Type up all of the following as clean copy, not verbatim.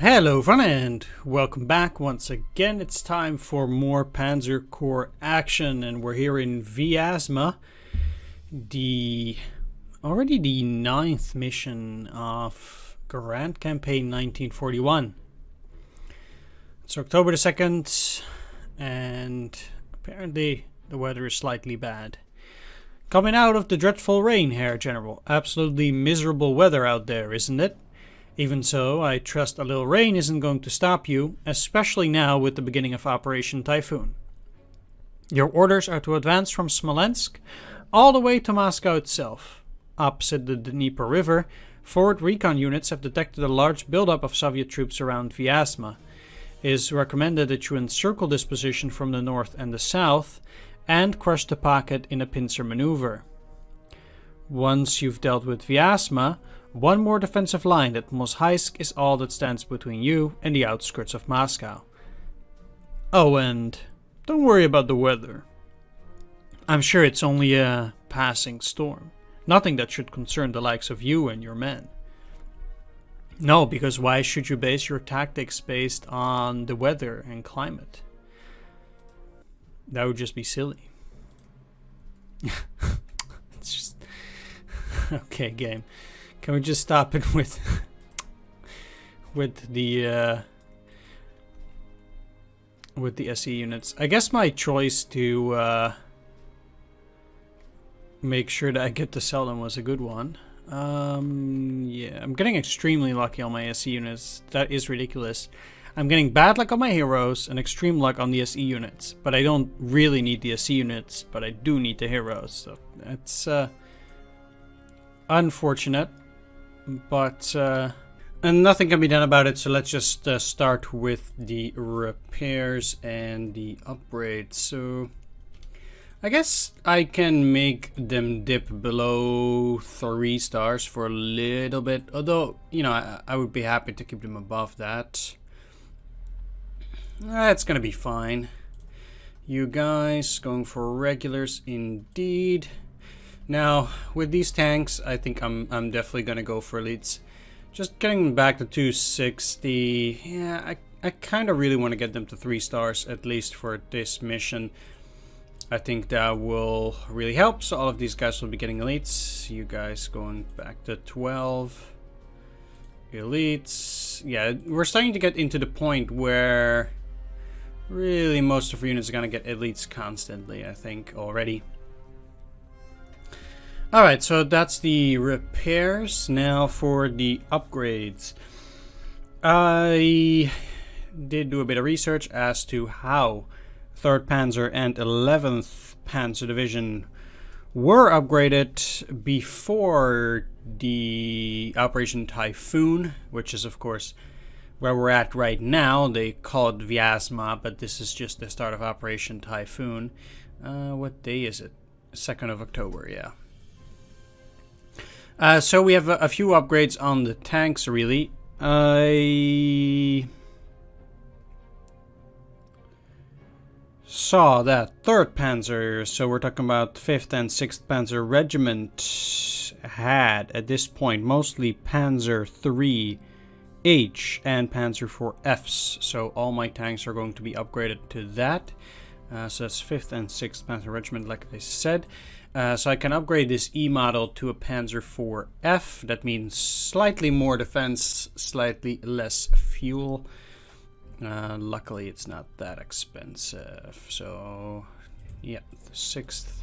Hello everyone and welcome back once again. It's time for more Panzer Corps action, and we're here in Viazma, already the 9th mission of Grand Campaign 1941. It's October the 2nd and apparently the weather is slightly bad. Coming out of the dreadful rain here, General. Absolutely miserable weather out there, isn't it? Even so, I trust a little rain isn't going to stop you, especially now with the beginning of Operation Typhoon. Your orders are to advance from Smolensk all the way to Moscow itself. Opposite the Dnieper River, forward recon units have detected a large buildup of Soviet troops around Viazma. It is recommended that you encircle this position from the north and the south and crush the pocket in a pincer maneuver. Once you've dealt with Viazma, one more defensive line at Mozhaisk is all that stands between you and the outskirts of Moscow. Oh, and don't worry about the weather. I'm sure it's only a passing storm. Nothing that should concern the likes of you and your men. No, because why should you base your tactics based on the weather and climate? That would just be silly. It's just... Okay, game. Can we just stop it with the SE units? I guess my choice to make sure that I get to sell them was a good one. Yeah, I'm getting extremely lucky on my SE units. That is ridiculous. I'm getting bad luck on my heroes and extreme luck on the SE units. But I don't really need the SE units, but I do need the heroes. So that's unfortunate. But and nothing can be done about it, so let's just start with the repairs and the upgrades. So I guess I can make them dip below 3 stars for a little bit, although, you know, I would be happy to keep them above that. That's gonna be fine. You guys going for regulars indeed. Now, with these tanks, I think I'm definitely going to go for elites. Just getting back to 260, yeah, I kind of really want to get them to 3 stars, at least for this mission. I think that will really help, so all of these guys will be getting elites. You guys going back to 12. Elites. Yeah, we're starting to get into the point where really most of our units are going to get elites constantly, I think, already. Alright, so that's the repairs. Now for the upgrades. I did do a bit of research as to how 3rd Panzer and 11th Panzer Division were upgraded before the Operation Typhoon, which is of course where we're at right now. They call it Viazma, but this is just the start of Operation Typhoon. What day is it? 2nd of October, yeah. So we have a few upgrades on the tanks, really. I saw that 3rd Panzer, so we're talking about 5th and 6th Panzer Regiment, had at this point mostly Panzer 3H and Panzer 4Fs. So all my tanks are going to be upgraded to that. So that's 5th and 6th Panzer Regiment, like I said. So I can upgrade this E model to a Panzer 4F. That means slightly more defense, slightly less fuel. Luckily, it's not that expensive. So, yeah, the 6th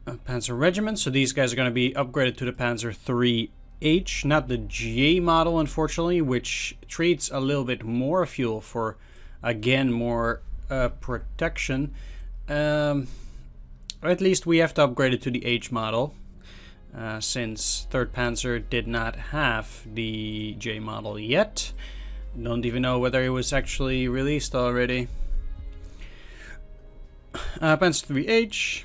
Panzer Regiment. So these guys are going to be upgraded to the Panzer 3H, not the J model, unfortunately, which treats a little bit more fuel for, again, more protection. At least we have to upgrade it to the H model, since 3rd Panzer did not have the J model yet. Don't even know whether it was actually released already. Panzer 3H.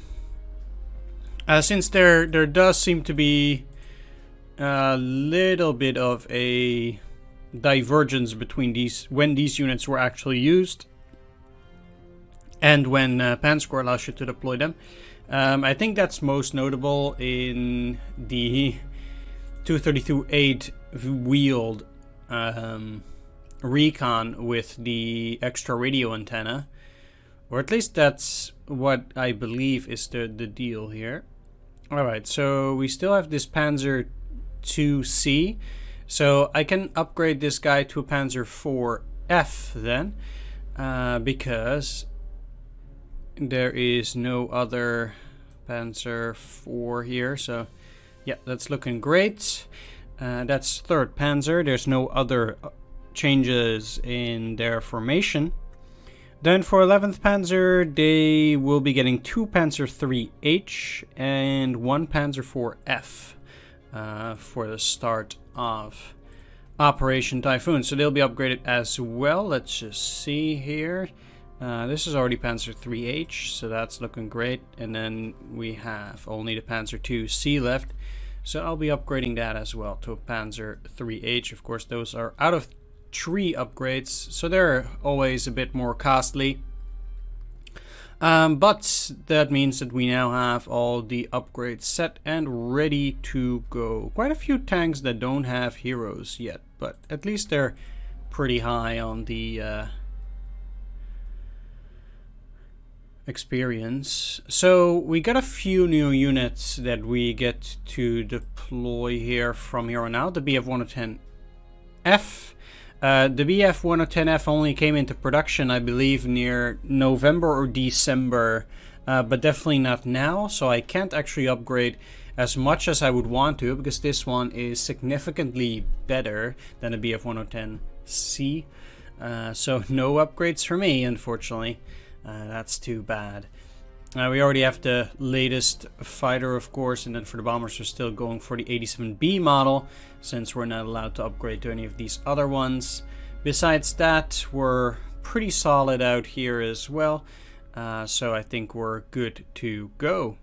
Since there does seem to be a little bit of a divergence between when these units were actually used and when Panzer Corps allows you to deploy them. I think that's most notable in the 232-8 wheeled recon with the extra radio antenna. Or at least that's what I believe is the deal here. Alright, so we still have this Panzer 2C. So I can upgrade this guy to a Panzer 4F then. Because there is no other Panzer 4 here. So yeah, that's looking great. That's 3rd Panzer. There's no other changes in their formation. Then for 11th Panzer, they will be getting 2 Panzer 3H and 1 Panzer 4F for the start of Operation Typhoon. So they'll be upgraded as well. Let's just see here. This is already Panzer 3H, so that's looking great. And then we have only the Panzer 2C left. So I'll be upgrading that as well to a Panzer 3H. Of course, those are out of tree upgrades, so they're always a bit more costly. But that means that we now have all the upgrades set and ready to go. Quite a few tanks that don't have heroes yet, but at least they're pretty high on the experience. So we got a few new units that we get to deploy here from here on out. The BF-110F. The BF-110F only came into production, I believe, near November or December, but definitely not now, so I can't actually upgrade as much as I would want to, because this one is significantly better than the BF-110C. So no upgrades for me, unfortunately. That's too bad. We already have the latest fighter, of course, and then for the bombers we're still going for the 87B model, since we're not allowed to upgrade to any of these other ones. Besides that, we're pretty solid out here as well, so I think we're good to go.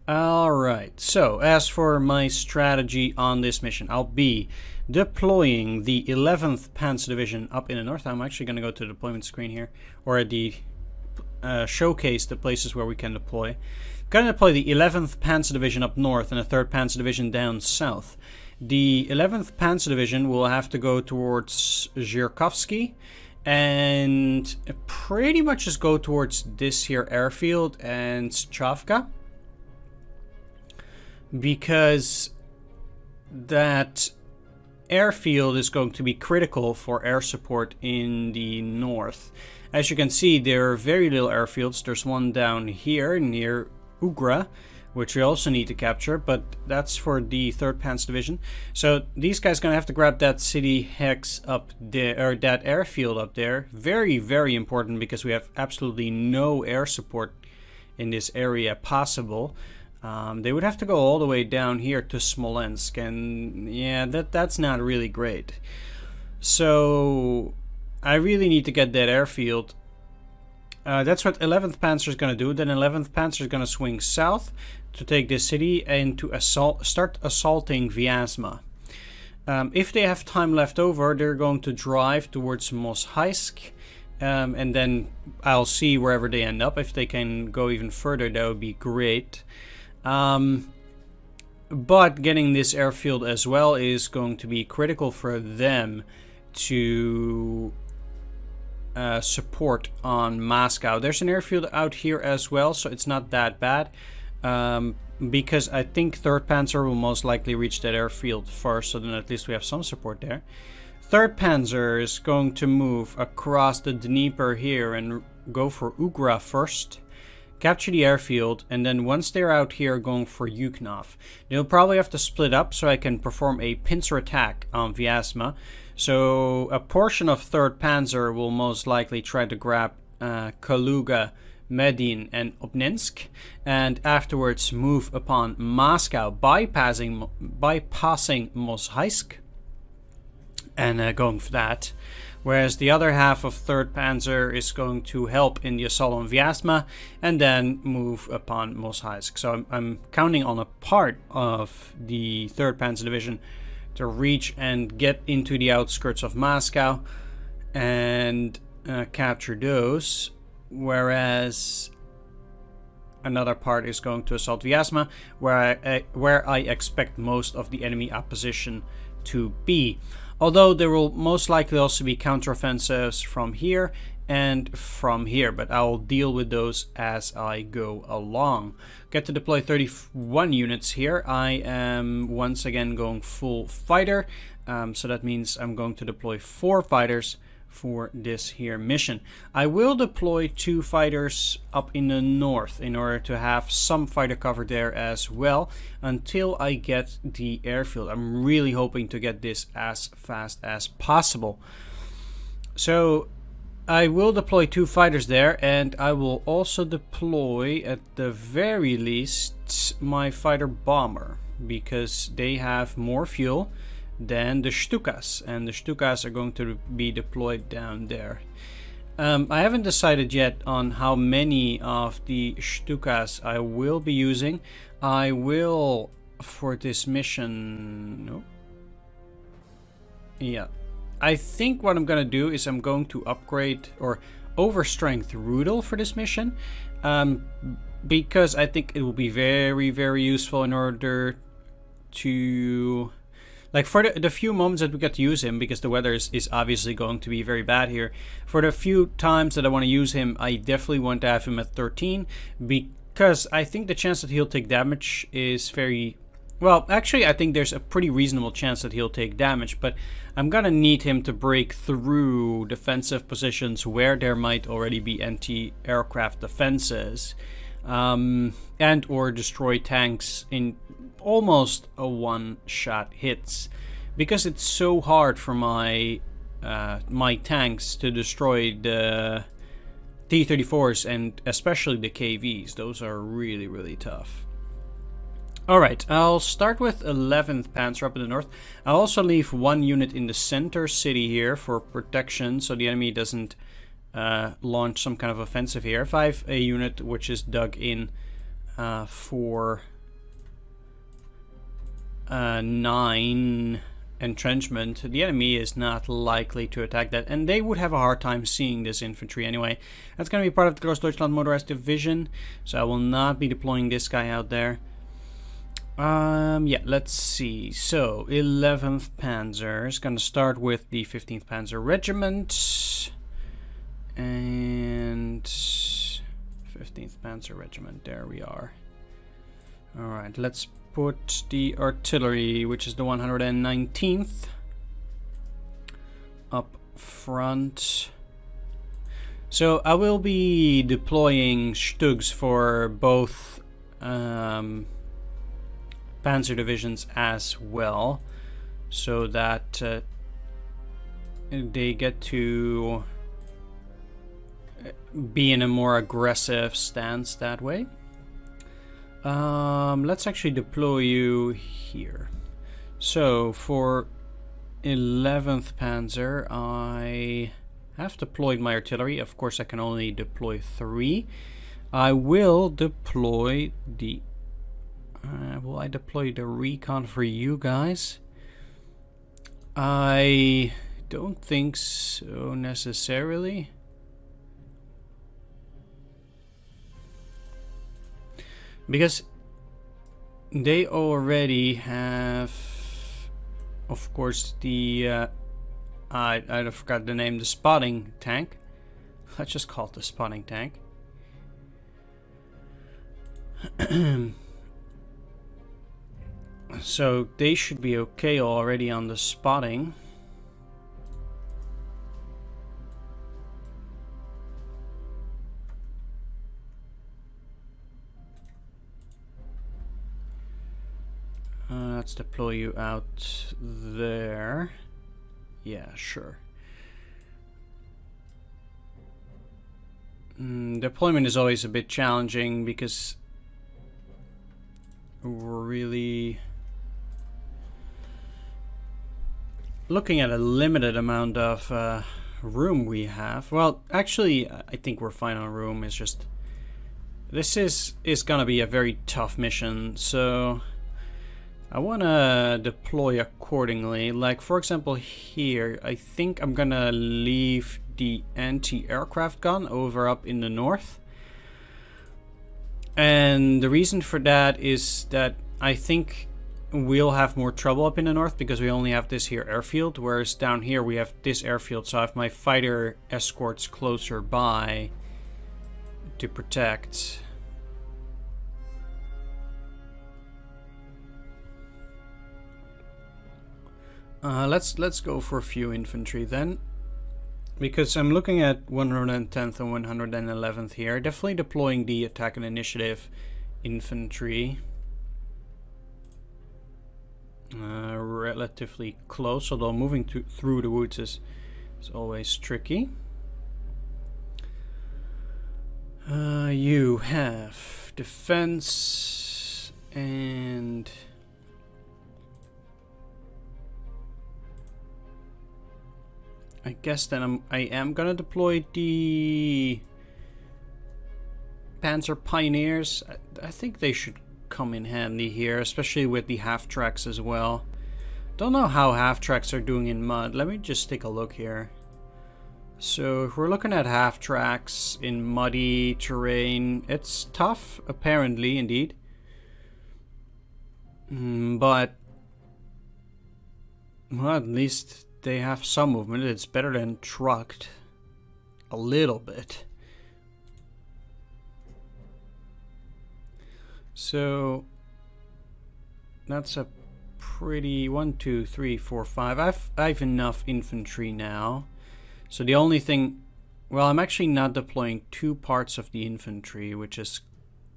Alright, so as for my strategy on this mission, I'll be deploying the 11th Panzer Division up in the north. I'm actually going to go to the deployment screen here, or the showcase the places where we can deploy. Going to deploy the 11th Panzer Division up north and the 3rd Panzer Division down south. The 11th Panzer Division will have to go towards Zhirkovsky and pretty much just go towards this here airfield and Chavka, because that airfield is going to be critical for air support in the north. As you can see, there are very little airfields. There's one down here near Ugra, which we also need to capture, but that's for the 3rd Panzer Division. So these guys gonna have to grab that city hex up there, or that airfield up there. Very, very important, because we have absolutely no air support in this area possible. They would have to go all the way down here to Smolensk, and yeah, that's not really great. So I really need to get that airfield. That's what 11th Panzer is going to do. Then 11th Panzer is going to swing south to take this city and to start assaulting Viazma. If they have time left over, they're going to drive towards Moshaizk, and then I'll see wherever they end up. If they can go even further, that would be great. But getting this airfield as well is going to be critical for them to support on Moscow. There's an airfield out here as well, so it's not that bad, because I think 3rd Panzer will most likely reach that airfield first, so then at least we have some support there. 3rd Panzer is going to move across the Dnieper here and go for Ugra first, capture the airfield, and then once they're out here going for Yukhnov, they'll probably have to split up so I can perform a pincer attack on Viazma. So a portion of 3rd Panzer will most likely try to grab Kaluga, Medin and Obninsk, and afterwards move upon Moscow, bypassing Moshaizk and going for that. Whereas the other half of 3rd Panzer is going to help in the assault on Viazma and then move upon Moshaizk. So I'm counting on a part of the 3rd Panzer Division to reach and get into the outskirts of Moscow and capture those, whereas another part is going to assault Viazma, where I expect most of the enemy opposition to be. Although there will most likely also be counteroffensives from here and from here, but I'll deal with those as I go along. Get to deploy 31 units here. I am once again going full fighter, so that means I'm going to deploy 4 fighters for this here mission. I will deploy 2 fighters up in the north in order to have some fighter cover there as well until I get the airfield. I'm really hoping to get this as fast as possible. So I will deploy 2 fighters there, and I will also deploy at the very least my fighter bomber, because they have more fuel than the Stukas, and the Stukas are going to be deployed down there. I haven't decided yet on how many of the Stukas I will be using. I will, for this mission, no. Yeah. I think what I'm going to do is I'm going to upgrade or overstrength Rudel for this mission, because I think it will be very, very useful in order to, like, for the few moments that we get to use him, because the weather is obviously going to be very bad here. For the few times that I want to use him, I definitely want to have him at 13, because I think the chance that he'll take damage is very... Well, actually, I think there's a pretty reasonable chance that he'll take damage, but I'm gonna need him to break through defensive positions where there might already be anti-aircraft defenses, and or destroy tanks in almost a one-shot hits, because it's so hard for my my tanks to destroy the T-34s and especially the KVs. Those are really, really tough. Alright, I'll start with 11th Panzer up in the north. I'll also leave 1 unit in the center city here for protection, so the enemy doesn't launch some kind of offensive here. If I have a unit which is dug in for 9 entrenchment, the enemy is not likely to attack that, and they would have a hard time seeing this infantry anyway. That's going to be part of the Großdeutschland Motorized Division, so I will not be deploying this guy out there. Yeah, let's see. So, 11th Panzer is going to start with the 15th Panzer Regiment. And 15th Panzer Regiment, there we are. Alright, let's put the artillery, which is the 119th, up front. So, I will be deploying Stugs for both Panzer divisions as well, so that they get to be in a more aggressive stance that way. Let's actually deploy you here. So for 11th Panzer, I have deployed my artillery. Of course, I can only deploy 3. I will deploy the will I deploy the recon for you guys? I don't think so necessarily. Because they already have, of course, the I forgot the name, the spotting tank. Let's just call it the spotting tank. So they should be okay already on the spotting. Let's deploy you out there. Yeah, sure. Deployment is always a bit challenging because we're really looking at a limited amount of room we have. Well, actually, I think we're fine on room. It's just this is gonna be a very tough mission, so I want to deploy accordingly. Like, for example, here, I think I'm gonna leave the anti-aircraft gun over up in the north. And the reason for that is that I think we'll have more trouble up in the north because we only have this here airfield, whereas down here we have this airfield, so I have my fighter escorts closer by to protect. Let's go for a few infantry then, because I'm looking at 110th and 111th here. Definitely deploying the attack and initiative infantry. Relatively close, although moving through the woods is always tricky. You have defense and I guess then I am gonna deploy the Panzer Pioneers. I think they should come in handy here, especially with the half-tracks as well. Don't know how half-tracks are doing in mud. Let me just take a look here. So if we're looking at half-tracks in muddy terrain, it's tough, apparently, indeed. But well, at least they have some movement. It's better than trucked. A little bit. So that's a pretty 1, 2, 3, 4, 5. I've enough infantry now. So the only thing, well, I'm actually not deploying 2 parts of the infantry, which is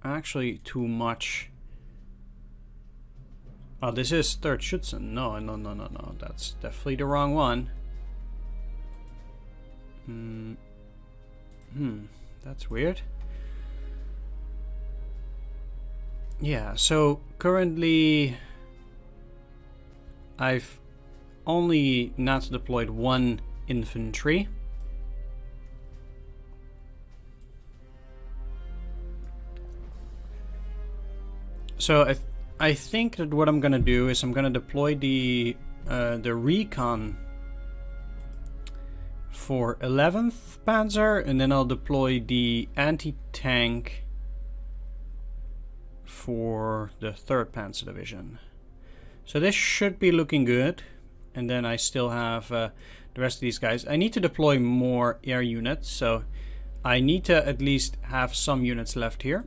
actually too much. Oh, this is 3rd Schutzen. No. That's definitely the wrong one. That's weird. Yeah, so currently I've only not deployed 1 infantry. So I think that what I'm gonna do is I'm gonna deploy the recon for 11th Panzer, and then I'll deploy the anti-tank for the 3rd Panzer Division. So this should be looking good. And then I still have the rest of these guys. I need to deploy more air units, so I need to at least have some units left here.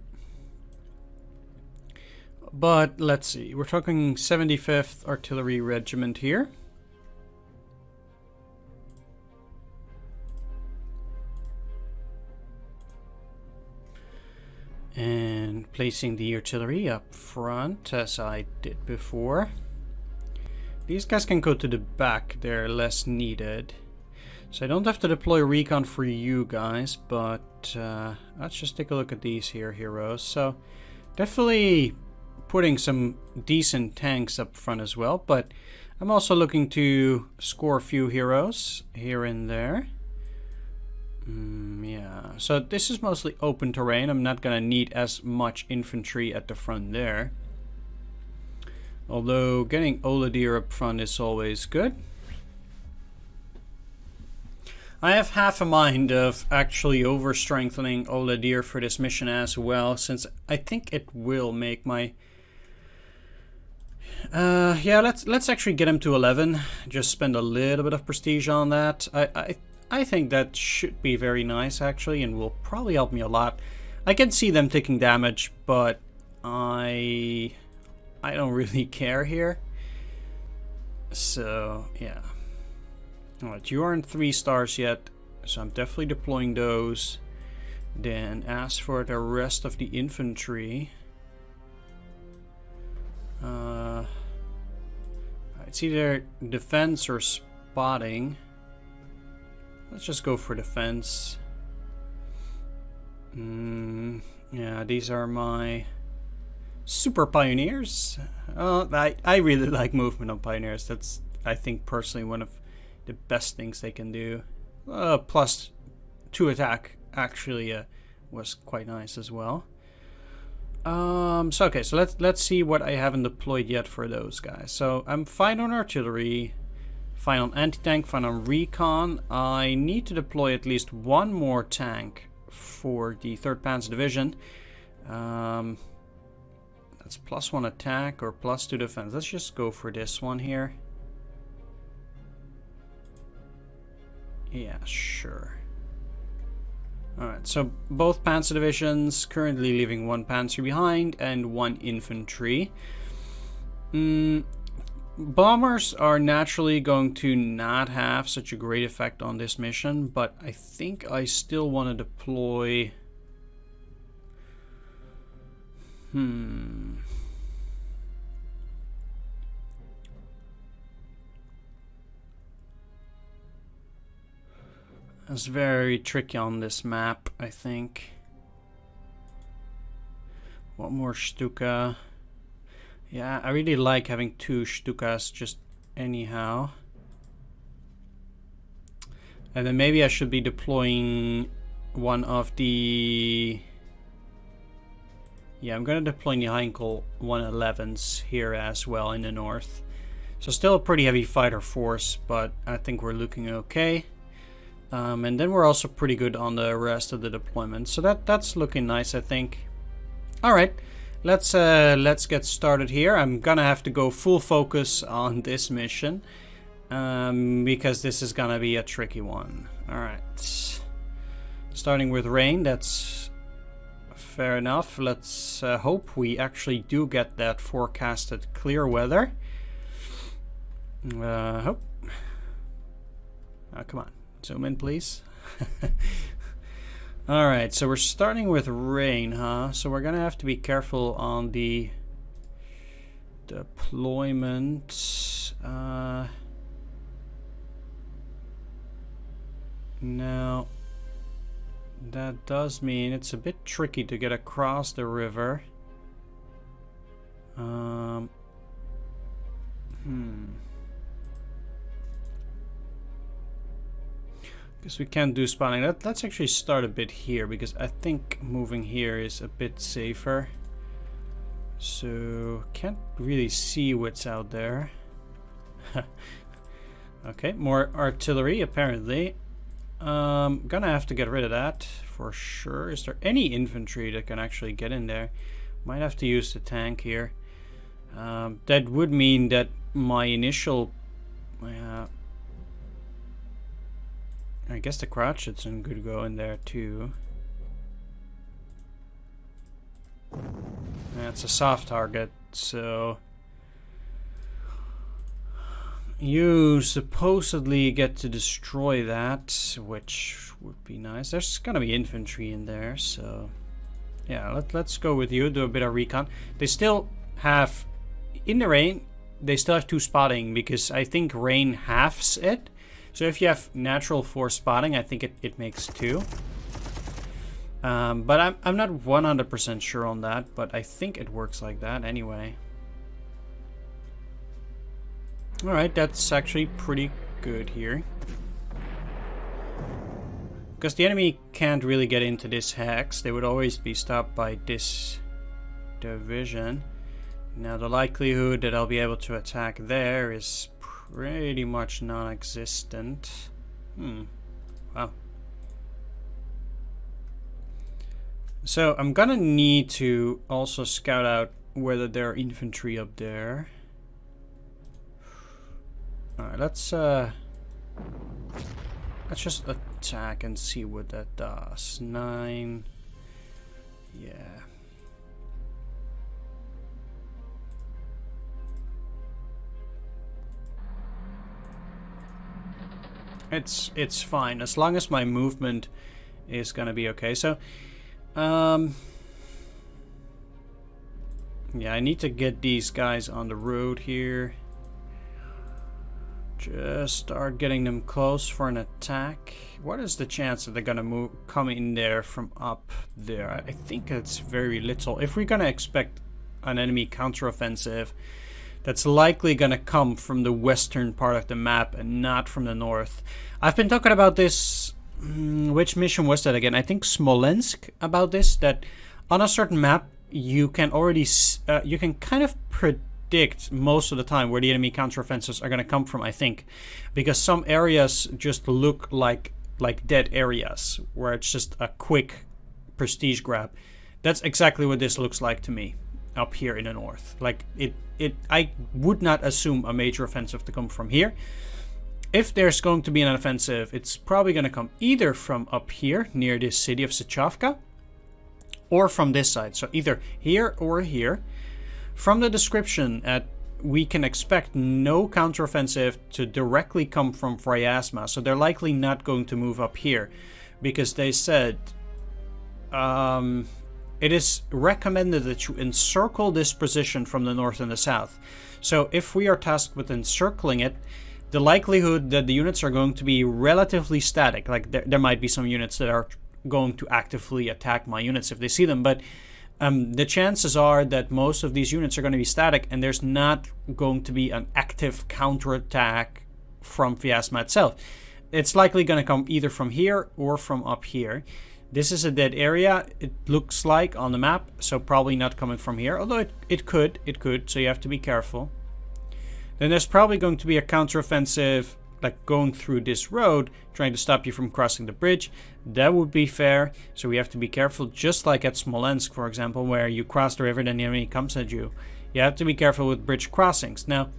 But let's see, we're talking 75th Artillery Regiment here. And placing the artillery up front, as I did before. These guys can go to the back, they're less needed. So I don't have to deploy recon for you guys, but let's just take a look at these here heroes. So definitely putting some decent tanks up front as well, but I'm also looking to score a few heroes here and there. Yeah, so this is mostly open terrain. I'm not gonna need as much infantry at the front there. Although getting Oladir up front is always good. I have half a mind of actually over-strengthening Oladir for this mission as well, since I think it will make my... yeah, let's actually get him to 11. Just spend a little bit of prestige on that. I think that should be very nice, actually, and will probably help me a lot. I can see them taking damage, but I don't really care here. So, yeah. Alright, you aren't 3 stars yet, so I'm definitely deploying those. Then, as for the rest of the infantry... it's either defense or spotting. Let's just go for defense. Yeah, these are my super pioneers. I really like movement on pioneers. That's, I think, personally one of the best things they can do. Plus 2 attack actually was quite nice as well. So okay, so let's see what I haven't deployed yet for those guys. So I'm fine on artillery, fine on anti-tank, fine on recon. I need to deploy at least 1 more tank for the 3rd Panzer Division. That's +1 attack or +2 defense. Let's just go for this one here. Yeah, sure. Alright, so both Panzer divisions currently leaving 1 Panzer behind and 1 infantry. Bombers are naturally going to not have such a great effect on this mission, but I think I still want to deploy... It's very tricky on this map, I think. One more Stuka. Yeah, I really like having 2 Stukas just anyhow. And then maybe I should be deploying one of the... Yeah, I'm gonna deploy the Heinkel 111s here as well in the north. So still a pretty heavy fighter force, but I think we're looking okay. And then we're also pretty good on the rest of the deployment. So that's looking nice, I think. Alright, let's get started here. I'm gonna have to go full focus on this mission. Because this is gonna be a tricky one. Alright. Starting with rain, that's fair enough. Let's hope we actually do get that forecasted clear weather. Hope. Oh, come on. Zoom in, please. Alright, so we're starting with rain, huh? So we're gonna have to be careful on the deployment. Now, that does mean it's a bit tricky to get across the river. Because we can't do spawning. Let's actually start a bit here, because I think moving here is a bit safer. So, can't really see what's out there. Okay, more artillery apparently. Gonna have to get rid of that for sure. Is there any infantry that can actually get in there? Might have to use the tank here. That would mean that my initial... I guess the Crouchitson could go in there too. That's a soft target, so... You supposedly get to destroy that, which would be nice. There's gonna be infantry in there, so... Yeah, let's go with you, do a bit of recon. They still have... In the rain, they still have 2 spotting, because I think rain halves it. So if you have natural 4 spotting, I think it makes 2. But I'm not 100% sure on that, but I think it works like that anyway. Alright, that's actually pretty good here. Because the enemy can't really get into this hex. They would always be stopped by this division. Now the likelihood that I'll be able to attack there is pretty much non-existent. Wow. So I'm gonna need to also scout out whether there are infantry up there. Alright, let's just attack and see what that does. 9. Yeah. It's fine as long as my movement is gonna be okay. So, yeah, I need to get these guys on the road here. Just start getting them close for an attack. What is the chance that they're gonna come in there from up there? I think it's very little. If we're gonna expect an enemy counteroffensive, that's likely gonna come from the western part of the map and not from the north. I've been talking about this, which mission was that again? I think Smolensk, about this, that on a certain map you can already, you can kind of predict most of the time where the enemy counteroffensives are gonna come from, I think. Because some areas just look like dead areas, where it's just a quick prestige grab. That's exactly what this looks like to me. up here in the north. Like I would not assume a major offensive to come from here. If there's going to be an offensive, it's probably going to come either from up here near this city of Sechavka, or from this side. So either here or here. From the description, we can expect no counteroffensive to directly come from Viazma. So they're likely not going to move up here, because they said it is recommended that you encircle this position from the north and the south. So if we are tasked with encircling it, the likelihood that the units are going to be relatively static, like there might be some units that are going to actively attack my units if they see them, but the chances are that most of these units are going to be static, and there's not going to be an active counterattack from Viazma itself. It's likely going to come either from here or from up here. This is a dead area, it looks like on the map, so probably not coming from here, although it could, so you have to be careful. Then there's probably going to be a counteroffensive, like going through this road, trying to stop you from crossing the bridge. That would be fair, so we have to be careful, just like at Smolensk, for example, where you cross the river, then the enemy comes at you. You have to be careful with bridge crossings. Now,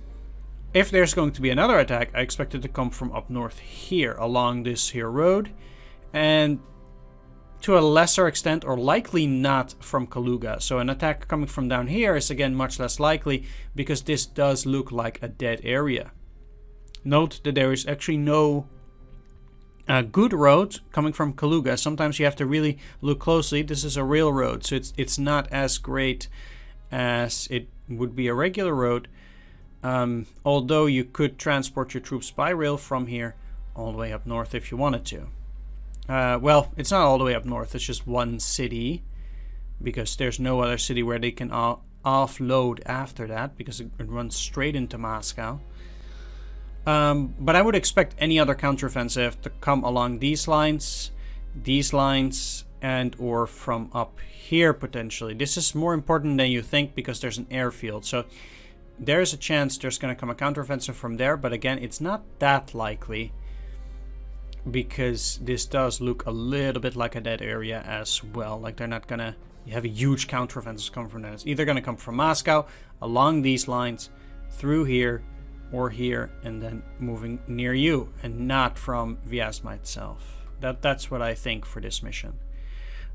if there's going to be another attack, I expect it to come from up north here, along this here road, and to a lesser extent, or likely not, from Kaluga. So an attack coming from down here is again much less likely, because this does look like a dead area. Note that there is actually no good road coming from Kaluga. Sometimes you have to really look closely. This is a rail road, so it's not as great as it would be a regular road. Although you could transport your troops by rail from here all the way up north if you wanted to. Well, it's not all the way up north, it's just one city, because there's no other city where they can offload after that, because it runs straight into Moscow. But I would expect any other counteroffensive to come along these lines, and or from up here potentially. This is more important than you think, because there's an airfield, so there's a chance there's going to come a counteroffensive from there, but again, it's not that likely, because this does look a little bit like a dead area as well. Like they're not gonna have a huge counteroffensive come from there. It's either gonna come from Moscow, along these lines, through here, or here, and then moving near you, and not from Viazma itself. That's what I think for this mission.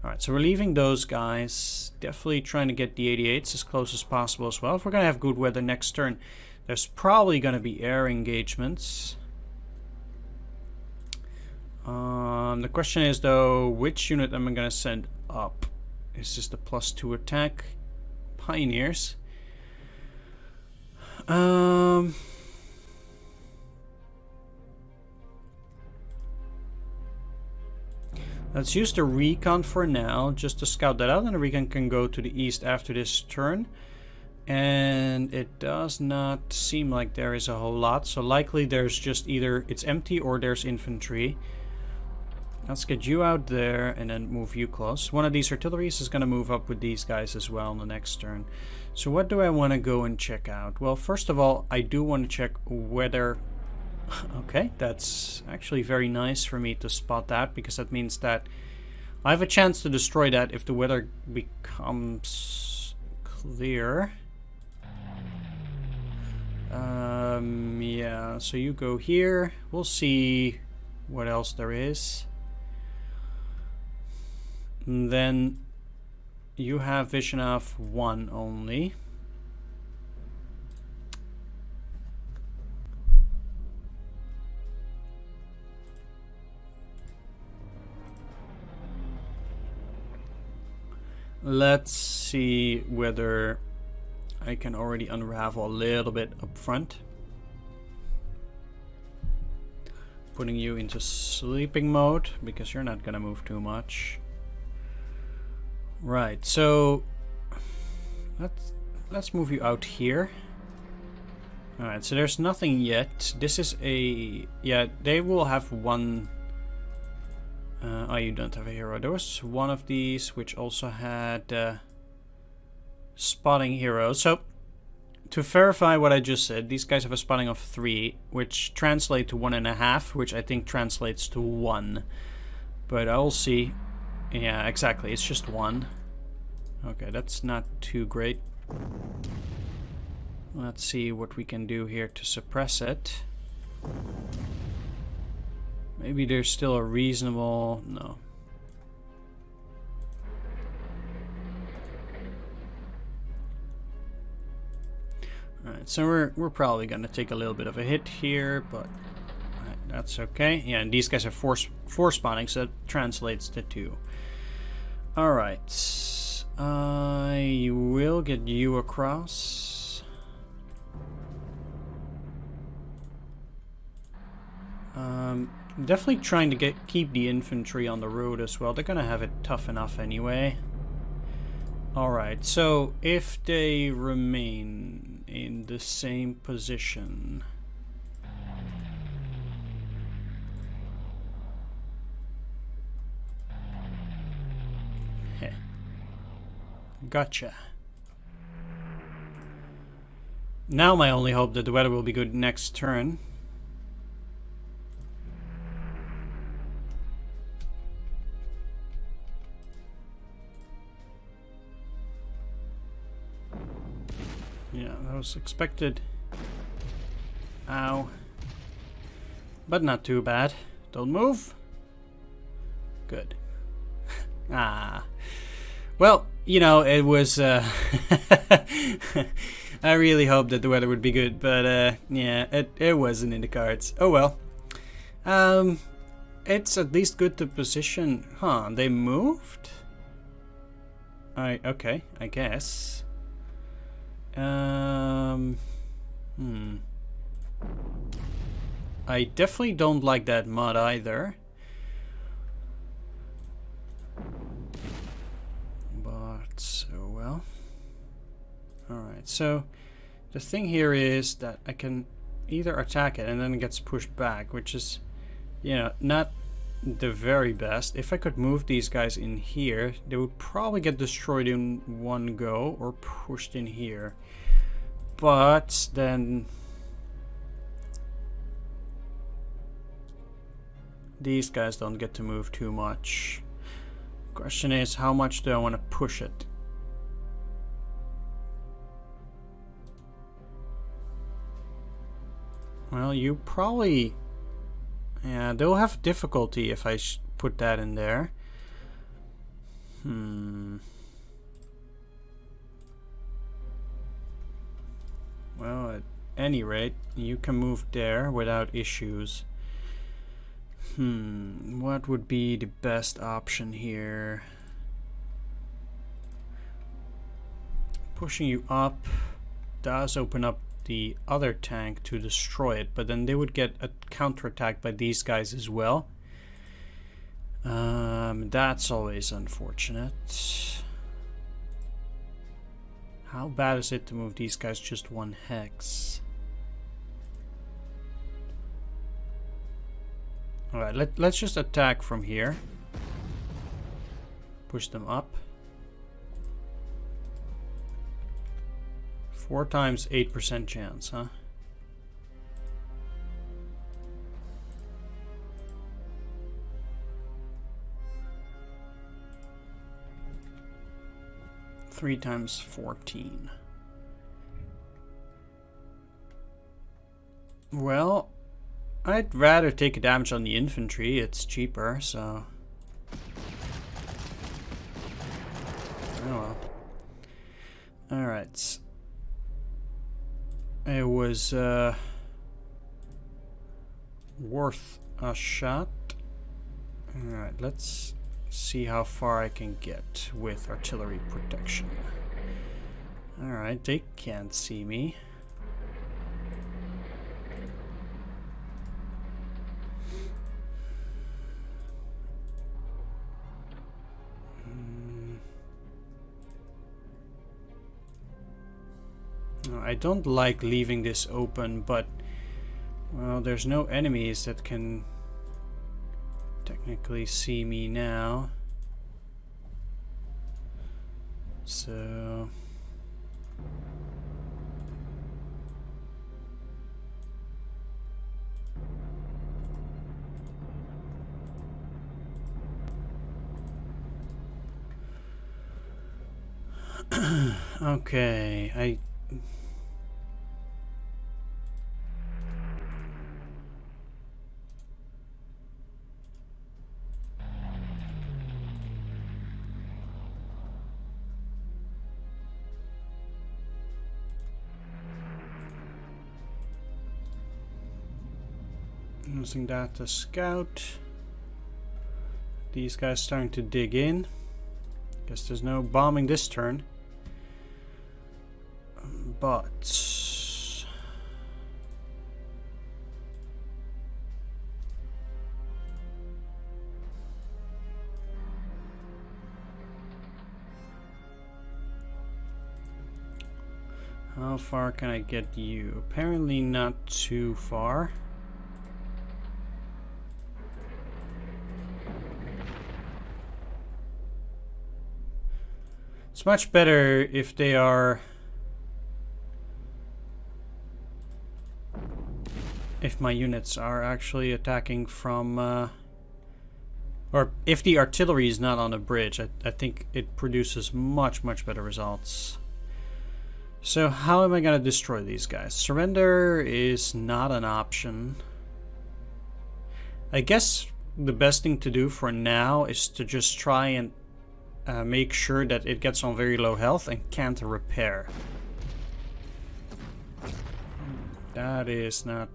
Alright, so we're leaving those guys. Definitely trying to get the 88s as close as possible as well. If we're gonna have good weather next turn, there's probably gonna be air engagements. The question is though, which unit am I going to send up? Is this the +2 attack? Pioneers. Let's use the recon for now, just to scout that out, and the recon can go to the east after this turn. And it does not seem like there is a whole lot, so likely there's just either it's empty or there's infantry. Let's get you out there and then move you close. One of these artilleries is going to move up with these guys as well on the next turn. So what do I want to go and check out? Well, first of all, I do want to check whether... Okay, that's actually very nice for me to spot that, because that means that I have a chance to destroy that if the weather becomes clear. Yeah, so you go here. We'll see what else there is. And then you have vision of 1 only. Let's see whether I can already unravel a little bit up front. Putting you into sleeping mode, because you're not gonna move too much. Right, so let's move you out here. Alright, so there's nothing yet. This is a... yeah, they will have one... oh, you don't have a hero. There was one of these which also had spotting hero. So, to verify what I just said, these guys have a spotting of 3, which translate to 1.5, which I think translates to 1. But I'll see. Yeah, exactly. It's just 1. Okay, that's not too great. Let's see what we can do here to suppress it. Maybe there's still a reasonable... no. Alright, so we're probably gonna take a little bit of a hit here, but that's okay. Yeah, and these guys are force spawning, so that translates to 2. Alright. I will get you across. Definitely trying to keep the infantry on the road as well. They're gonna have it tough enough anyway. Alright, so if they remain in the same position... Heh. Gotcha. Now my only hope that the weather will be good next turn. Yeah, that was expected. Ow. But not too bad. Don't move. Good. Ah. Well, you know, it was... I really hoped that the weather would be good, but yeah, it wasn't in the cards. Oh well. It's at least good to position... Huh, they moved? Okay, I guess. I definitely don't like that mud either. But, oh well. Alright, so the thing here is that I can either attack it and then it gets pushed back, which is, you know, not the very best. If I could move these guys in here, they would probably get destroyed in one go or pushed in here. But then these guys don't get to move too much. Question is, how much do I want to push it? Well, you probably... yeah, they'll have difficulty if I put that in there. Well, at any rate, you can move there without issues. What would be the best option here? Pushing you up does open up the other tank to destroy it, but then they would get a counterattack by these guys as well. That's always unfortunate. How bad is it to move these guys just 1 hex? Alright, let's just attack from here. Push them up. 4 times 8% chance, huh? Three times 14. Well, I'd rather take a damage on the infantry. It's cheaper, so... oh well. Alright. It was worth a shot. Alright, let's see how far I can get with artillery protection. Alright, they can't see me. I don't like leaving this open, but well, there's no enemies that can technically see me now. So Okay, using that to scout. These guys starting to dig in. Guess there's no bombing this turn. But how far can I get you? Apparently not too far. It's much better if they are... if my units are actually attacking from... or if the artillery is not on a bridge. I think it produces much better results. So how am I going to destroy these guys? Surrender is not an option. I guess the best thing to do for now is to just try and make sure that it gets on very low health and can't repair. That is not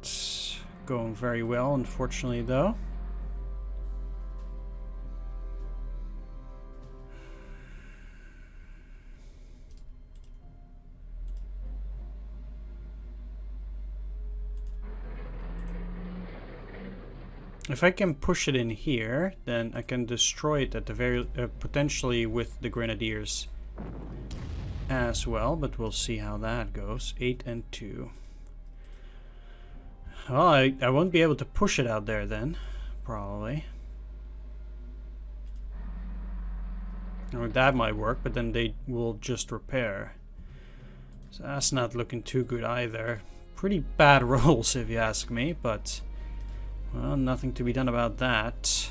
going very well, unfortunately, though. If I can push it in here, then I can destroy it at the very potentially with the grenadiers as well, but we'll see how that goes. 8 and 2. Well, I won't be able to push it out there then, probably. Or that might work, but then they will just repair. So that's not looking too good either. Pretty bad rolls if you ask me, but... well, nothing to be done about that.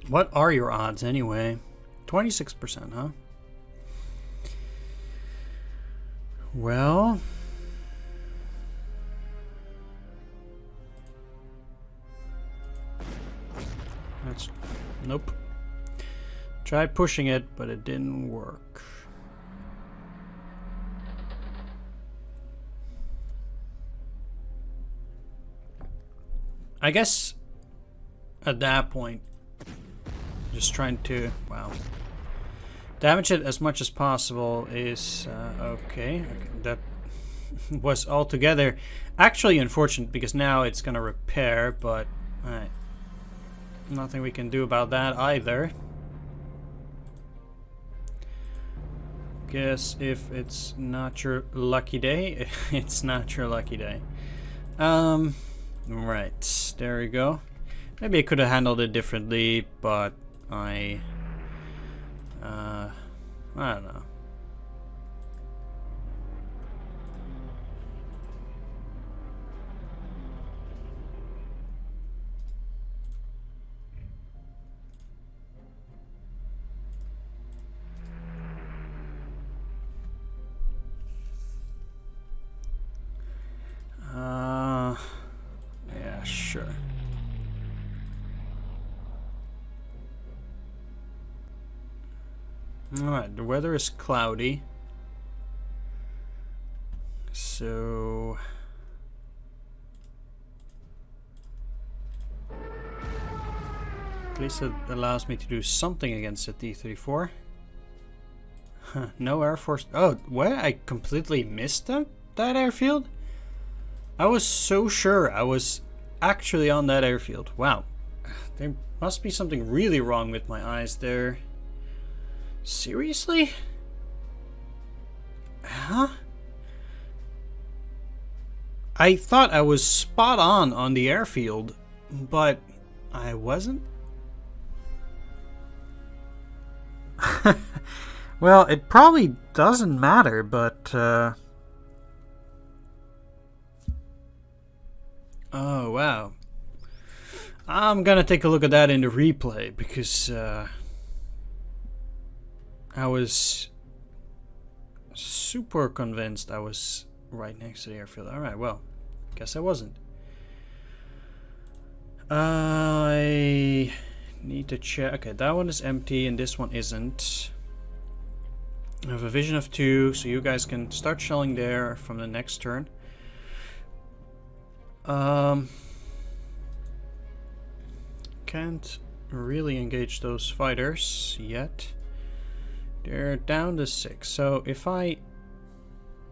What are your odds anyway? 26%, huh? Well... that's... nope. Tried pushing it, but it didn't work. I guess at that point, just trying to, wow, damage it as much as possible is okay. That was altogether actually unfortunate because now it's gonna repair, but alright, nothing we can do about that either. Guess if it's not your lucky day, it's not your lucky day. Right, there we go. Maybe I could have handled it differently, but I don't know. Yeah, sure. Alright, the weather is cloudy. So... at least it allows me to do something against the T-34. Huh, no Air Force... oh, what? I completely missed that airfield? I was so sure I was actually on that airfield. Wow. There must be something really wrong with my eyes there. Seriously? Huh? I thought I was spot on the airfield, but I wasn't? Well, it probably doesn't matter, but... oh, wow. I'm gonna take a look at that in the replay, because I was super convinced I was right next to the airfield. Alright, well, guess I wasn't. I need to check. Okay, that one is empty and this one isn't. I have a vision of 2, so you guys can start shelling there from the next turn. Can't really engage those fighters yet. They're down to 6. So if I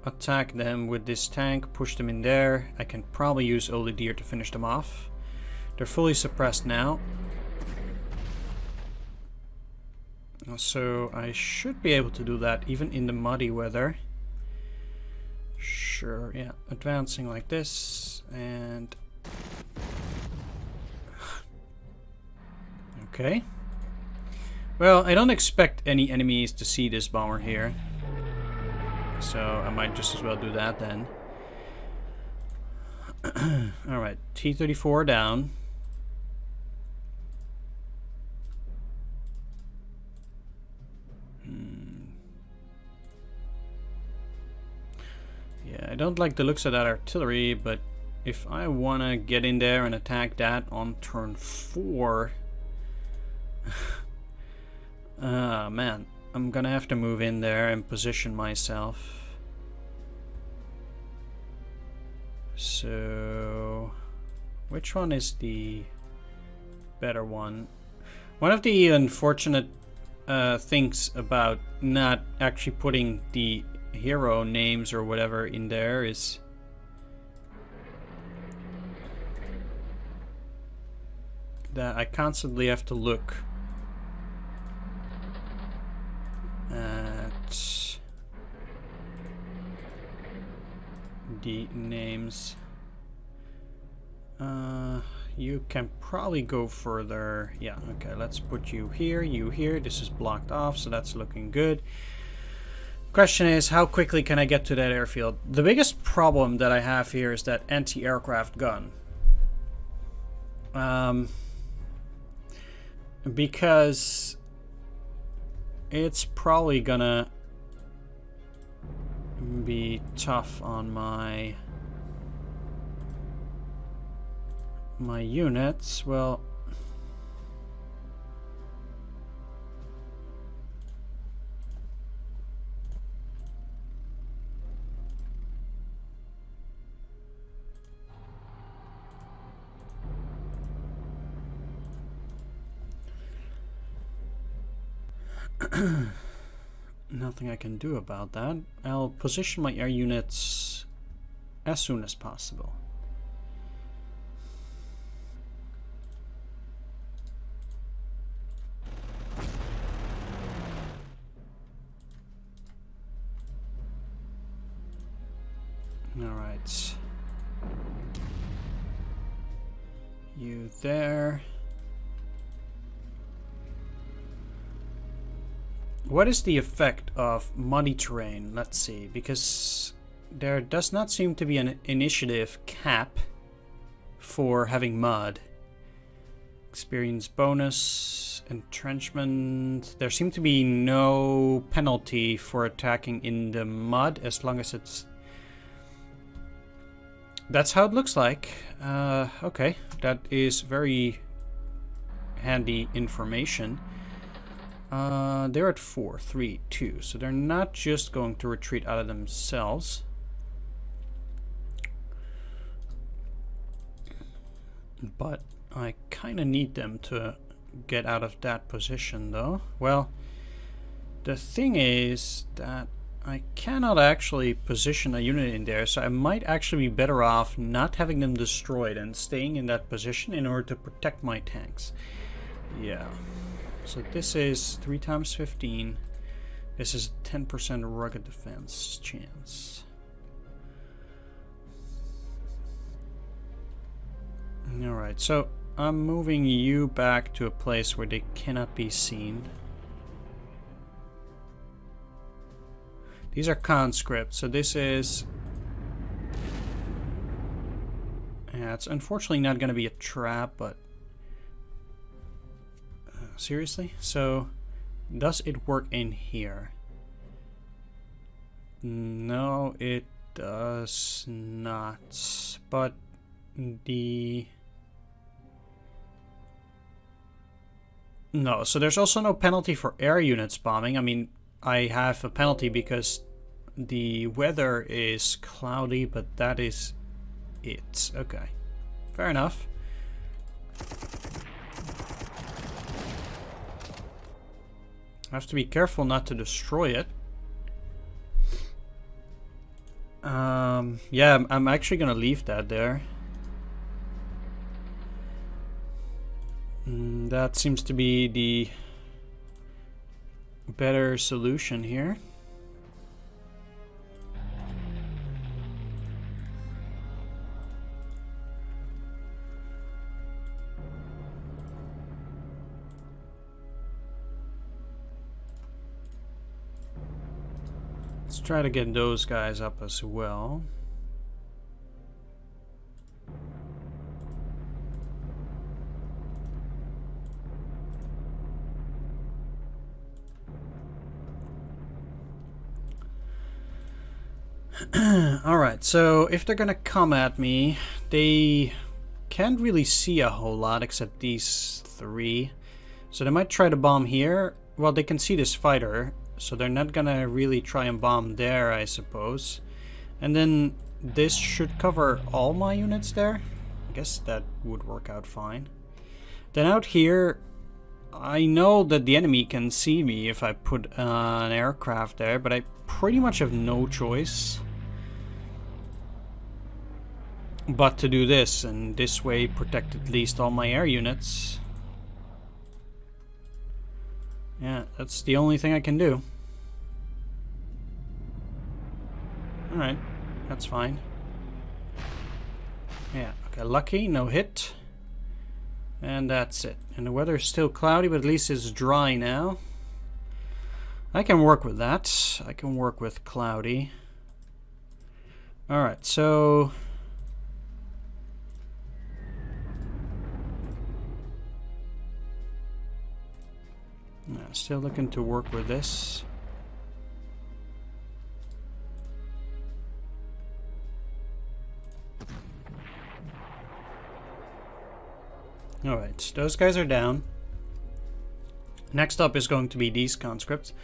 attack them with this tank, push them in there, I can probably use Old Deer to finish them off. They're fully suppressed now. So I should be able to do that even in the muddy weather. Sure, yeah. Advancing like this and... Okay. Well, I don't expect any enemies to see this bomber here. So I might just as well do that then. Alright, T-34 down. Yeah, I don't like the looks of that artillery, but if I want to get in there and attack that on turn 4... man, I'm gonna have to move in there and position myself. So, which one is the better one? One of the unfortunate things about not actually putting the hero names or whatever in there is that I constantly have to look at the names. You can probably go further. Yeah, okay, let's put you here, you here. This is blocked off, so that's looking good. Question is, how quickly can I get to that airfield? The biggest problem that I have here is that anti-aircraft gun. Because it's probably gonna be tough on my units. Well, nothing I can do about that. I'll position my air units as soon as possible. Alright. You there. What is the effect of muddy terrain? Let's see, because there does not seem to be an initiative cap for having mud. Experience bonus, entrenchment. There seems to be no penalty for attacking in the mud as long as it's... That's how it looks like. Okay, that is very handy information. They're at 4, 3, 2, so they're not just going to retreat out of themselves. But I kind of need them to get out of that position, though. Well, the thing is that I cannot actually position a unit in there, so I might actually be better off not having them destroyed and staying in that position in order to protect my tanks. Yeah. So this is 3 times 15. This is 10% rugged defense chance. Alright, so I'm moving you back to a place where they cannot be seen. These are conscripts, so this is... Yeah, it's unfortunately not going to be a trap, but Seriously? So, does it work in here? No, it does not. But the... No, so there's also no penalty for air units bombing. I mean, I have a penalty because the weather is cloudy, but that is it. Okay, fair enough. I have to be careful not to destroy it. Yeah, I'm actually gonna leave that there. That seems to be the better solution here. Let's try to get those guys up as well. Alright, so if they're gonna come at me, they can't really see a whole lot except these three. So they might try to bomb here. Well, they can see this fighter, so they're not gonna really try and bomb there, I suppose. And then this should cover all my units there. I guess that would work out fine. Then out here, I know that the enemy can see me if I put an aircraft there, but I pretty much have no choice but to do this, and this way protect at least all my air units. Yeah, that's the only thing I can do. Alright, that's fine. Yeah, okay, lucky, no hit. And that's it. And the weather is still cloudy, but at least it's dry now. I can work with that. I can work with cloudy. Alright, so... yeah, still looking to work with this. Alright, those guys are down. Next up is going to be these conscripts.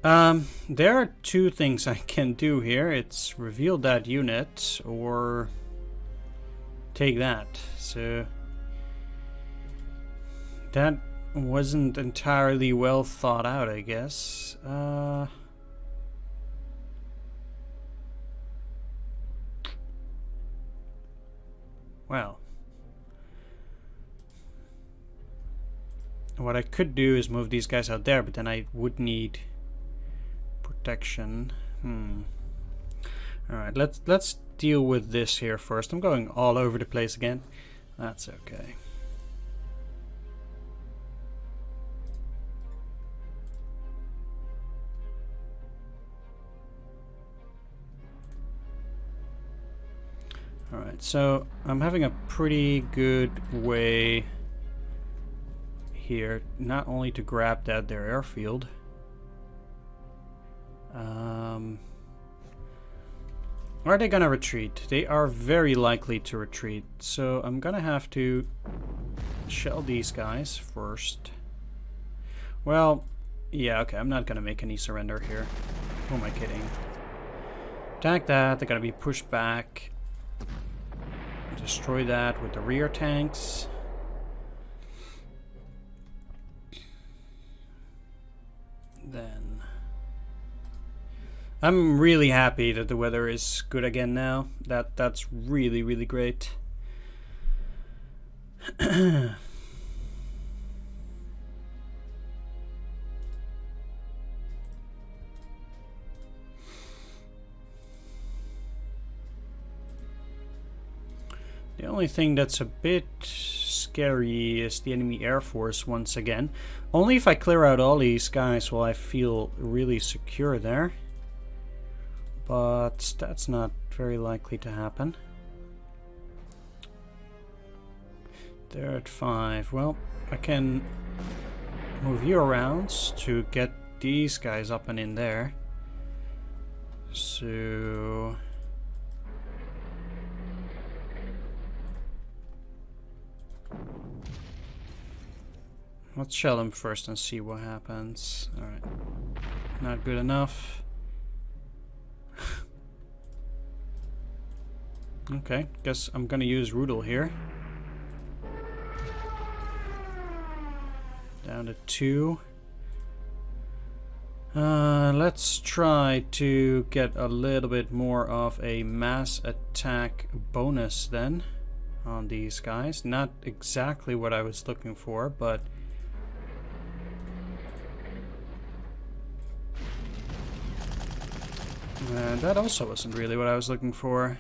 There are two things I can do here. It's reveal that unit or take that. So that wasn't entirely well thought out, I guess. Well, what I could do is move these guys out there, but then I would need protection. Alright, let's deal with this here first. I'm going all over the place again. That's okay. Alright, so I'm having a pretty good way here, not only to grab that their airfield. Are they gonna retreat? They are very likely to retreat, so I'm gonna have to shell these guys first. Well, yeah, okay, I'm not gonna make any surrender here. Who am I kidding? Attack that, they're gonna be pushed back. Destroy that with the rear tanks. Then I'm really happy that the weather is good again now. That's really, really great. The only thing that's a bit scary is the enemy air force once again. Only if I clear out all these guys will I feel really secure there. But that's not very likely to happen. They're at 5. Well, I can move you around to get these guys up and in there. So let's shell him first and see what happens. Alright. Not good enough. Okay, guess I'm gonna use Rudel here. Down to 2. Let's try to get a little bit more of a mass attack bonus then on these guys. Not exactly what I was looking for, but that also wasn't really what I was looking for.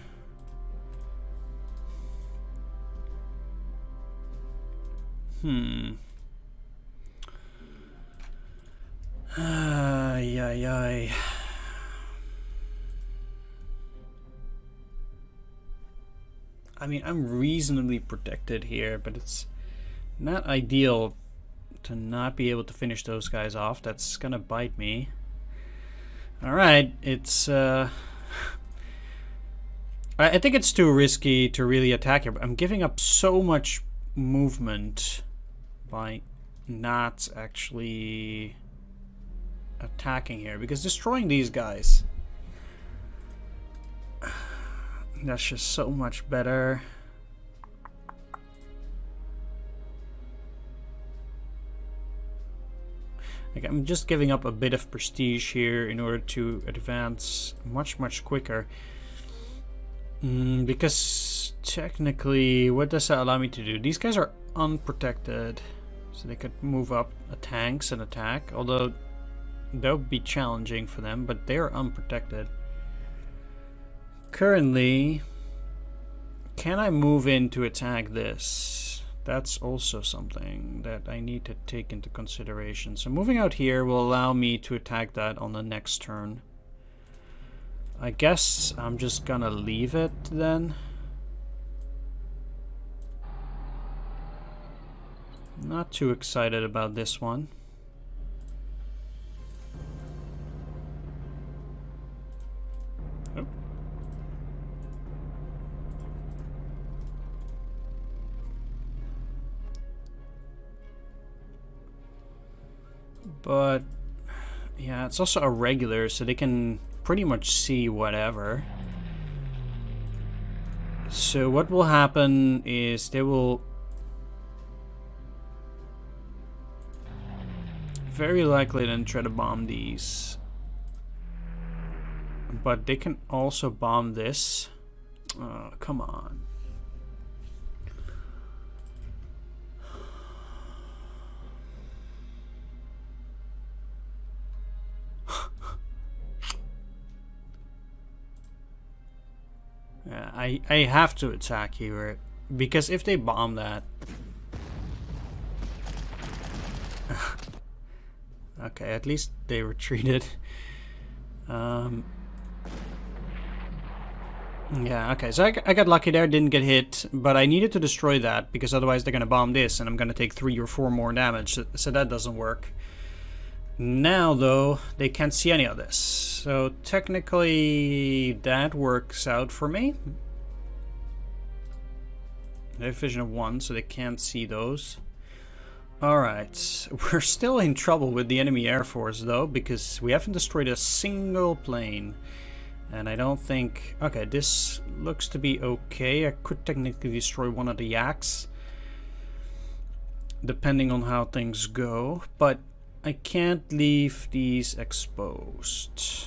Ay. I mean, I'm reasonably protected here, but it's not ideal to not be able to finish those guys off. That's gonna bite me. Alright, it's I think it's too risky to really attack here, but I'm giving up so much movement by not actually attacking here, because destroying these guys, that's just so much better. Like, I'm just giving up a bit of prestige here in order to advance much quicker. Because technically, what does that allow me to do? These guys are unprotected, so they could move up tanks and attack, although that would be challenging for them, but they're unprotected. Currently, can I move in to attack this? That's also something that I need to take into consideration. So moving out here will allow me to attack that on the next turn. I guess I'm just gonna leave it then. Not too excited about this one. Oh. But yeah, it's also a regular, so they can pretty much see whatever. So what will happen is they will very likely then try to bomb these, but they can also bomb this. Oh, come on. Yeah, I have to attack here, because if they bomb that... Okay, at least they retreated. Yeah, okay, so I got lucky there, didn't get hit, but I needed to destroy that, because otherwise they're gonna bomb this, and I'm gonna take 3 or 4 more damage, so that doesn't work. Now, though, they can't see any of this, so technically that works out for me. They have vision of 1, so they can't see those. Alright, we're still in trouble with the enemy air force, though, because we haven't destroyed a single plane. And I don't think... Okay, this looks to be okay. I could technically destroy one of the yaks, depending on how things go, but I can't leave these exposed.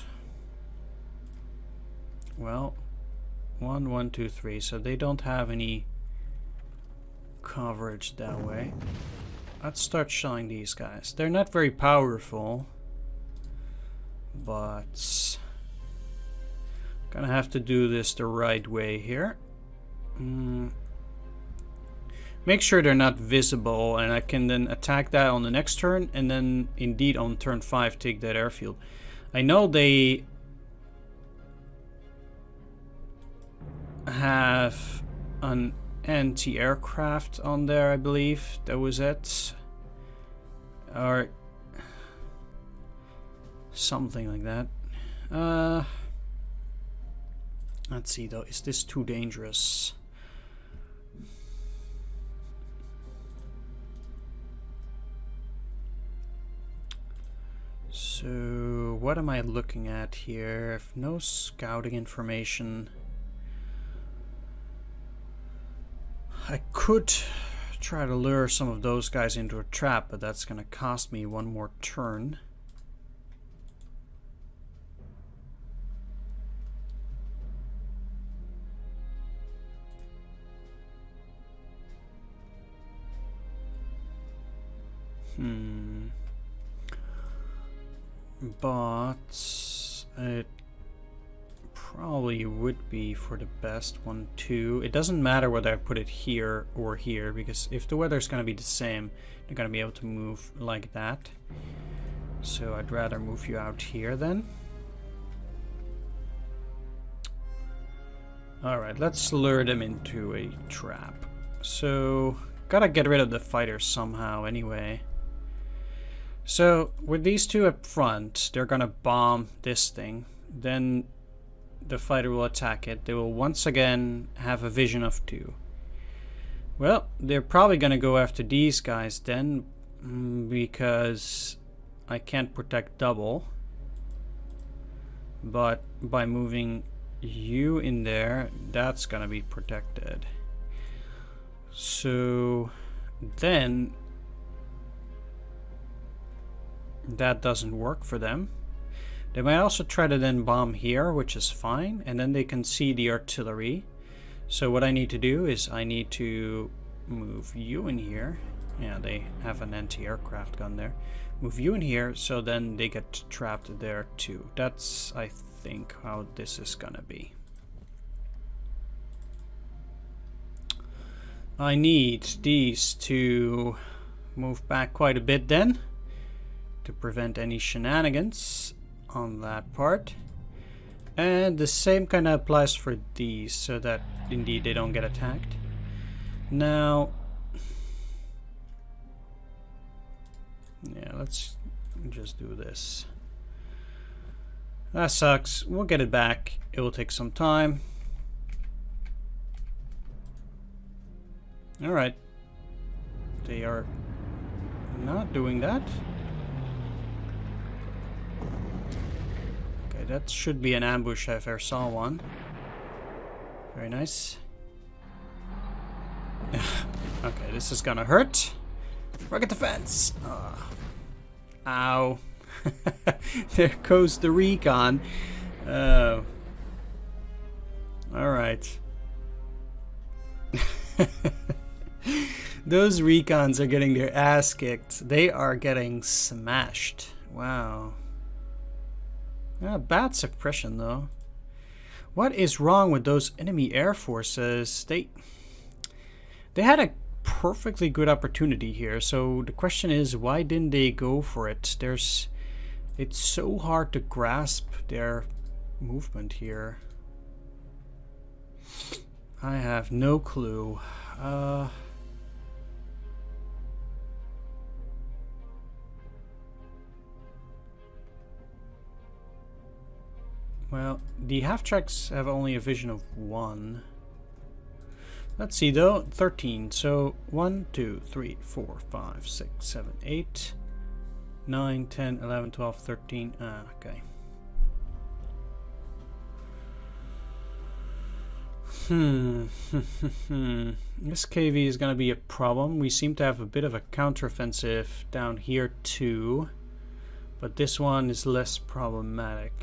Well, 1, 1, 2, 3, so they don't have any coverage that way. Let's start showing these guys. They're not very powerful, but gonna have to do this the right way here. Make sure they're not visible, and I can then attack that on the next turn, and then indeed on turn 5 take that airfield. I know they have an anti-aircraft on there, I believe. That was it. Or something like that. Let's see though, is this too dangerous? So what am I looking at here? If no scouting information, I could try to lure some of those guys into a trap, but that's gonna cost me one more turn. But it probably would be for the best one too. It doesn't matter whether I put it here or here, because if the weather's gonna be the same, they're gonna be able to move like that. So I'd rather move you out here then. Alright, let's lure them into a trap. So, gotta get rid of the fighters somehow anyway. So, with these two up front, they're gonna bomb this thing. Then the fighter will attack it. They will once again have a vision of 2. Well, they're probably gonna go after these guys then, because I can't protect double. But by moving you in there, that's gonna be protected. So then that doesn't work for them. They might also try to then bomb here, which is fine, and then they can see the artillery. So what I need to do is I need to move you in here. Yeah, they have an anti-aircraft gun there. Move you in here, so then they get trapped there too. That's, I think, how this is gonna be. I need these to move back quite a bit then, to prevent any shenanigans on that part. And the same kind of applies for these, so that indeed they don't get attacked. Now, yeah, let's just do this. That sucks. We'll get it back. It will take some time. Alright. They are not doing that. Okay, that should be an ambush if I saw one. Very nice. Okay, this is gonna hurt. Rocket defense! Ow. There goes the recon. Oh. Alright. Those recons are getting their ass kicked. They are getting smashed. Wow. Bad suppression though. What is wrong with those enemy air forces? They had a perfectly good opportunity here. So the question is, why didn't they go for it? It's so hard to grasp their movement here. I have no clue. Well, the half-tracks have only a vision of 1. Let's see though, 13. So 1, 2, 3, 4, 5, 6, 7, 8, 9, 10, 11, 12, 13. Okay. This KV is going to be a problem. We seem to have a bit of a counteroffensive down here too, but this one is less problematic.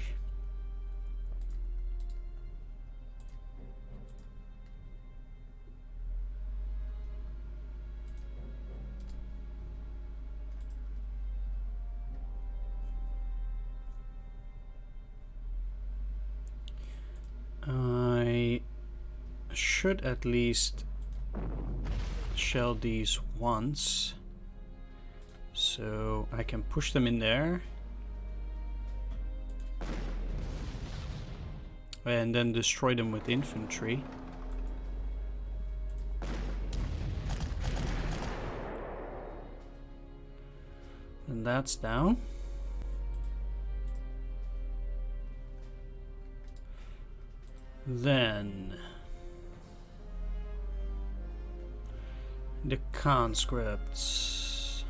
I should at least shell these once, so I can push them in there and then destroy them with infantry. That's down. Then the conscripts.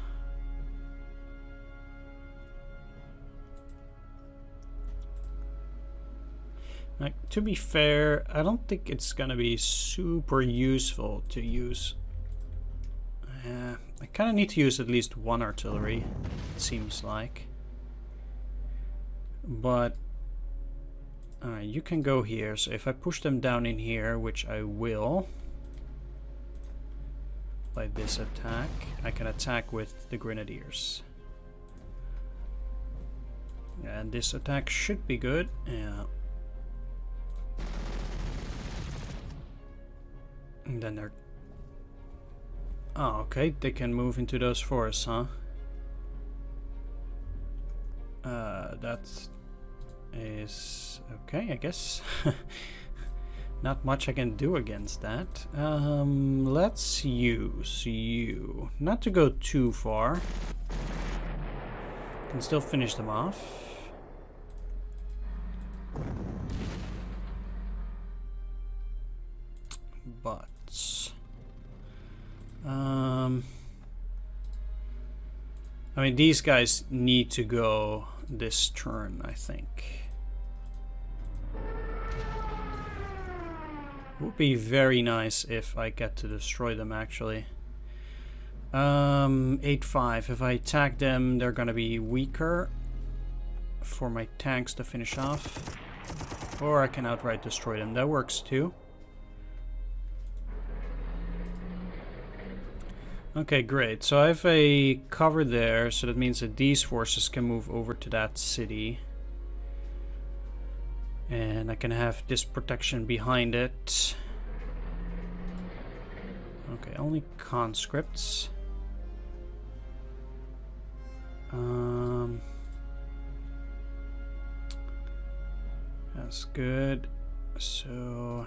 Like, to be fair, I don't think it's gonna be super useful to use. I kind of need to use at least one artillery, it seems like. But you can go here, so if I push them down in here, which I will, by this attack, I can attack with the grenadiers. And this attack should be good. Yeah. And then they're... Oh, okay, they can move into those forests, huh? That is okay, I guess. Not much I can do against that. Let's use you. Not to go too far. Can still finish them off. But I mean, these guys need to go this turn, I think. Would be very nice if I get to destroy them, actually. 8-5. If I attack them, they're gonna be weaker for my tanks to finish off. Or I can outright destroy them. That works too. Okay, great. So I have a cover there, so that means that these forces can move over to that city. And I can have this protection behind it. Okay, only conscripts. That's good. So...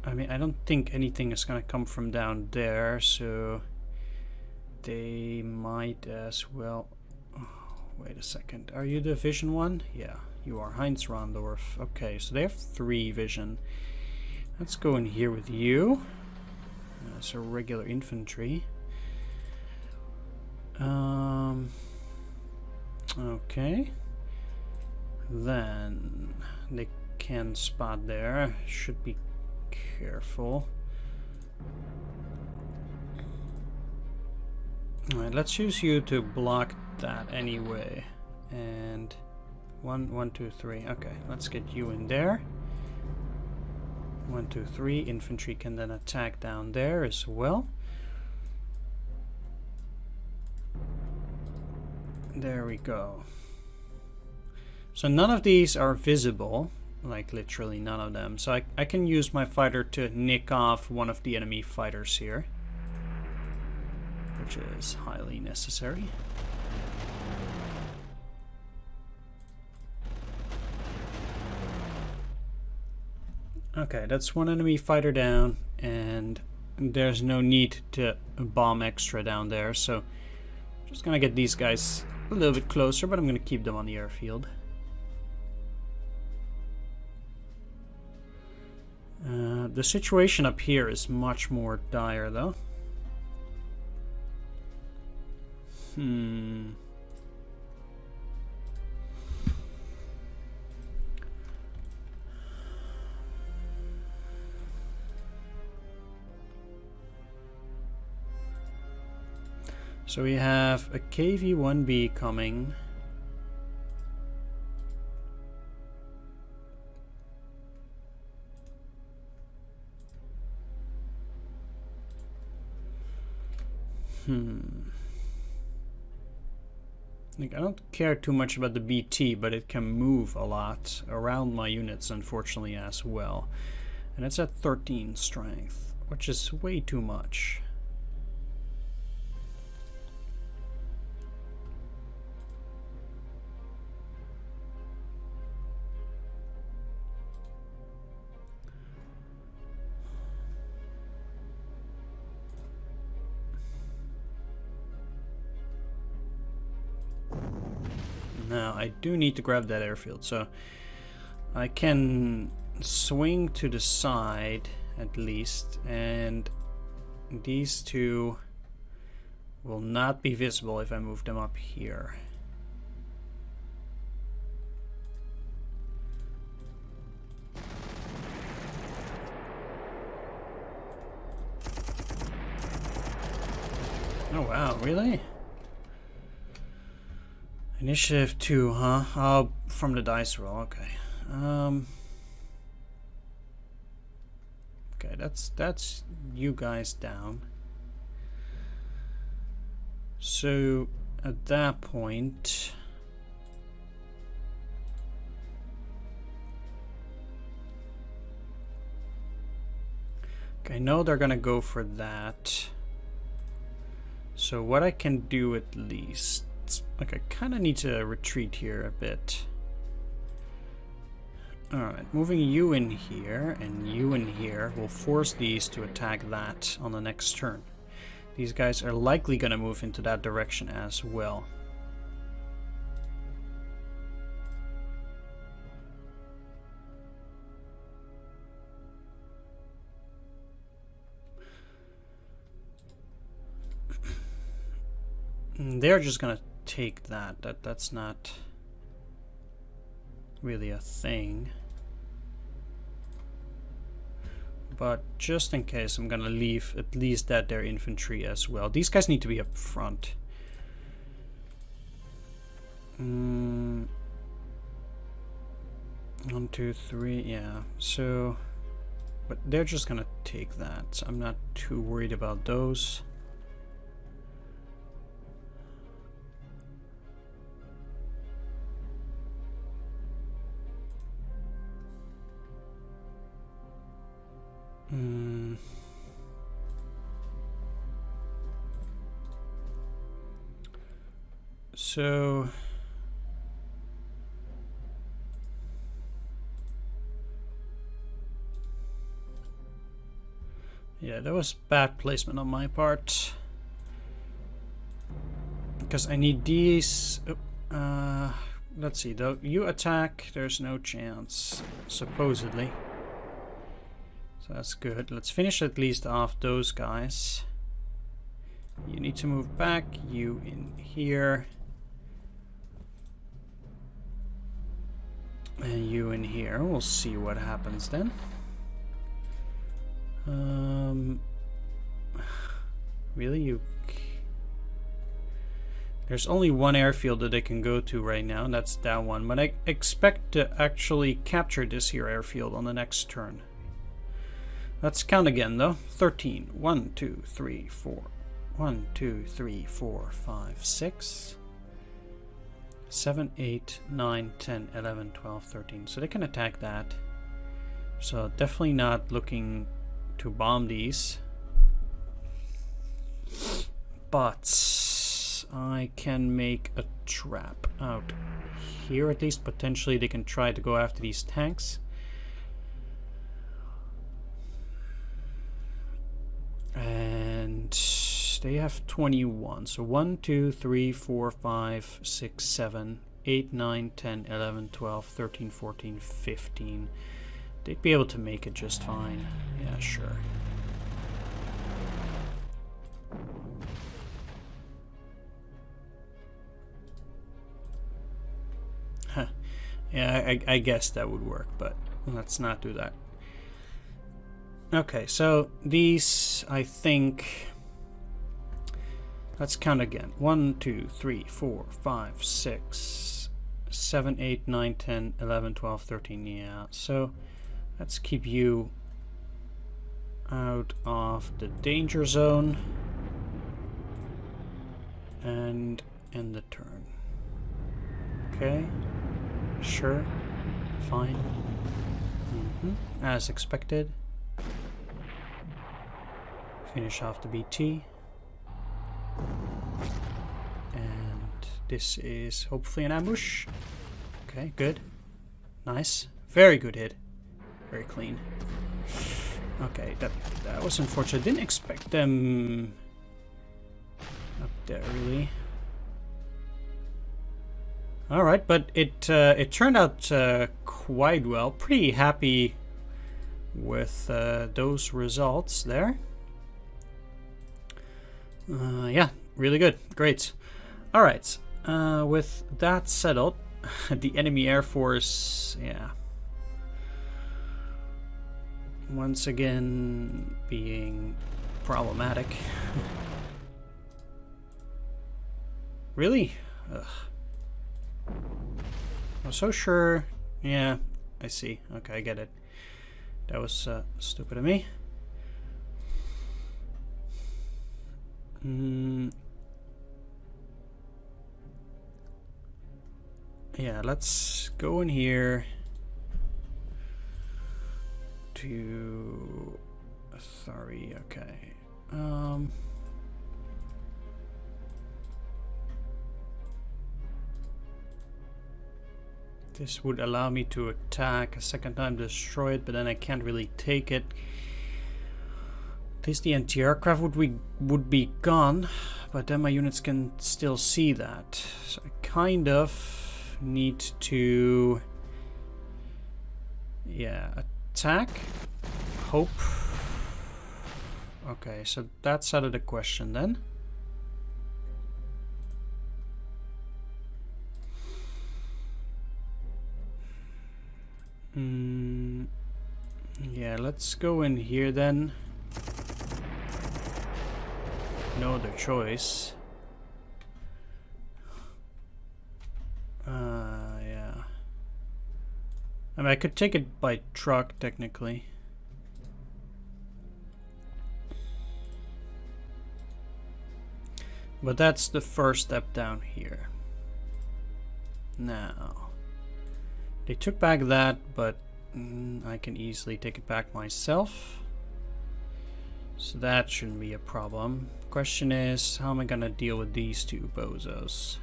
I mean, I don't think anything is gonna come from down there, so they might as well... Oh, wait a second. Are you the vision one? Yeah, you are. Heinz Rondorf. Okay, so they have 3 vision. Let's go in here with you. That's a regular infantry. Okay. Then they can spot there. Should be careful. Alright, let's use you to block that anyway. And 1, 2, 3. Okay, let's get you in there. 1, 2, 3. Infantry can then attack down there as well. There we go. So none of these are visible, like literally none of them. So I can use my fighter to nick off one of the enemy fighters here, which is highly necessary. Okay, that's one enemy fighter down, and there's no need to bomb extra down there, so I'm just gonna get these guys a little bit closer, but I'm gonna keep them on the airfield. The situation up here is much more dire, though. So we have a KV-1B coming. Like, I don't care too much about the BT, but it can move a lot around my units, unfortunately, as well. And it's at 13 strength, which is way too much. Now I do need to grab that airfield, so I can swing to the side at least, and these two will not be visible if I move them up here. Oh wow, really? Initiative 2, huh? Oh, from the dice roll, okay. Okay, that's you guys down. So at that point, okay, I know they're gonna go for that. So what I can do at least, like I kind of need to retreat here a bit. Alright, moving you in here and you in here will force these to attack that on the next turn. These guys are likely going to move into that direction as well. They're just going to take that. That's not really a thing. But just in case, I'm gonna leave at least that their infantry as well. These guys need to be up front. 1, 2, 3, yeah. So, but they're just gonna take that. So I'm not too worried about those. So yeah, that was bad placement on my part, because I need these. Let's see, though, you attack, there's no chance, supposedly. So that's good. Let's finish at least off those guys. You need to move back, you in here. And you in here. We'll see what happens then. Really, you... There's only one airfield that they can go to right now, and that's that one. But I expect to actually capture this here airfield on the next turn. Let's count again, though. 13. 1, 2, 3, 4. 1, 2, 3, 4, 5, 6. 7, 8, 9, 10, 11, 12, 13. So they can attack that. So definitely not looking to bomb these. But I can make a trap out here at least. Potentially they can try to go after these tanks. And they have 21. So 1, 2, 3, 4, 5, 6, 7, 8, 9, 10, 11, 12, 13, 14, 15. They'd be able to make it just fine. Yeah, sure. Huh. Yeah, I guess that would work, but let's not do that. Okay, so these, I think... Let's count again. 1, 2, 3, 4, 5, 6, 7, 8, 9, 10, 11, 12, 13. Yeah, so let's keep you out of the danger zone and end the turn. Okay, sure, fine. As expected. Finish off the BT. And this is hopefully an ambush. Okay, good. Nice. Very good hit. Very clean. Okay, that was unfortunate. Didn't expect them up there, really. All right, but it turned out quite well. Pretty happy with those results there. Yeah, really good. Great. All right. With that settled, the enemy air force, yeah, once again being problematic. Really? Ugh. I'm so sure. Yeah, I see. Okay, I get it. That was stupid of me. Yeah, let's go in here to... Sorry, okay. This would allow me to attack a second time, destroy it, but then I can't really take it. At least the anti-aircraft would be gone, but then my units can still see that. So I kind of need to, yeah, attack, hope. Okay, so that's out of the question then. Yeah, let's go in here then. No other choice. Yeah. I mean, I could take it by truck, technically. But that's the first step down here. Now, they took back that, but I can easily take it back myself. So that shouldn't be a problem. Question is, how am I gonna deal with these two bozos?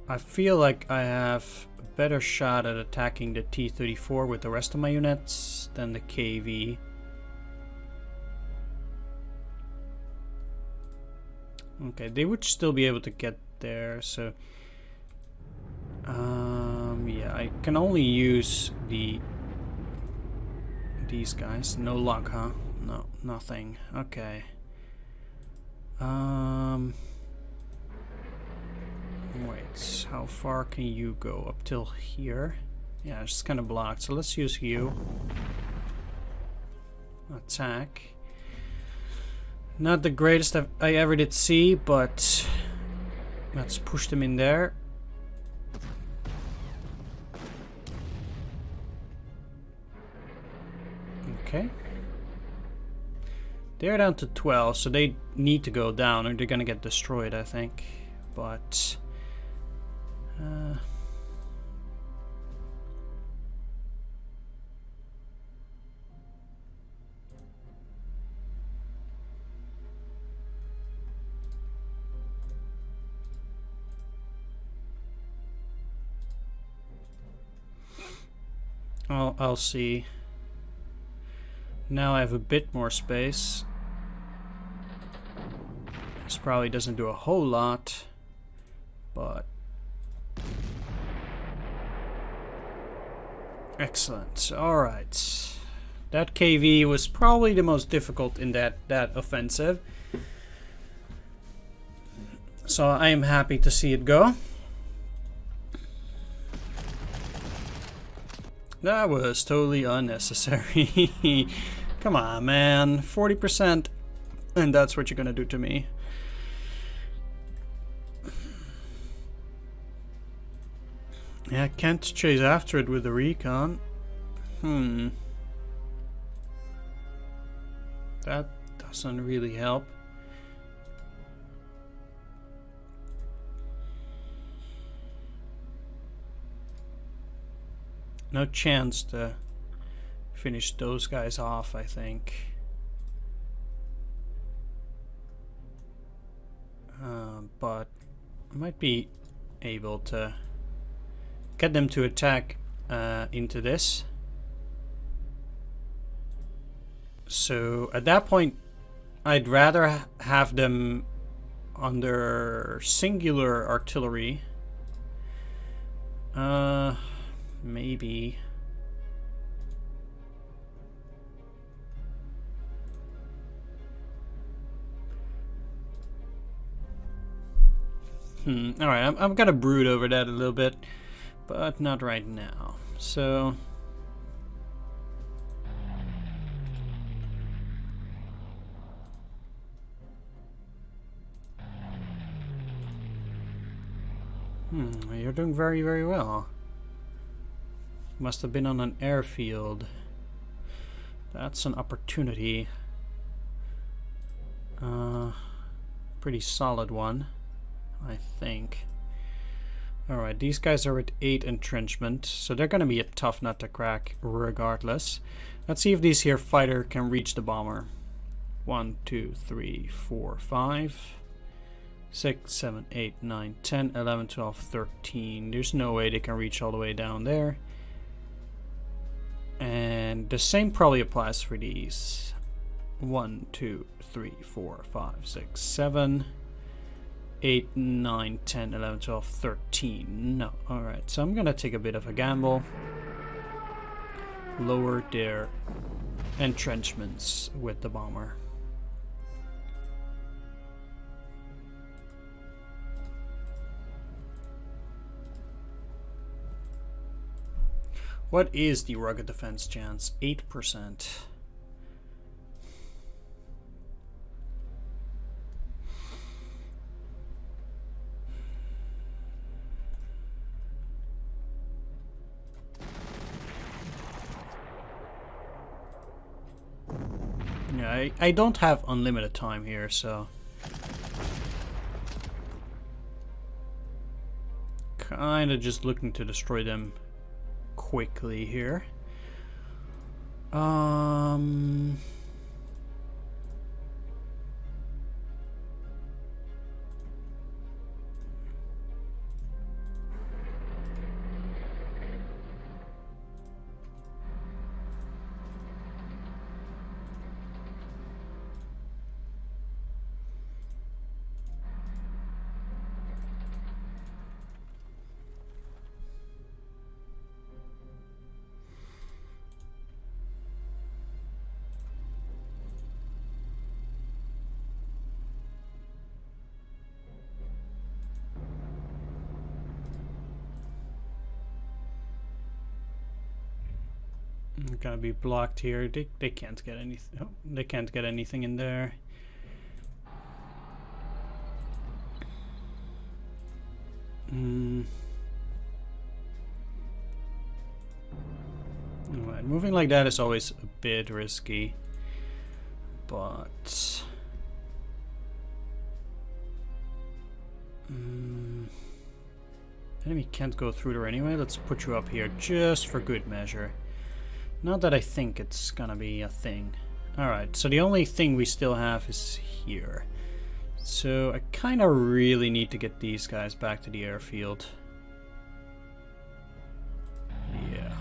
I feel like I have a better shot at attacking the T-34 with the rest of my units than the KV. Okay, they would still be able to get there, so yeah, I can only use these guys. No luck, huh? No, nothing. Okay. Wait, how far can you go? Up till here? Yeah, it's kind of blocked, so let's use you. Attack. Not the greatest I ever did see, but let's push them in there. Okay. They're down to 12, so they need to go down or they're gonna get destroyed, I think. But... I'll see. Now I have a bit more space. This probably doesn't do a whole lot, but excellent. All right, that KV was probably the most difficult in that offensive. So I am happy to see it go. That was totally unnecessary. Come on, man. 40%, and that's what you're gonna do to me. Yeah, I can't chase after it with the recon. That doesn't really help. No chance to finish those guys off, I think. But I might be able to get them to attack into this. So at that point, I'd rather have them under singular artillery. Maybe. Alright, I'm gonna brood over that a little bit, but not right now. So... you're doing very, very well. Must have been on an airfield. That's an opportunity. Pretty solid one, I think. Alright, these guys are at 8 entrenchment, so they're gonna be a tough nut to crack regardless. Let's see if these here fighter can reach the bomber. 1, 2, 3, 4, 5, 6, 7, 8, 9, 10, 11, 12, 13. There's no way they can reach all the way down there. And the same probably applies for these. 1, 2, 3, 4, 5, 6, 7, 8, 9, 10, 11, 12, 13. No. Alright, so I'm gonna take a bit of a gamble. Lower their entrenchments with the bomber. What is the rugged defense chance? 8%. Yeah, I don't have unlimited time here, so... Kinda just looking to destroy them quickly here. Gonna be blocked here. They can't get anything. Oh, they can't get anything in there. Alright, moving like that is always a bit risky, but enemy can't go through there anyway. Let's put you up here just for good measure. Not that I think it's gonna be a thing. Alright, so the only thing we still have is here. So I kinda really need to get these guys back to the airfield. Yeah.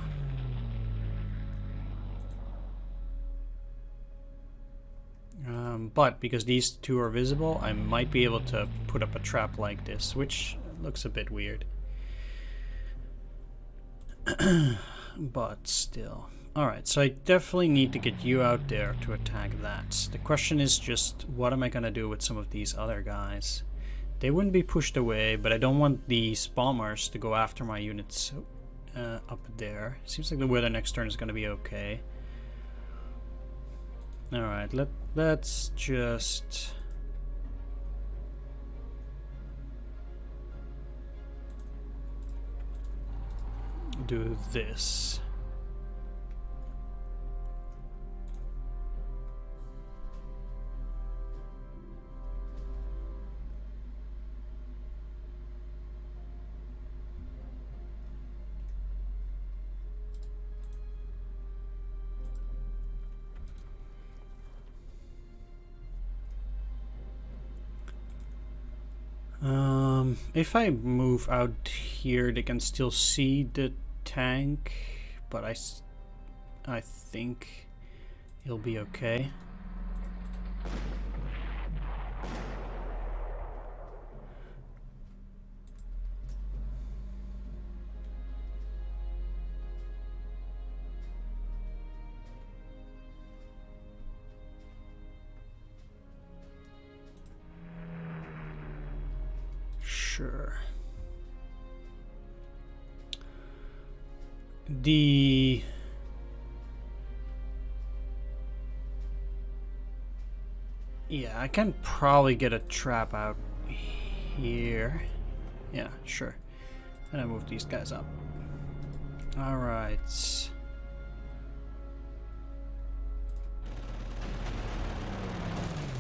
But because these two are visible, I might be able to put up a trap like this, which looks a bit weird. But still. Alright, so I definitely need to get you out there to attack that. The question is just, what am I gonna do with some of these other guys? They wouldn't be pushed away, but I don't want these bombers to go after my units up there. Seems like the weather next turn is gonna be okay. Alright, let's just... do this. If I move out here, they can still see the tank, but I think he'll be okay. sure. Yeah, I can probably get a trap out here. Yeah, sure. And I move these guys up. Alright.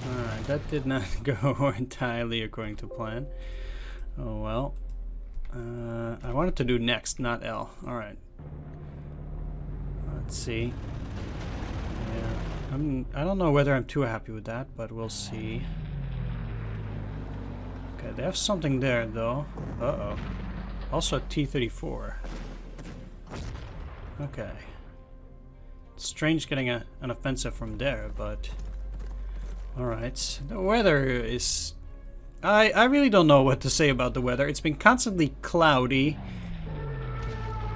Alright, that did not go entirely according to plan. Oh well. I wanted to do next, not L. Alright. Let's see. Yeah, I don't know whether I'm too happy with that, but we'll see. Okay, they have something there though. Uh-oh. Also T-34. Okay. It's strange getting an offensive from there, but... Alright. The weather is... I really don't know what to say about the weather. It's been constantly cloudy.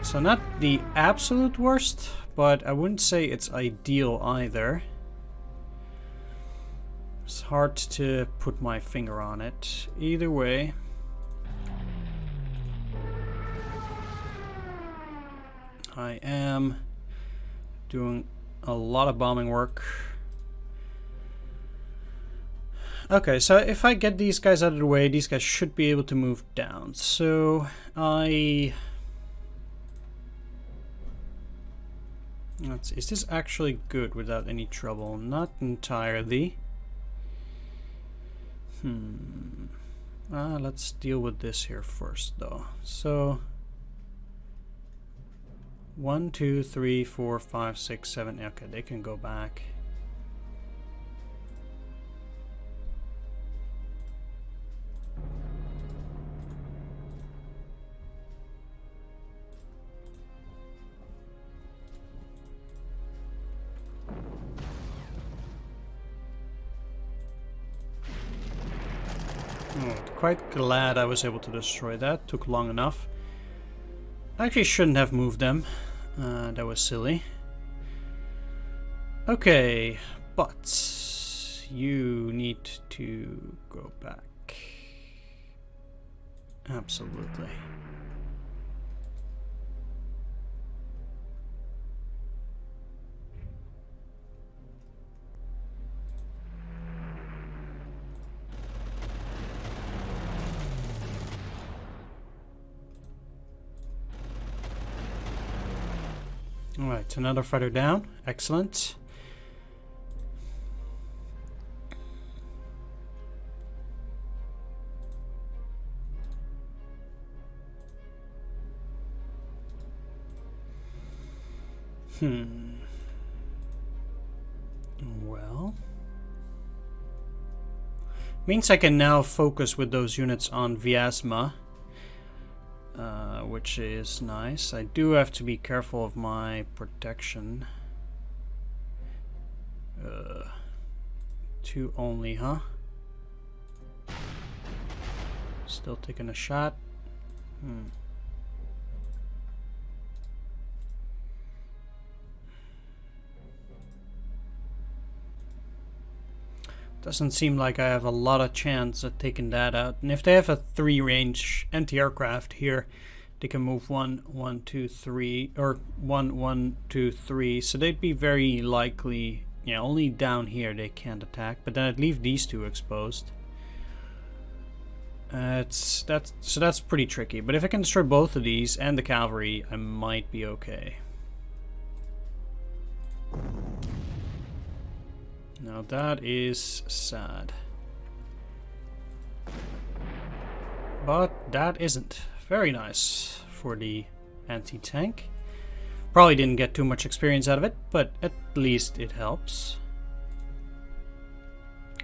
So not the absolute worst, but I wouldn't say it's ideal either. It's hard to put my finger on it. Either way. I am doing a lot of bombing work. Okay, so if I get these guys out of the way, these guys should be able to move down. So let's see, is this actually good without any trouble? Not entirely. Let's deal with this here first though. So 1, 2, 3, 4, 5, 6, 7. Okay, they can go back. Quite glad I was able to destroy that. Took long enough. I actually shouldn't have moved them. That was silly. Okay, but you need to go back. Absolutely. Alright, another fighter down. Excellent. Well. Means I can now focus with those units on Viazma. Which is nice. I do have to be careful of my protection. 2 only, huh? Still taking a shot. Doesn't seem like I have a lot of chance at taking that out. And if they have a 3-range anti-aircraft here, they can move 1, 1, 2, 3, or 1, 1, 2, 3. So they'd be very likely, yeah, only down here they can't attack. But then I'd leave these 2 exposed. So that's pretty tricky. But if I can destroy both of these and the cavalry, I might be okay. Now that is sad. But that isn't. Very nice for the anti-tank. Probably didn't get too much experience out of it, but at least it helps.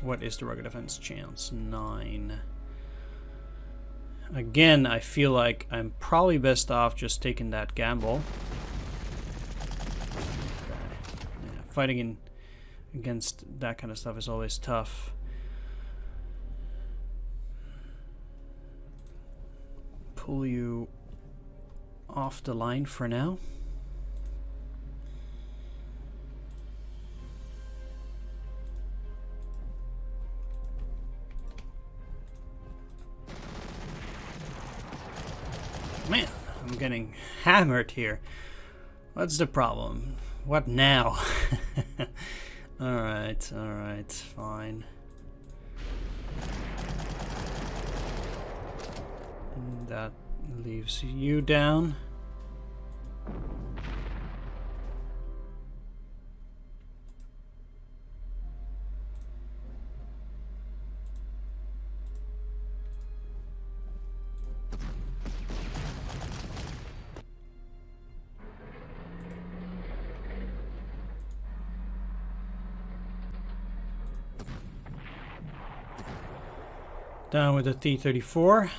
What is the rugged defense chance? 9. Again, I feel like I'm probably best off just taking that gamble. Okay. Yeah, fighting against that kind of stuff is always tough. Pull you off the line for now. getting hammered here. What's the problem? What now? Alright, fine. And that leaves you down. Down with the T-34.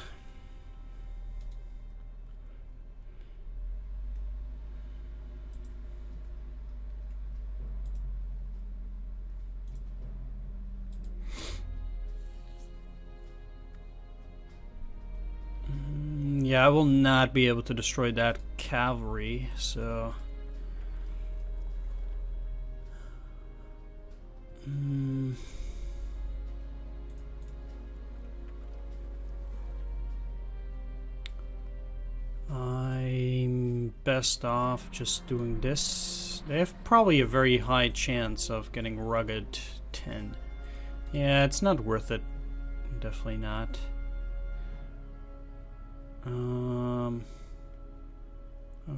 Yeah, I will not be able to destroy that cavalry, so... I'm best off just doing this. They have probably a very high chance of getting rugged 10. Yeah, it's not worth it. Definitely not.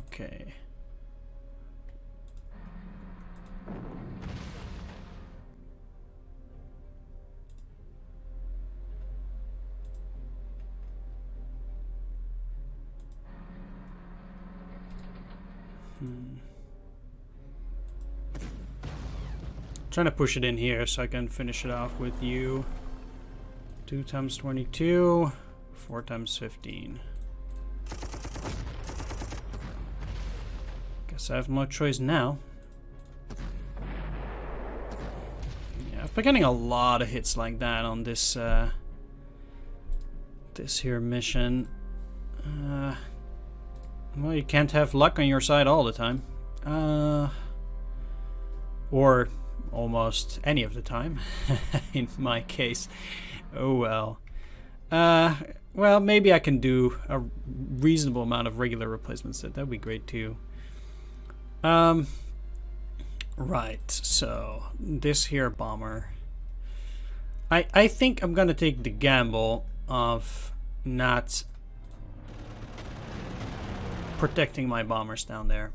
Okay. Trying to push it in here so I can finish it off with you. 2 times 22, 4 times 15. Guess I have no choice now. Yeah, I've been getting a lot of hits like that on this this here mission. Well, you can't have luck on your side all the time. Or almost any of the time, in my case. Oh well. Well, maybe I can do a reasonable amount of regular replacements. That'd be great too. Right, so this here bomber. I think I'm gonna take the gamble of not protecting my bombers down there.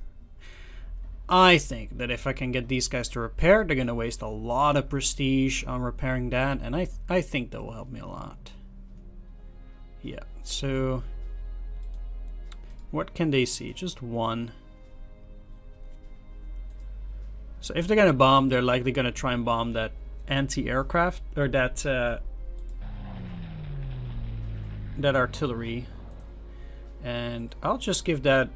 I think that if I can get these guys to repair, they're gonna waste a lot of prestige on repairing that, and I think that will help me a lot. Yeah, so what can they see? Just one. So if they're gonna bomb, they're likely gonna try and bomb that anti-aircraft, or that that artillery. And I'll just give that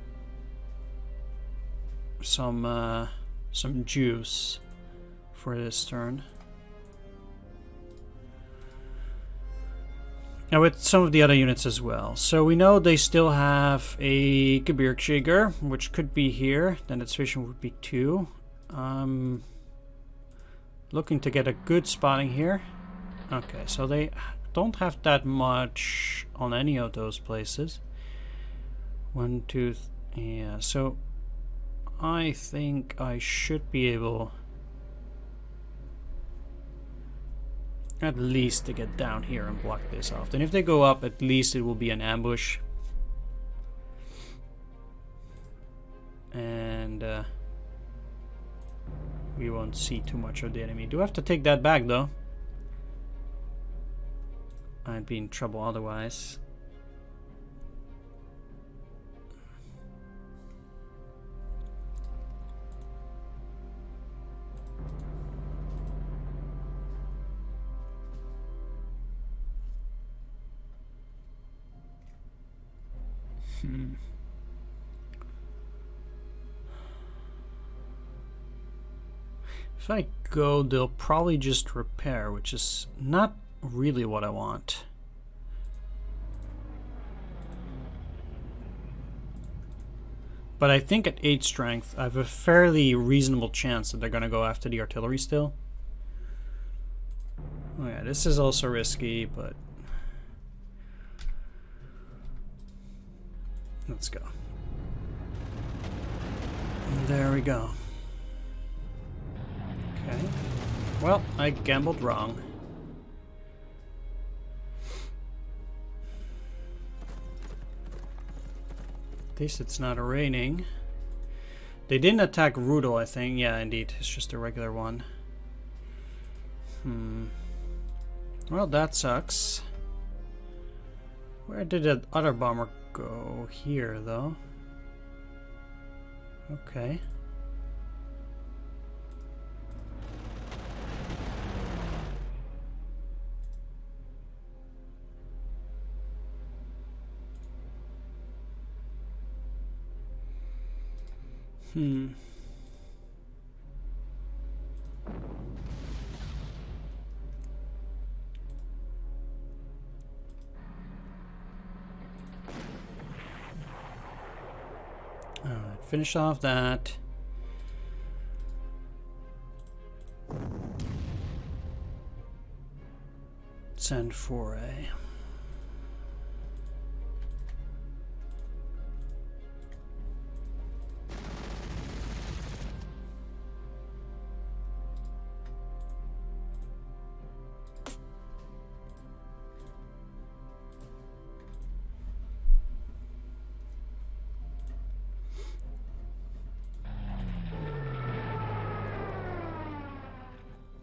some juice for this turn. And with some of the other units as well. So we know they still have a Gebirgsjäger, which could be here. Then its vision would be 2. Looking to get a good spotting here. Okay, so they don't have that much on any of those places. 1, 2, yeah, so I think I should be able at least to get down here and block this off. And if they go up, at least it will be an ambush. And we won't see too much of the enemy. Do I have to take that back though? I'd be in trouble otherwise. If I go, they'll probably just repair, which is not really what I want. But I think at 8 strength, I have a fairly reasonable chance that they're going to go after the artillery still. Oh yeah, this is also risky, but let's go. There we go. Okay. Well, I gambled wrong. At least it's not raining. They didn't attack Rudel, I think. Yeah, indeed. It's just a regular one. Well, that sucks. Where did that other bomber go? Here, though. Okay. Alright, finish off that. Send foray.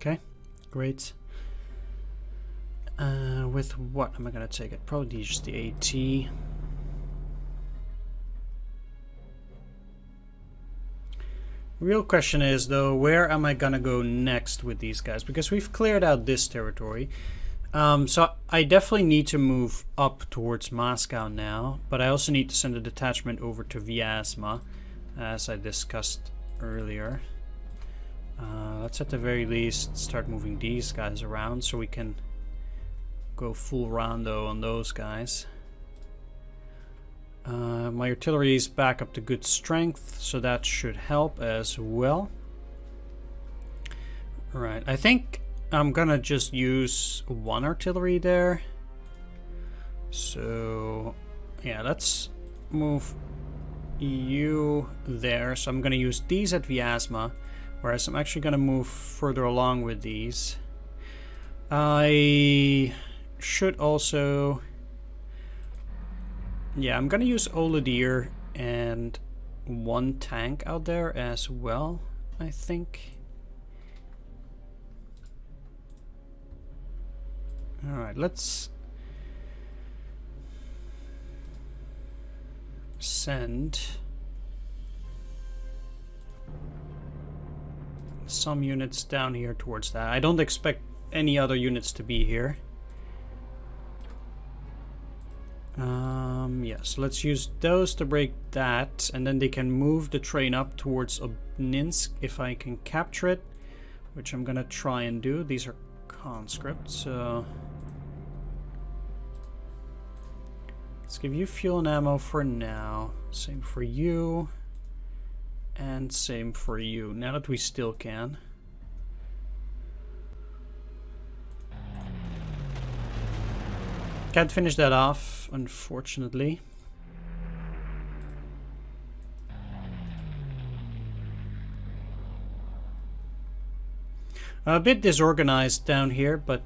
Okay, great. With what am I gonna take it? Probably just the AT. Real question is though, where am I gonna go next with these guys? Because we've cleared out this territory. So I definitely need to move up towards Moscow now, but I also need to send a detachment over to Viazma, as I discussed earlier. Let's at the very least start moving these guys around so we can go full rondo on those guys. My artillery is back up to good strength, so that should help as well. Right, I think I'm gonna just use one artillery there. So yeah, let's move you there. So I'm gonna use these at Viazma. Whereas I'm actually going to move further along with these. I should also... Yeah, I'm going to use Oladir and one tank out there as well, I think. Alright, let's send some units down here towards that. I don't expect any other units to be here. Yeah, so let's use those to break that, and then they can move the train up towards Obninsk if I can capture it, which I'm gonna try and do. These are conscripts, so let's give you fuel and ammo for now. Same for you. And same for you, now that we still can. Can't finish that off, unfortunately. A bit disorganized down here, but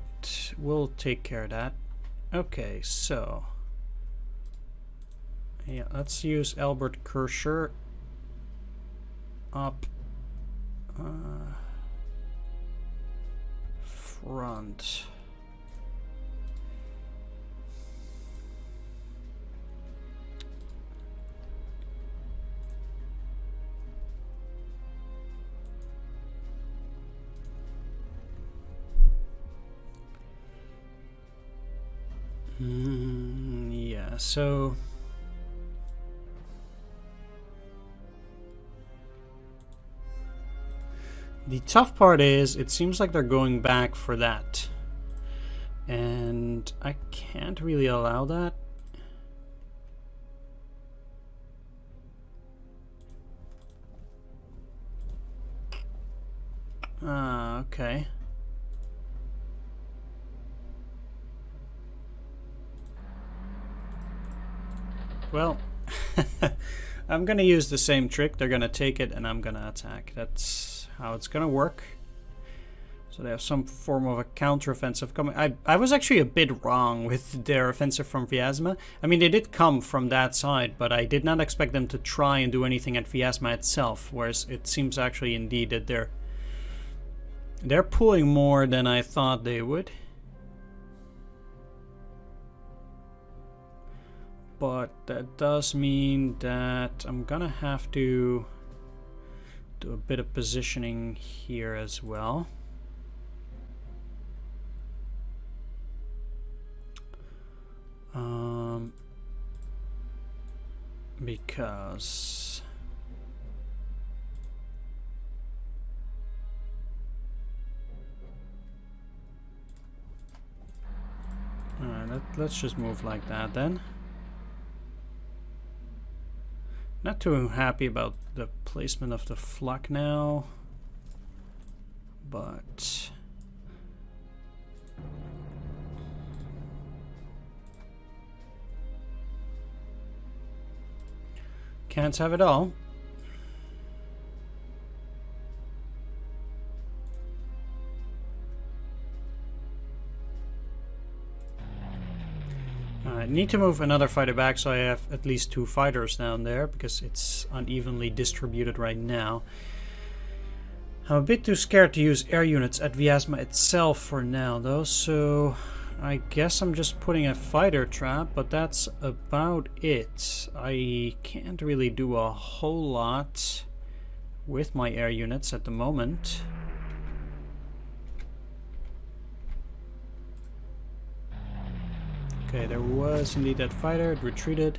we'll take care of that. Okay, so... yeah, let's use Albert Kirscher up front. Yeah, so the tough part is, it seems like they're going back for that. And I can't really allow that. Okay. Well, I'm gonna use the same trick. They're gonna take it and I'm gonna attack. That's how it's gonna work. So they have some form of a counter-offensive coming. I was actually a bit wrong with their offensive from Viazma. I mean, they did come from that side, but I did not expect them to try and do anything at Viazma itself, whereas it seems actually indeed that they're pulling more than I thought they would. But that does mean that I'm gonna have to do a bit of positioning here as well. Because alright, let's just move like that then. Not too happy about the placement of the flak now, but can't have it all. I need to move another fighter back so I have at least 2 fighters down there because it's unevenly distributed right now. I'm a bit too scared to use air units at Viazma itself for now though, so I guess I'm just putting a fighter trap, but that's about it. I can't really do a whole lot with my air units at the moment. Okay, there was indeed that fighter, it retreated.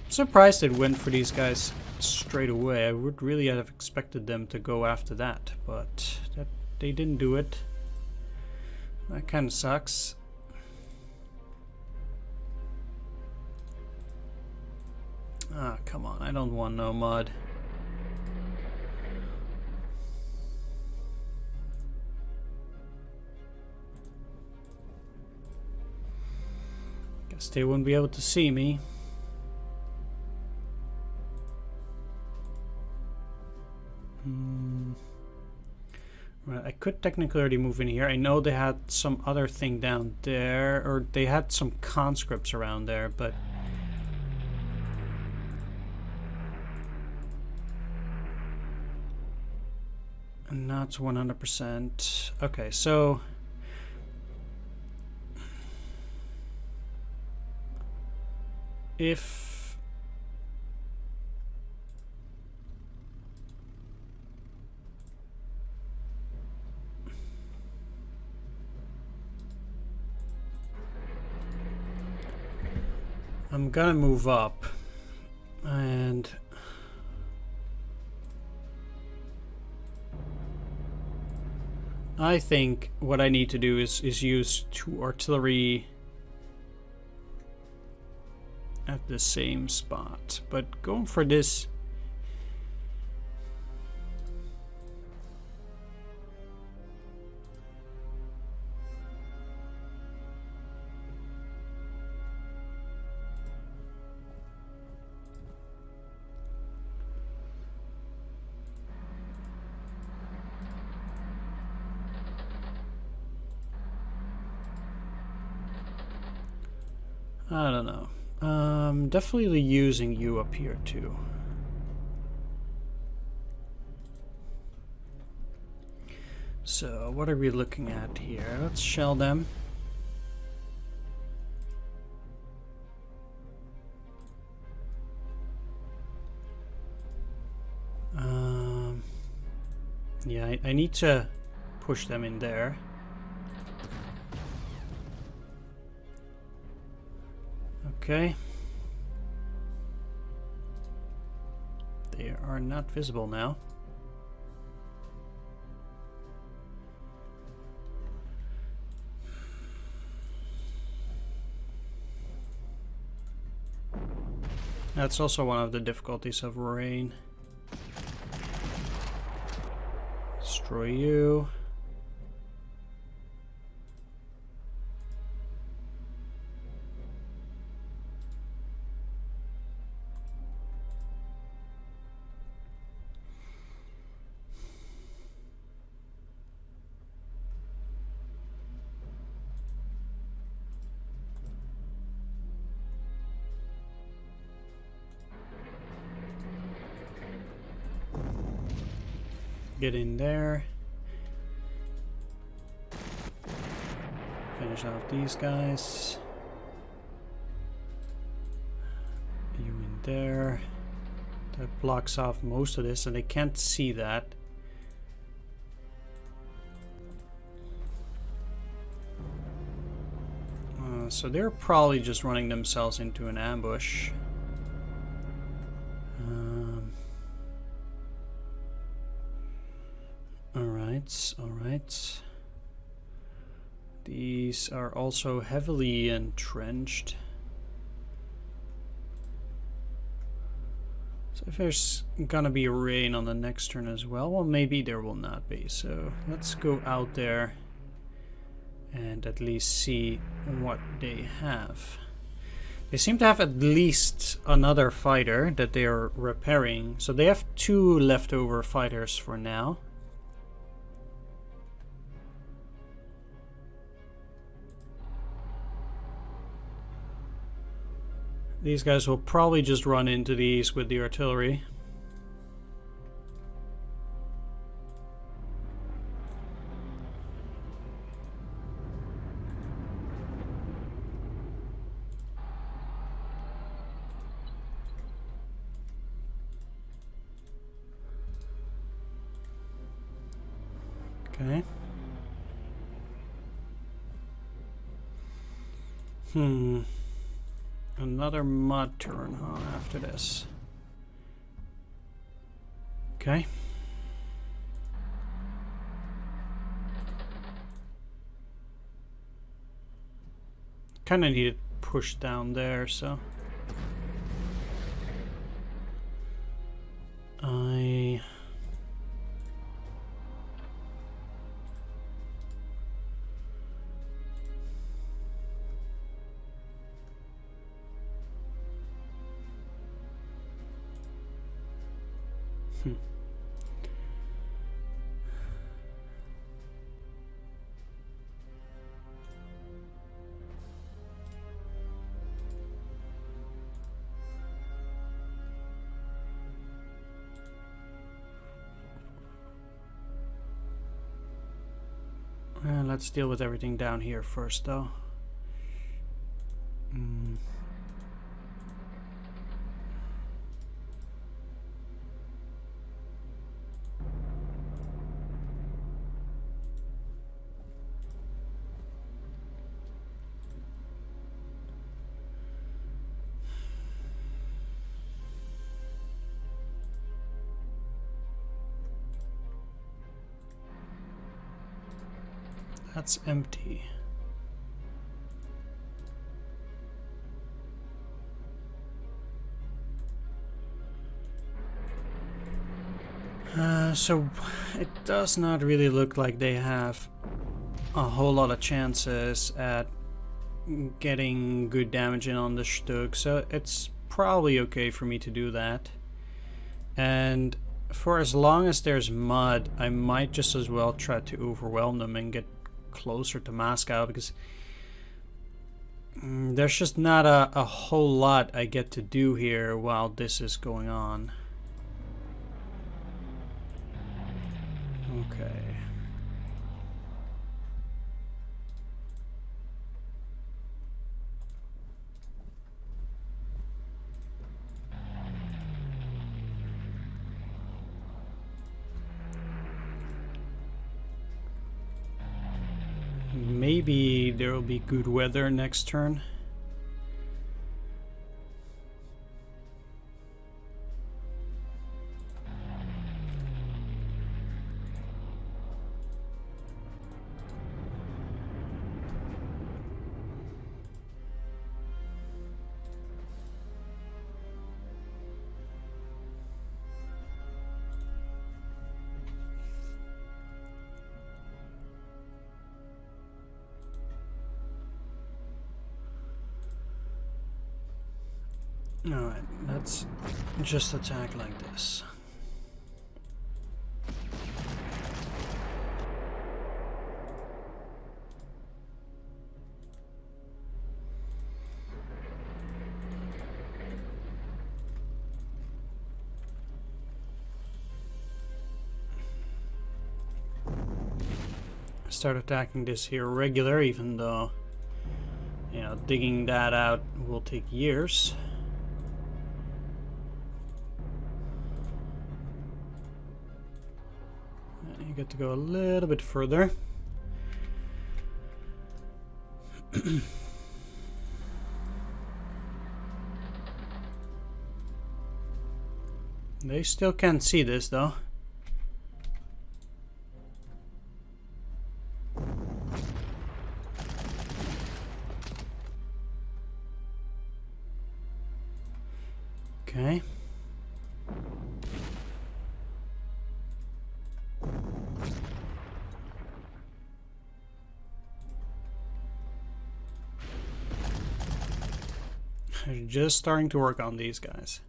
Surprised it went for these guys straight away. I would really have expected them to go after that, but they didn't do it. That kind of sucks. Ah, come on, I don't want no mud. Guess they won't be able to see me. Right, I could technically already move in here. I know they had some other thing down there, or they had some conscripts around there, but not 100%. Okay, so if I'm gonna move up, and I think what I need to do is use 2 artillery at the same spot, but going for this I don't know. Definitely using you up here too. So what are we looking at here? Let's shell them. Yeah, I need to push them in there. Okay. They are not visible now. That's also one of the difficulties of rain. Destroy you. Get in there. Finish off these guys. You in there. That blocks off most of this and they can't see that. So they're probably just running themselves into an ambush. Alright. These are also heavily entrenched. So if there's gonna be a rain on the next turn as well, maybe there will not be. So let's go out there and at least see what they have. They seem to have at least another fighter that they are repairing. So they have 2 leftover fighters for now. These guys will probably just run into these with the artillery. Okay. Another mud turn, huh, after this. Okay. Kinda need it pushed down there, so... let's deal with everything down here first, though. That's empty. So it does not really look like they have a whole lot of chances at getting good damage in on the Stug, so it's probably okay for me to do that. And for as long as there's mud, I might just as well try to overwhelm them and get closer to Moscow, because there's just not a whole lot I get to do here while this is going on. Okay. Maybe there will be good weather next turn. Alright, let's just attack like this. start attacking this here regular, even though, you know, digging that out will take years. And you get to go a little bit further. They still can't see this though. Okay. I'm just starting to work on these guys.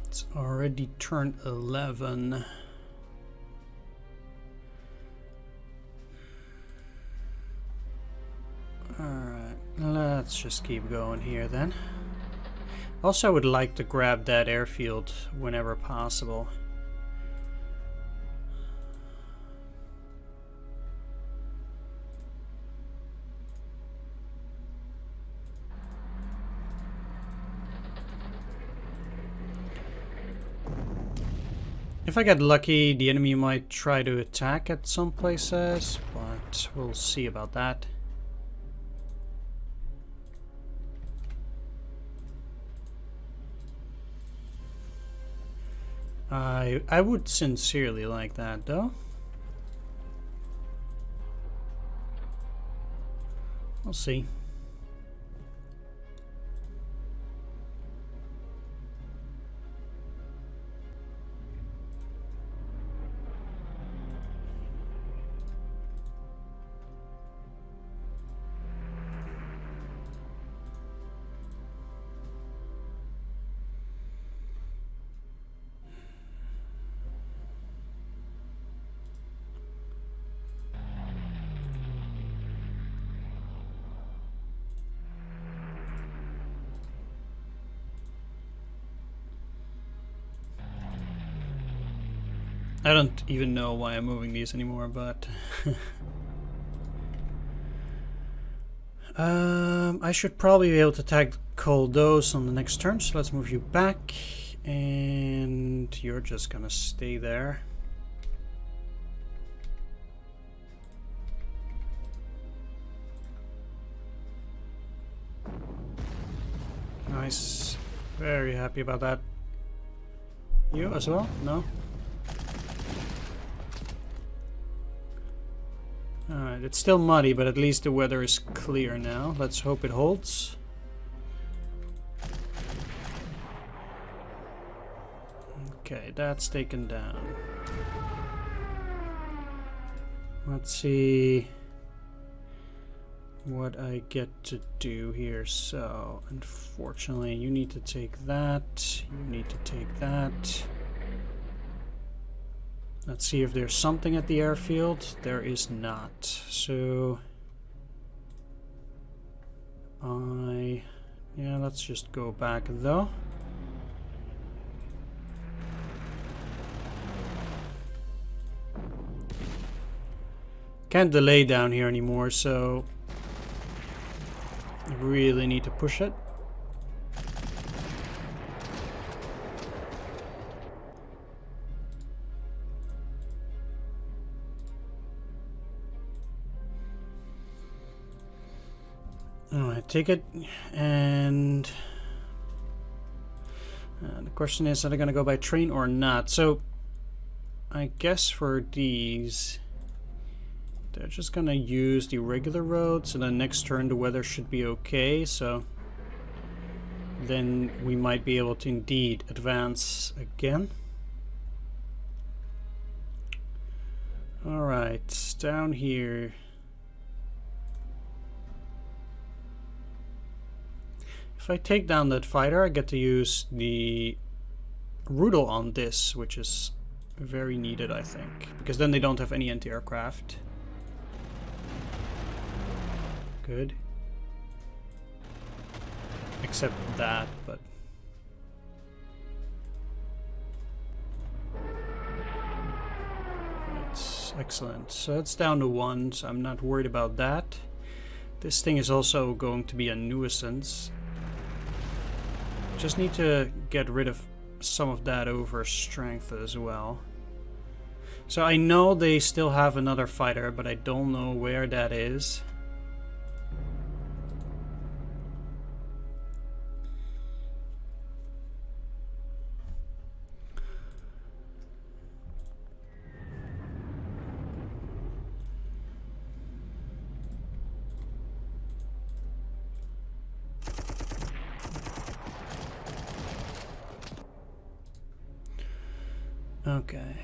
It's already turned 11. Alright, let's just keep going here then. Also, I would like to grab that airfield whenever possible. If I get lucky, the enemy might try to attack at some places, but we'll see about that. I would sincerely like that, though. We'll see. I don't even know why I'm moving these anymore, but I should probably be able to tag Koldos on the next turn, so let's move you back, and you're just gonna stay there. Nice, very happy about that. You as well? No? Alright, it's still muddy, but at least the weather is clear now. Let's hope it holds. Okay, that's taken down. Let's see what I get to do here. So, unfortunately, you need to take that. You need to take that. Let's see if there's something at the airfield. There is not. So yeah, let's just go back though. Can't delay down here anymore, so I really need to push it. Alright, take it, and the question is, are they going to go by train or not? So, I guess for these, they're just going to use the regular roads, and then next turn the weather should be okay, so then we might be able to indeed advance again. Alright, down here. If I take down that fighter, I get to use the Rudel on this, which is very needed, I think, because then they don't have any anti-aircraft. Good. Except that, but... That's excellent. So it's down to 1, so I'm not worried about that. This thing is also going to be a nuisance. Just need to get rid of some of that over strength as well. So I know they still have another fighter, but I don't know where that is. Okay.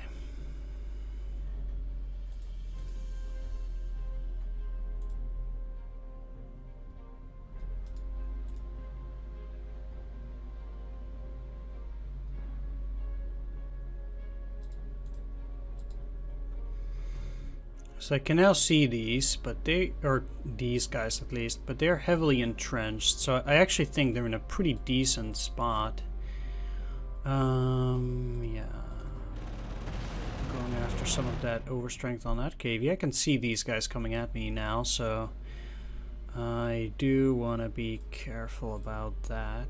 So I can now see these, but or these guys at least, but they're heavily entrenched. So I actually think they're in a pretty decent spot. Yeah. Going after some of that overstrength on that KV. I can see these guys coming at me now, so I do want to be careful about that.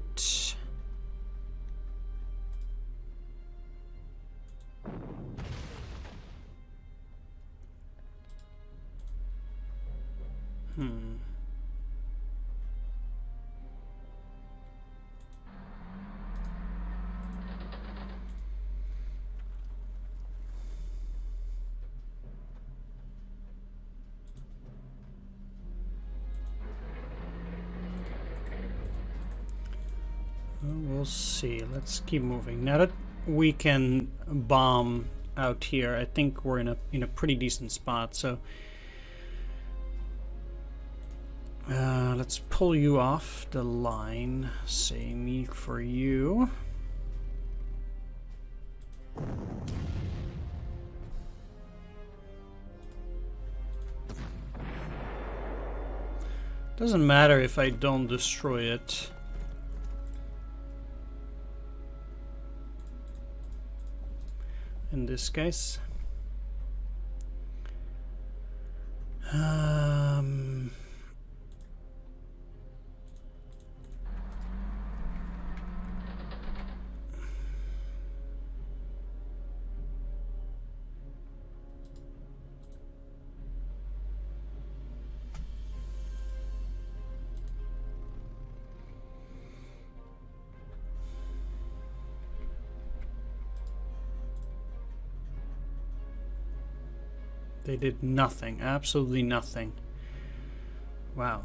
We'll see. Let's keep moving. Now that we can bomb out here, I think we're in a pretty decent spot. So let's pull you off the line. Same for you. Doesn't matter if I don't destroy it. In this case. They did nothing, absolutely nothing. Wow.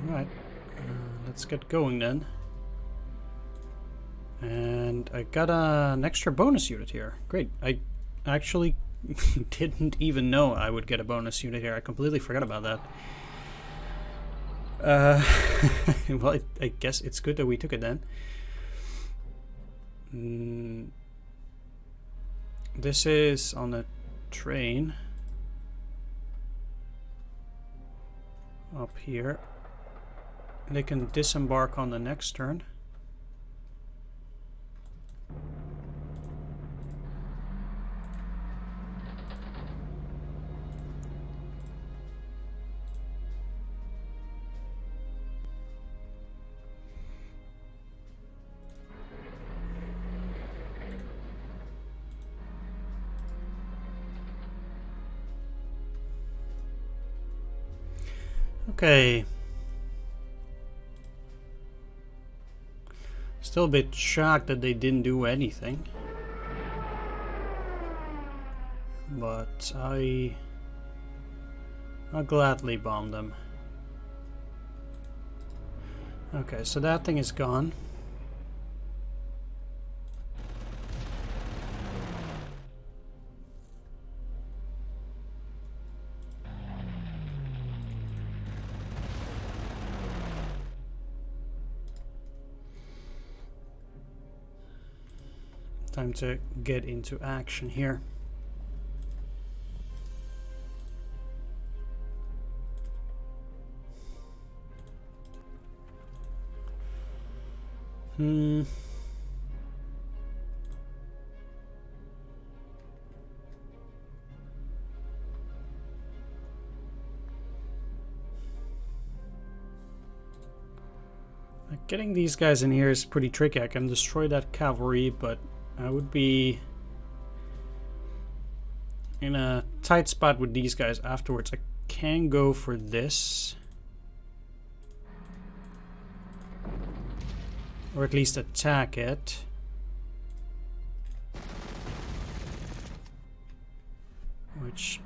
Alright, let's get going then. And I got an extra bonus unit here. Great. I actually didn't even know I would get a bonus unit here. I completely forgot about that. Well, I guess it's good that we took it then. This is on a train up here. They can disembark on the next turn. Okay. Still a bit shocked that they didn't do anything. But I'll gladly bomb them. Okay, so that thing is gone. Time to get into action here. Getting these guys in here is pretty tricky. I can destroy that cavalry, but I would be in a tight spot with these guys afterwards. I can go for this, or at least attack it. Which,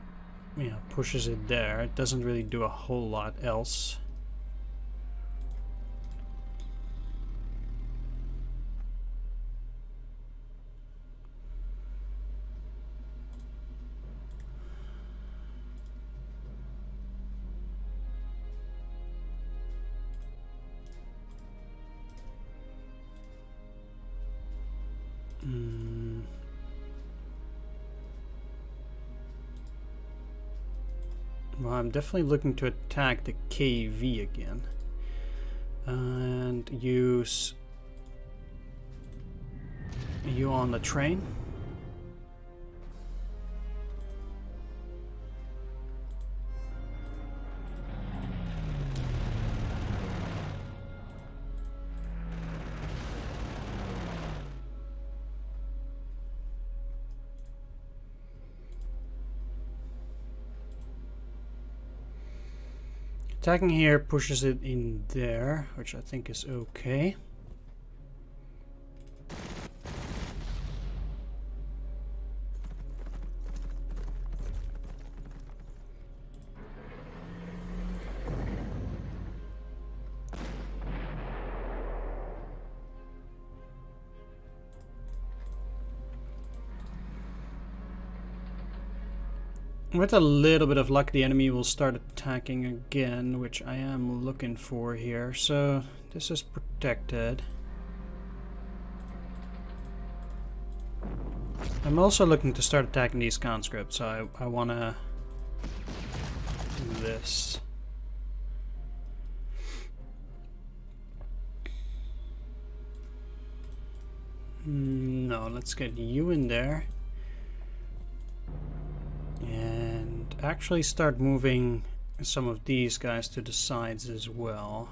yeah, pushes it there. It doesn't really do a whole lot else. Well, I'm definitely looking to attack the KV again. And use you on the train. Attacking here pushes it in there, which I think is okay. With a little bit of luck, the enemy will start attacking again, which I am looking for here. So this is protected. I'm also looking to start attacking these conscripts, so I want to do this. No, let's get you in there. And actually start moving some of these guys to the sides as well.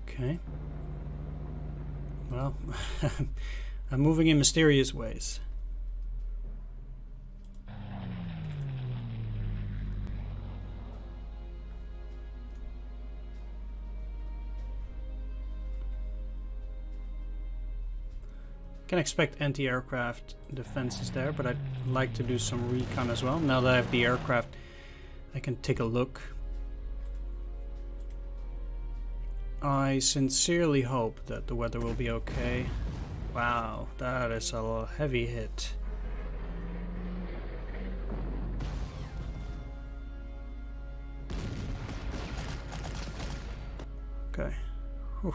Okay. Well, I'm moving in mysterious ways. Can expect anti-aircraft defenses there, but I'd like to do some recon as well. Now that I have the aircraft, I can take a look. I sincerely hope that the weather will be okay. Wow, that is a heavy hit. Okay. Whew.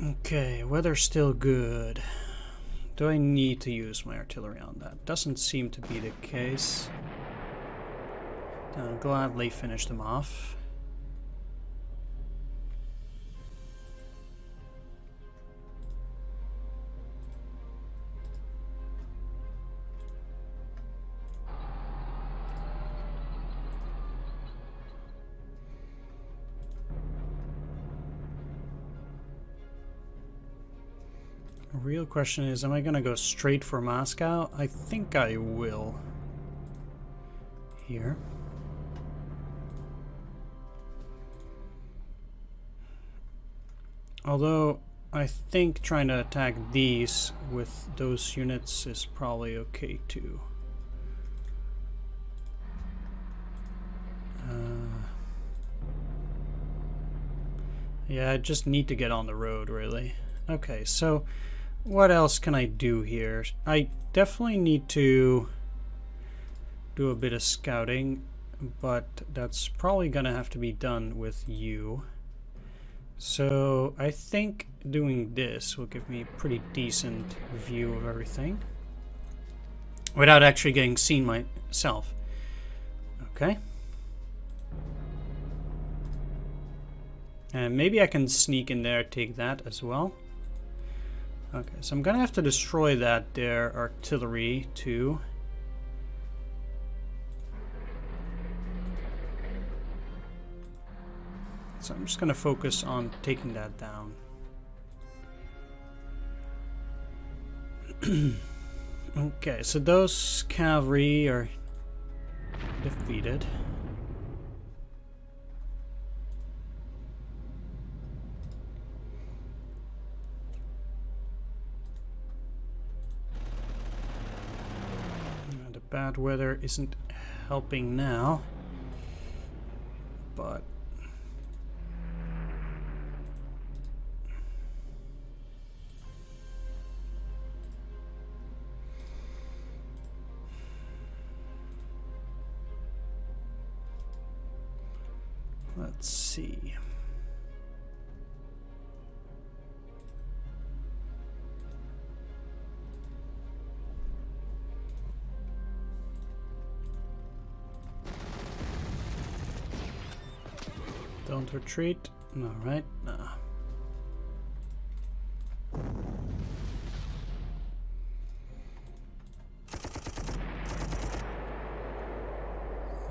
Okay, weather's still good. Do I need to use my artillery on that? Doesn't seem to be the case. I'll gladly finish them off. The real question is, am I going to go straight for Moscow? I think I will. Here. Although, I think trying to attack these with those units is probably okay too. Yeah, I just need to get on the road, really. Okay, so what else can I do here? I definitely need to do a bit of scouting, but that's probably gonna have to be done with you. So I think doing this will give me a pretty decent view of everything without actually getting seen myself. Okay. And maybe I can sneak in there, take that as well. Okay, so I'm gonna have to destroy their artillery too. So I'm just gonna focus on taking that down. Okay, so those cavalry are defeated. The bad weather isn't helping now, but let's see. Don't retreat. All right.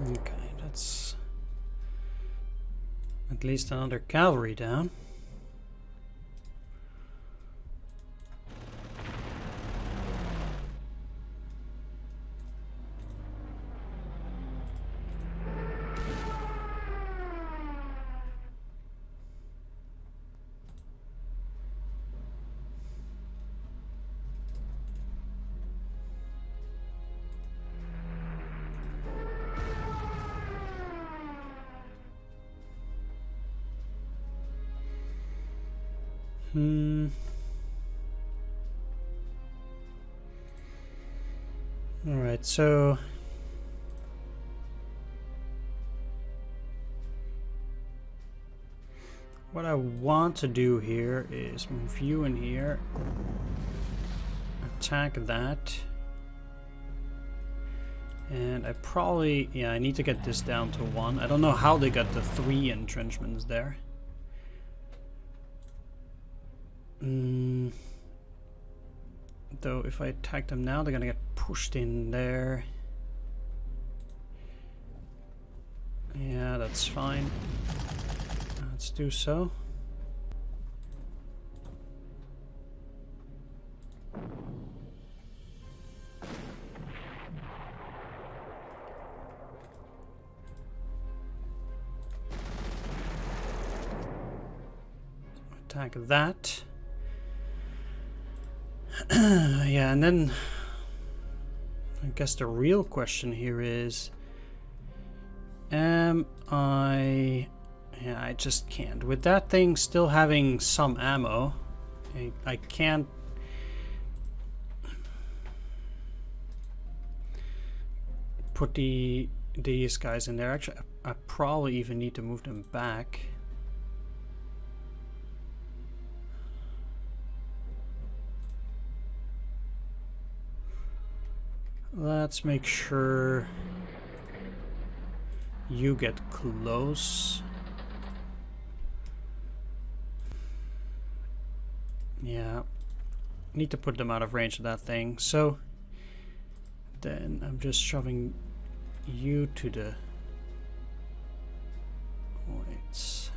Okay, that's at least another cavalry down. All right, so what I want to do here is move you in here, attack that, and I probably, yeah, I need to get this down to 1. I don't know how they got the 3 entrenchments there. Though if I attack them now, they're gonna get pushed in there. Yeah, that's fine. Let's do so. Attack that. Yeah, and then I guess the real question here is, yeah, I just can't. With that thing still having some ammo, I can't put these guys in there. Actually, I probably even need to move them back. Let's make sure you get close. Yeah, need to put them out of range of that thing. So then I'm just shoving you to the weights.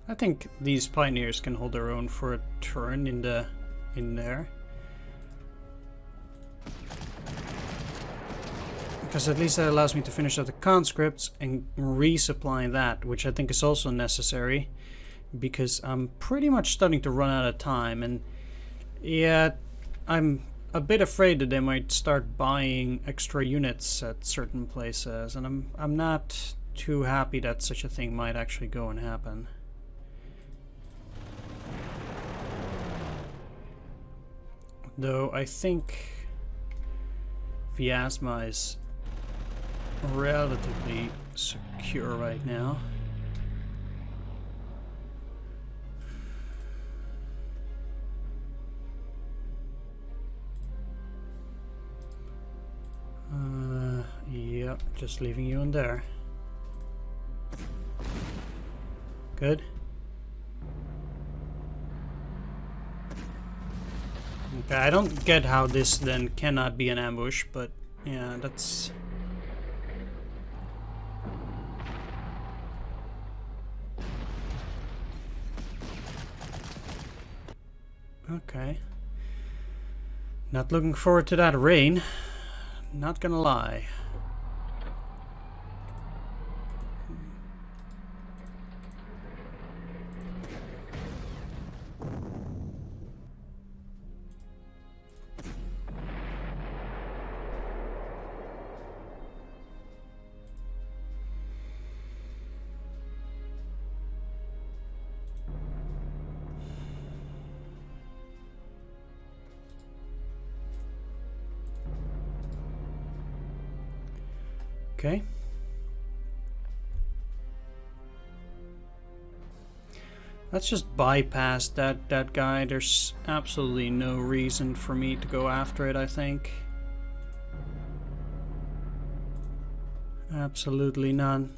I think these pioneers can hold their own for a turn in there. Because at least that allows me to finish up the conscripts and resupply that, which I think is also necessary. Because I'm pretty much starting to run out of time. And yeah, I'm a bit afraid that they might start buying extra units at certain places. And I'm not too happy that such a thing might actually go and happen. Though I think Viazma is relatively secure right now. Yep, just leaving you in there. Good. Okay, I don't get how this then cannot be an ambush, but yeah, that's... Okay. Not looking forward to that rain. Not gonna lie. Okay. Let's just bypass that guy. There's absolutely no reason for me to go after it, I think. Absolutely none.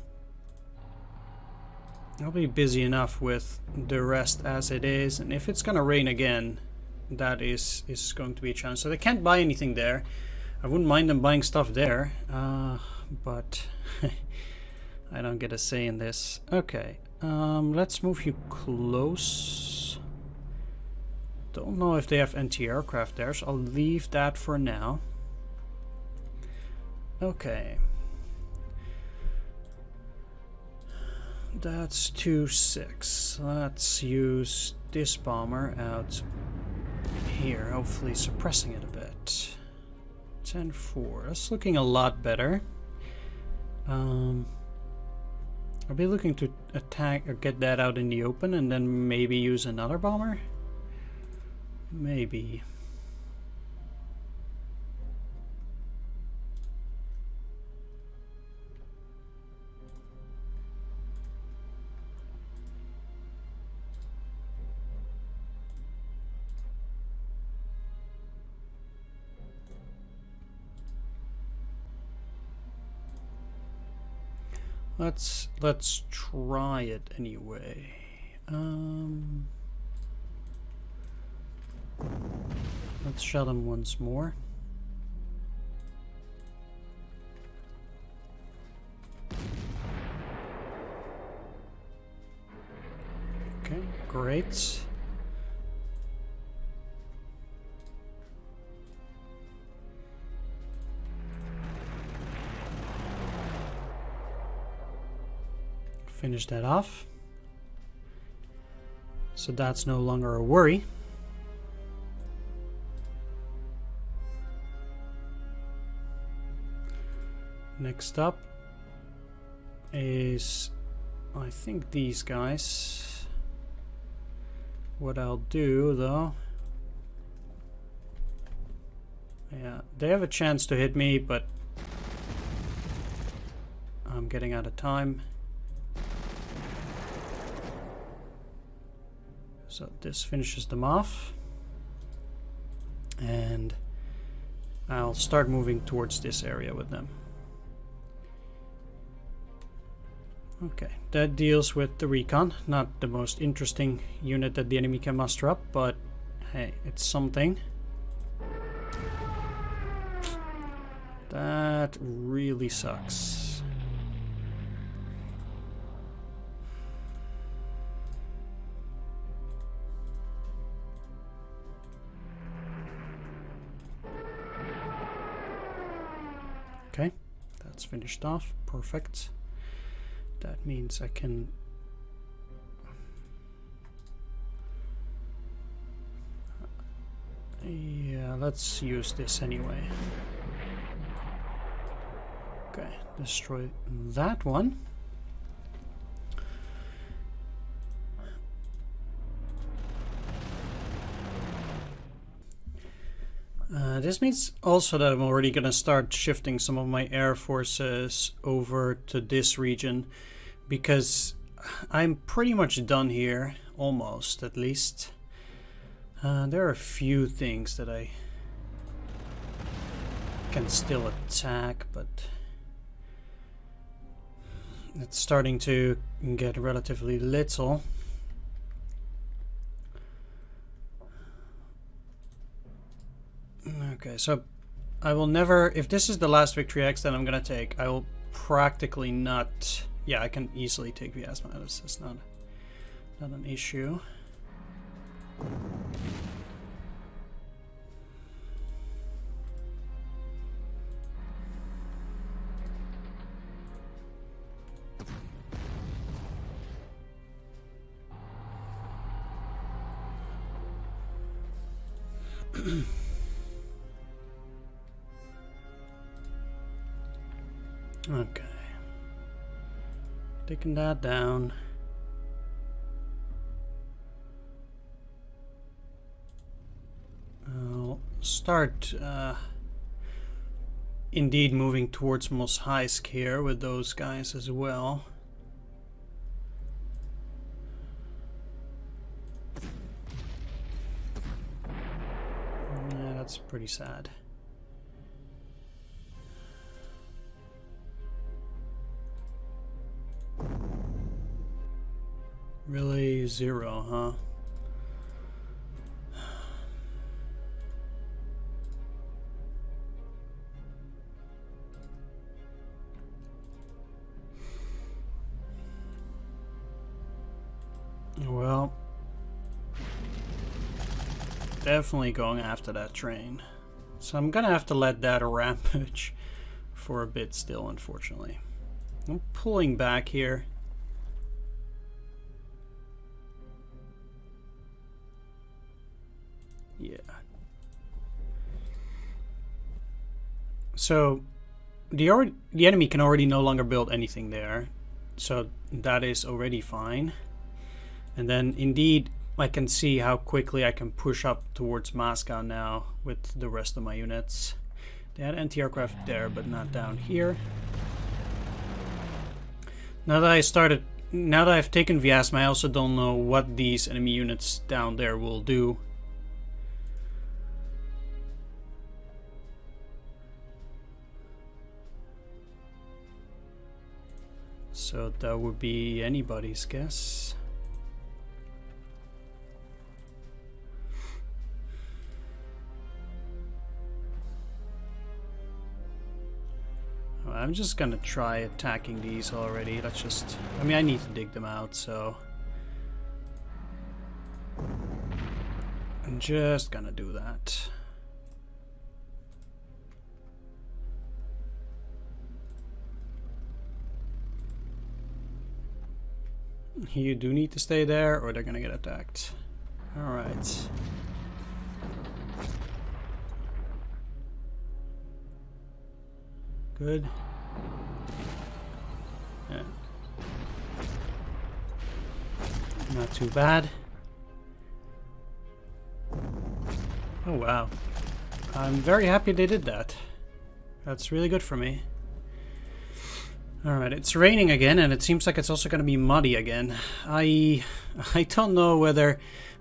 I'll be busy enough with the rest as it is, and if it's gonna rain again, that is going to be a challenge. So they can't buy anything there. I wouldn't mind them buying stuff there, but I don't get a say in this. Okay, let's move you close. Don't know if they have anti-aircraft there, so I'll leave that for now. Okay. That's 2-6. Let's use this bomber out here, hopefully suppressing it a bit. 10-4. That's looking a lot better. I'll be looking to attack or get that out in the open and then maybe use another bomber? Maybe. Let's try it anyway. Let's shell him once more. Okay, great. Finish that off. So that's no longer a worry. Next up is, I think, these guys. What I'll do though, yeah, they have a chance to hit me, but I'm getting out of time. So this finishes them off, and I'll start moving towards this area with them. Okay, that deals with the recon. Not the most interesting unit that the enemy can muster up, but hey, it's something. That really sucks. Okay. That's finished off. Perfect. That means I can... yeah, let's use this anyway. Okay, destroy that one. This means also that I'm already gonna start shifting some of my air forces over to this region, because I'm pretty much done here, almost at least. There are a few things that I can still attack, but it's starting to get relatively little. Okay, so I will never, if this is the last Victory X that I'm gonna take, I will practically not, yeah, I can easily take Viazma. This is not an issue. Okay. Taking that down. I'll start indeed moving towards Mos Eisley here with those guys as well. Yeah, that's pretty sad. Really, 0, huh? Well, definitely going after that train. So I'm gonna have to let that rampage for a bit still, unfortunately. I'm pulling back here. Yeah. So the enemy can already no longer build anything there. So that is already fine. And then indeed I can see how quickly I can push up towards Moscow now with the rest of my units. They had anti-aircraft there, but not down here. Now that I've taken Viazma, I also don't know what these enemy units down there will do. So that would be anybody's guess. I'm just gonna try attacking these already. Let's just... I mean, I need to dig them out, so... I'm just gonna do that. You do need to stay there, or they're gonna get attacked. Alright. Good. Yeah. Not too bad. Oh wow. I'm very happy they did that. That's really good for me. Alright, it's raining again, and it seems like it's also going to be muddy again. I don't know whether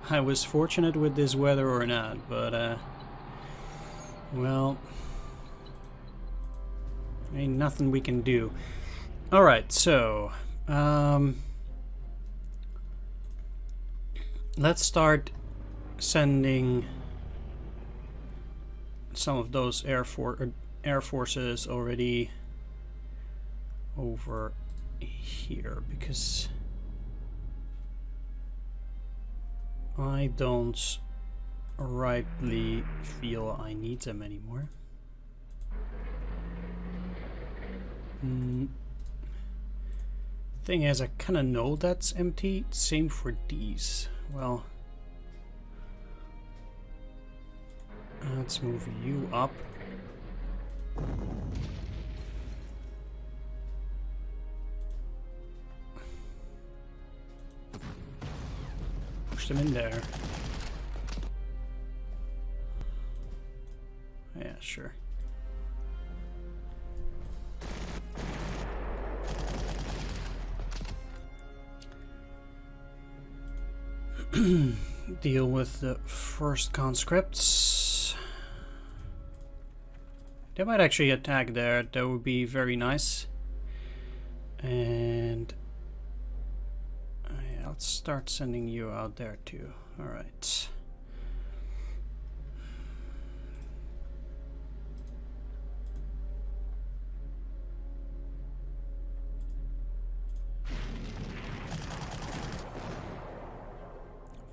I was fortunate with this weather or not, but well, ain't nothing we can do. Alright, so let's start sending some of those air forces already over here, because I don't rightly feel I need them anymore. Thing is, I kind of know that's empty. Same for these. Well, let's move you up. Push them in there. Yeah, sure. Deal with the first conscripts. They might actually attack there. That would be very nice. And yeah, let's start sending you out there too. All right.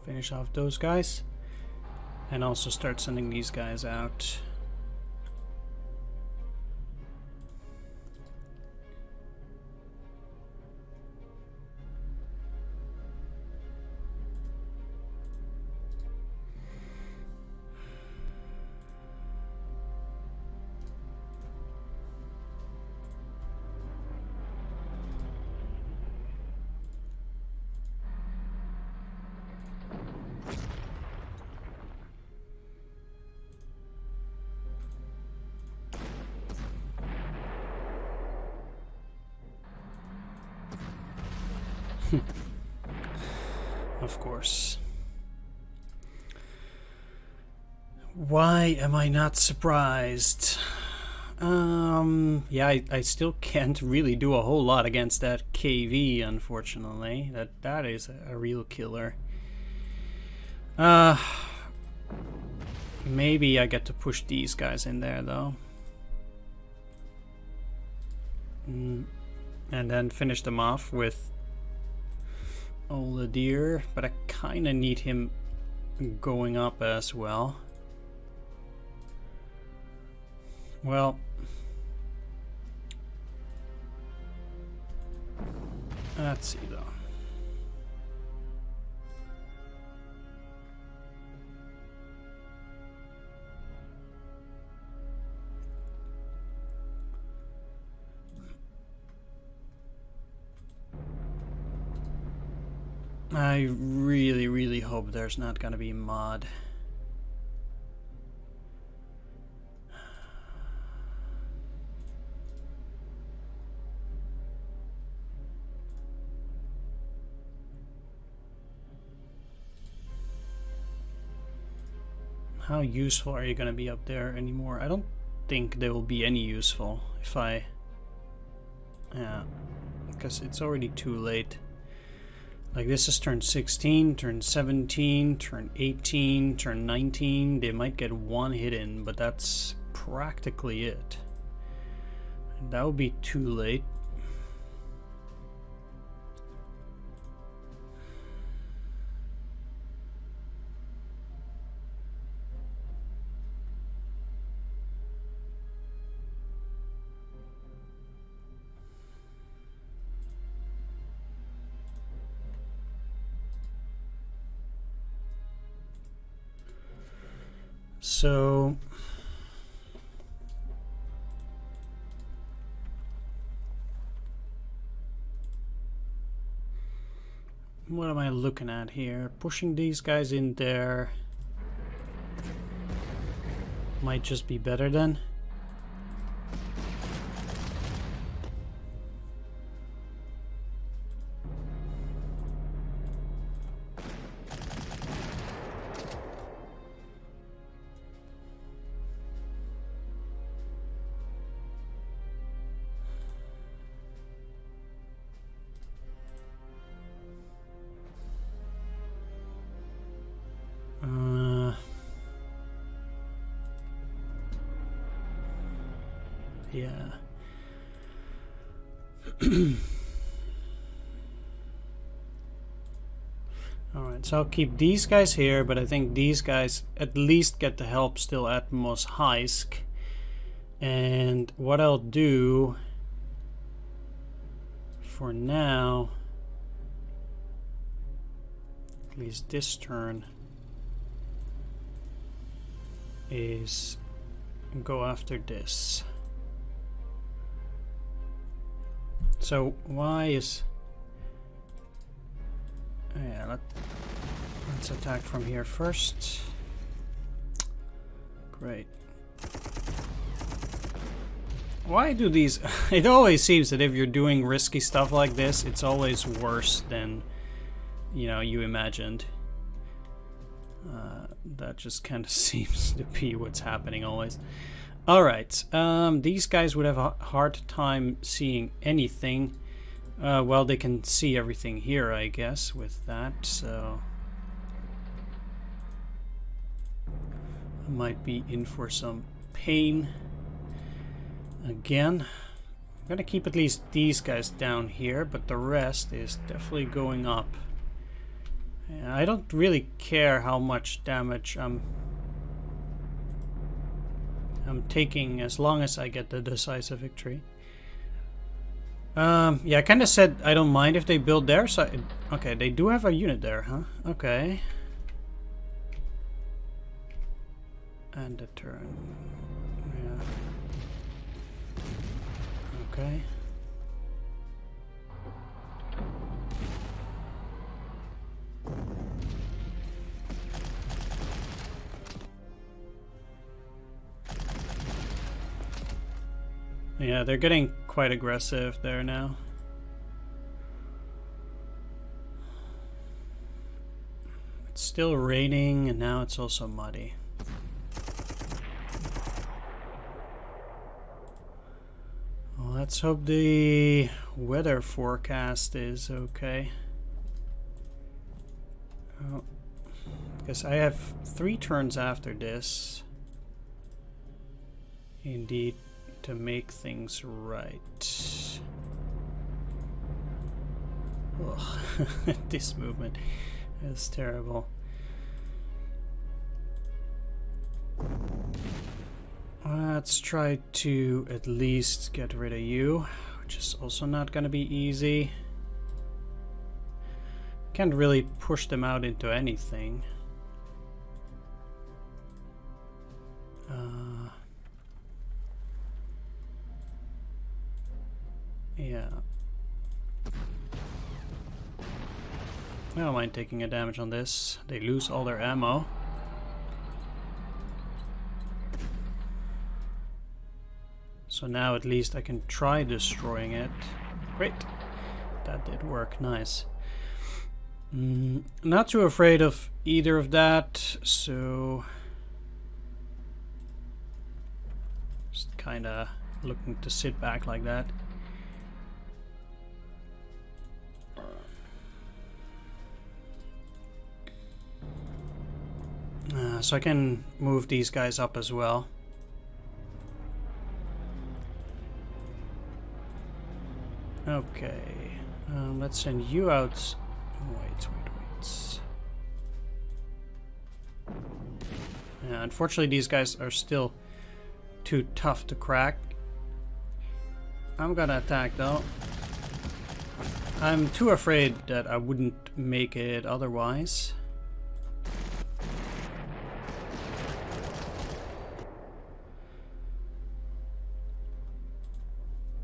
Finish off those guys, and also start sending these guys out. Of course. Why am I not surprised? Yeah, I still can't really do a whole lot against that KV, unfortunately. That is a real killer. Maybe I get to push these guys in there, though. And then finish them off with Deer, but I kind of need him going up as well. Well, let's see though. I really hope there's not gonna be mod. How useful are you gonna be up there anymore? I don't think they will be any useful if I... Yeah, because it's already too late. Like, this is turn 16, turn 17, turn 18, turn 19. They might get one hit in, but that's practically it. And that would be too late. So what am I looking at here? Pushing these guys in there might just be better then. Yeah. Alright, so I'll keep these guys here, but I think these guys at least get the help still at Mos Eislk. And what I'll do for now, at least this turn, is go after this. So why is... yeah, let's attack from here first. Great. Why do these... it always seems that if you're doing risky stuff like this, it's always worse than, you know, you imagined. That just kind of seems to be what's happening always. Alright, these guys would have a hard time seeing anything. Well, they can see everything here, I guess, with that, so... I might be in for some pain. Again, I'm gonna keep at least these guys down here, but the rest is definitely going up. Yeah, I don't really care how much damage I'm taking, as long as I get the decisive victory. Yeah, I kind of said I don't mind if they build their side. Okay, they do have a unit there, huh? Okay. And a turn. Yeah. Okay. Yeah, they're getting quite aggressive there now. It's still raining, and now it's also muddy. Well, let's hope the weather forecast is okay. Oh, because I have 3 turns after this. Indeed. To make things right. Ugh. This movement is terrible. Let's try to at least get rid of you, which is also not going to be easy. Can't really push them out into anything. Yeah. I don't mind taking a damage on this. They lose all their ammo. So now at least I can try destroying it. Great. That did work. Nice. Not too afraid of either of that, so... just kinda looking to sit back like that. So I can move these guys up as well. Okay, let's send you out. Wait. Yeah, unfortunately, these guys are still too tough to crack. I'm gonna attack though. I'm too afraid that I wouldn't make it otherwise.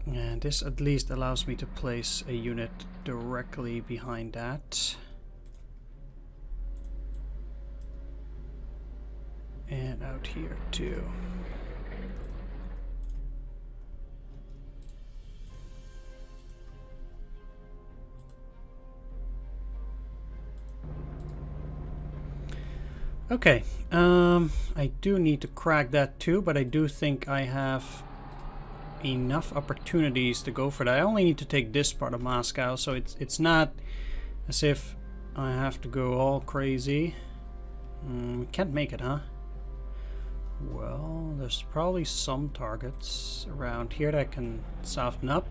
And this at least allows me to place a unit directly behind that. And out here too. Okay, I do need to crack that too, but I do think I have enough opportunities to go for that. I only need to take this part of Moscow, so it's not as if I have to go all crazy. Can't make it, huh? Well, there's probably some targets around here that can soften up.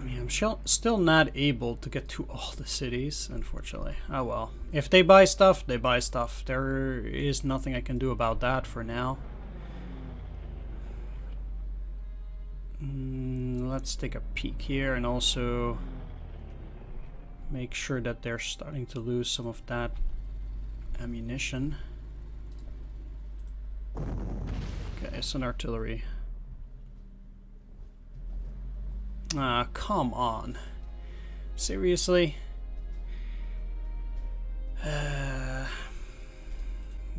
Yeah, I'm still not able to get to all the cities, unfortunately. Oh well. If they buy stuff, they buy stuff. There is nothing I can do about that for now. let's take a peek here and also make sure that they're starting to lose some of that ammunition. Okay, it's an artillery. Ah, come on. Seriously?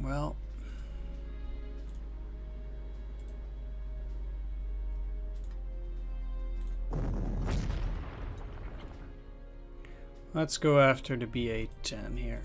Well. Let's go after the B810 here.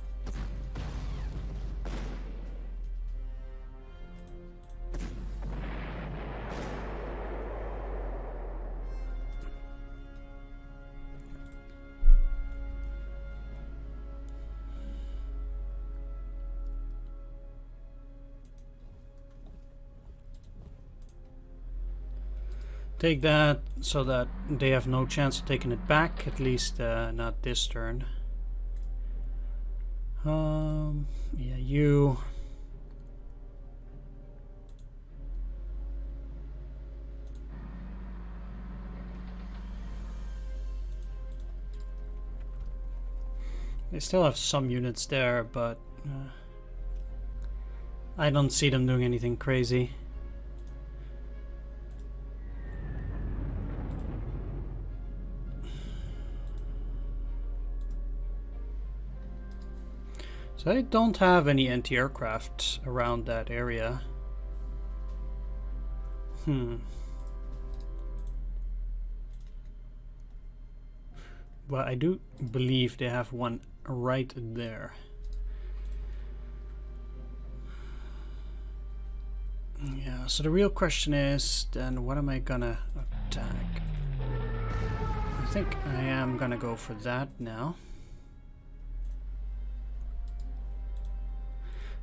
Take that so that they have no chance of taking it back, at least not this turn. Yeah, you. They still have some units there, but I don't see them doing anything crazy. So I don't have any anti-aircraft around that area. But I do believe they have one right there. Yeah, so the real question is then what am I gonna attack? I think I am gonna go for that now.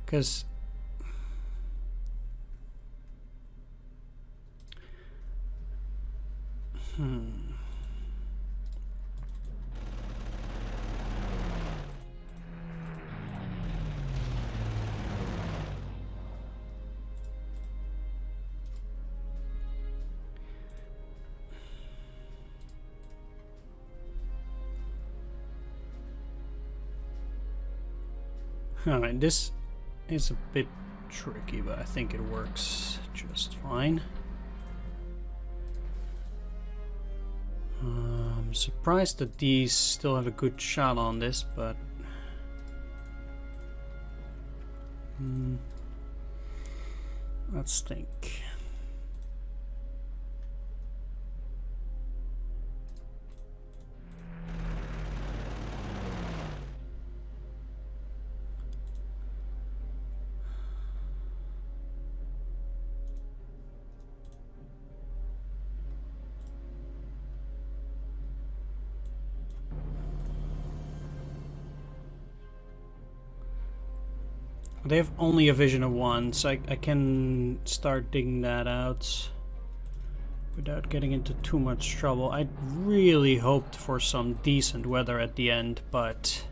Because alright, this is a bit tricky, but I think it works just fine. I'm surprised that these still have a good shot on this, but let's think. They have only a vision of one, so I can start digging that out without getting into too much trouble. I really hoped for some decent weather at the end, but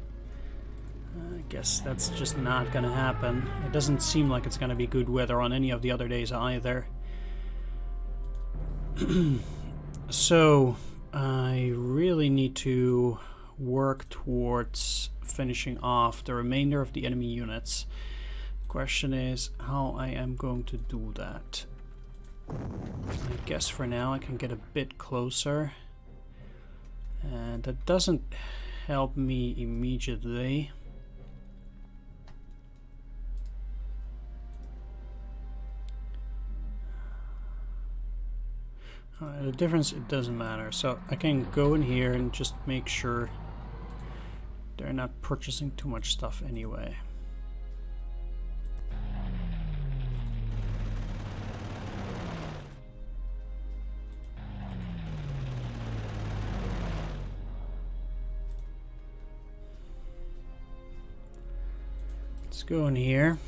I guess that's just not gonna happen. It doesn't seem like it's gonna be good weather on any of the other days either. So I really need to work towards finishing off the remainder of the enemy units. Question is how I am going to do that. I guess for now I can get a bit closer, and that doesn't help me immediately. The difference, it doesn't matter, so I can go in here and just make sure they're not purchasing too much stuff anyway. Let's go in here.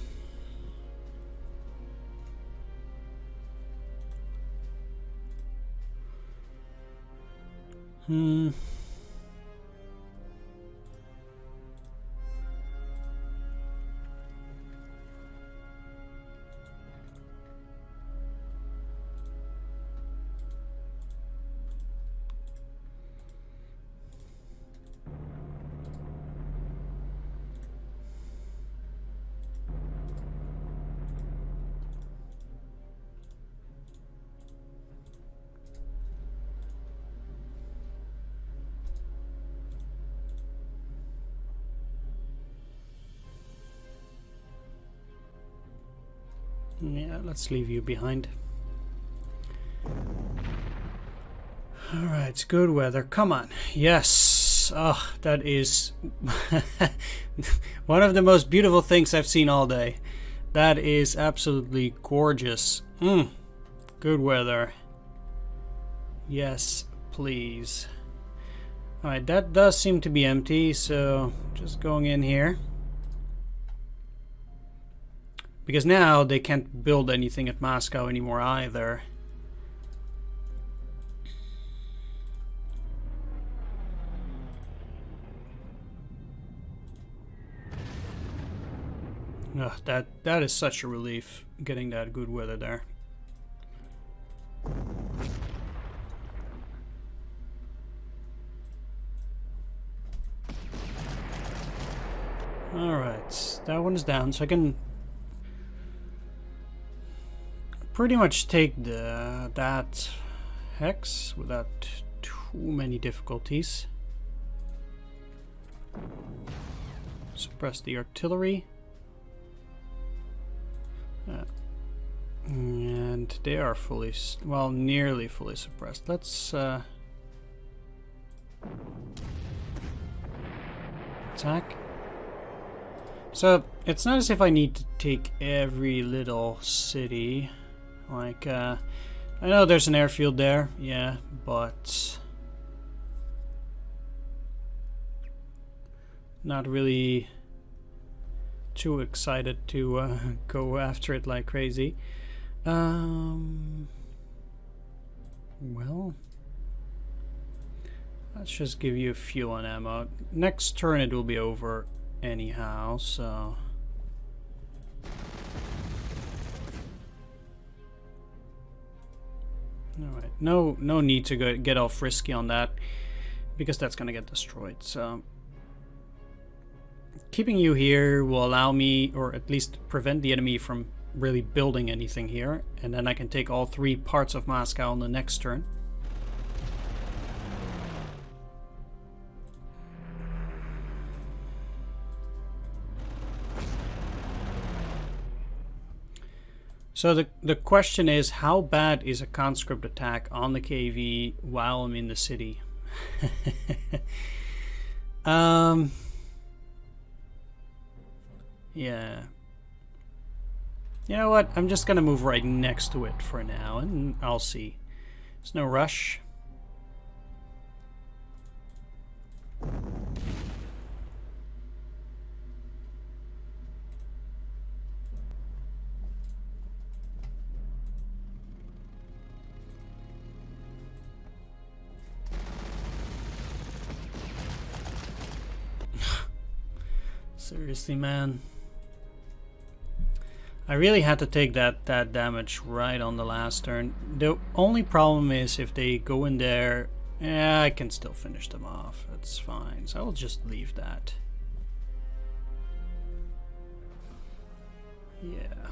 Yeah, let's leave you behind. Alright, good weather. Come on. Yes. Oh, that is one of the most beautiful things I've seen all day. That is absolutely gorgeous. Good weather. Yes, please. Alright, that does seem to be empty, so just going in here. Because now they can't build anything at Moscow anymore either. Ugh, that is such a relief, getting that good weather there. Alright, that one is down, so I can pretty much take that hex without too many difficulties. Suppress the artillery. And they are fully, well, nearly fully suppressed. Let's attack. So it's not as if I need to take every little city. Like, I know there's an airfield there, yeah, but not really too excited to go after it like crazy. Well, let's just give you fuel and ammo. Next turn it will be over anyhow, so alright, no need to get all frisky on that, because that's gonna get destroyed. So keeping you here will allow me, or at least prevent the enemy from really building anything here, and then I can take all 3 parts of Moscow on the next turn. So the question is, how bad is a conscript attack on the KV while I'm in the city? Yeah. You know what? I'm just gonna move right next to it for now, and I'll see. There's no rush. Seriously, man. I really had to take that damage right on the last turn. The only problem is if they go in there, yeah, I can still finish them off. That's fine. So I'll just leave that. Yeah.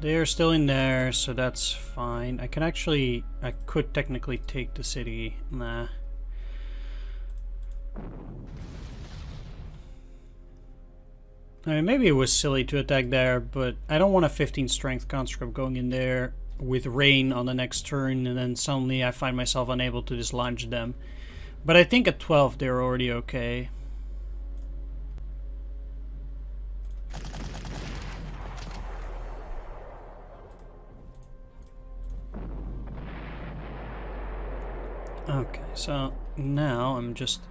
They're still in there, so that's fine. I could technically take the city. Nah. I mean, maybe it was silly to attack there, but I don't want a 15 strength conscript going in there with rain on the next turn, and then suddenly I find myself unable to dislodge them. But I think at 12 they're already okay. Okay, so now I'm just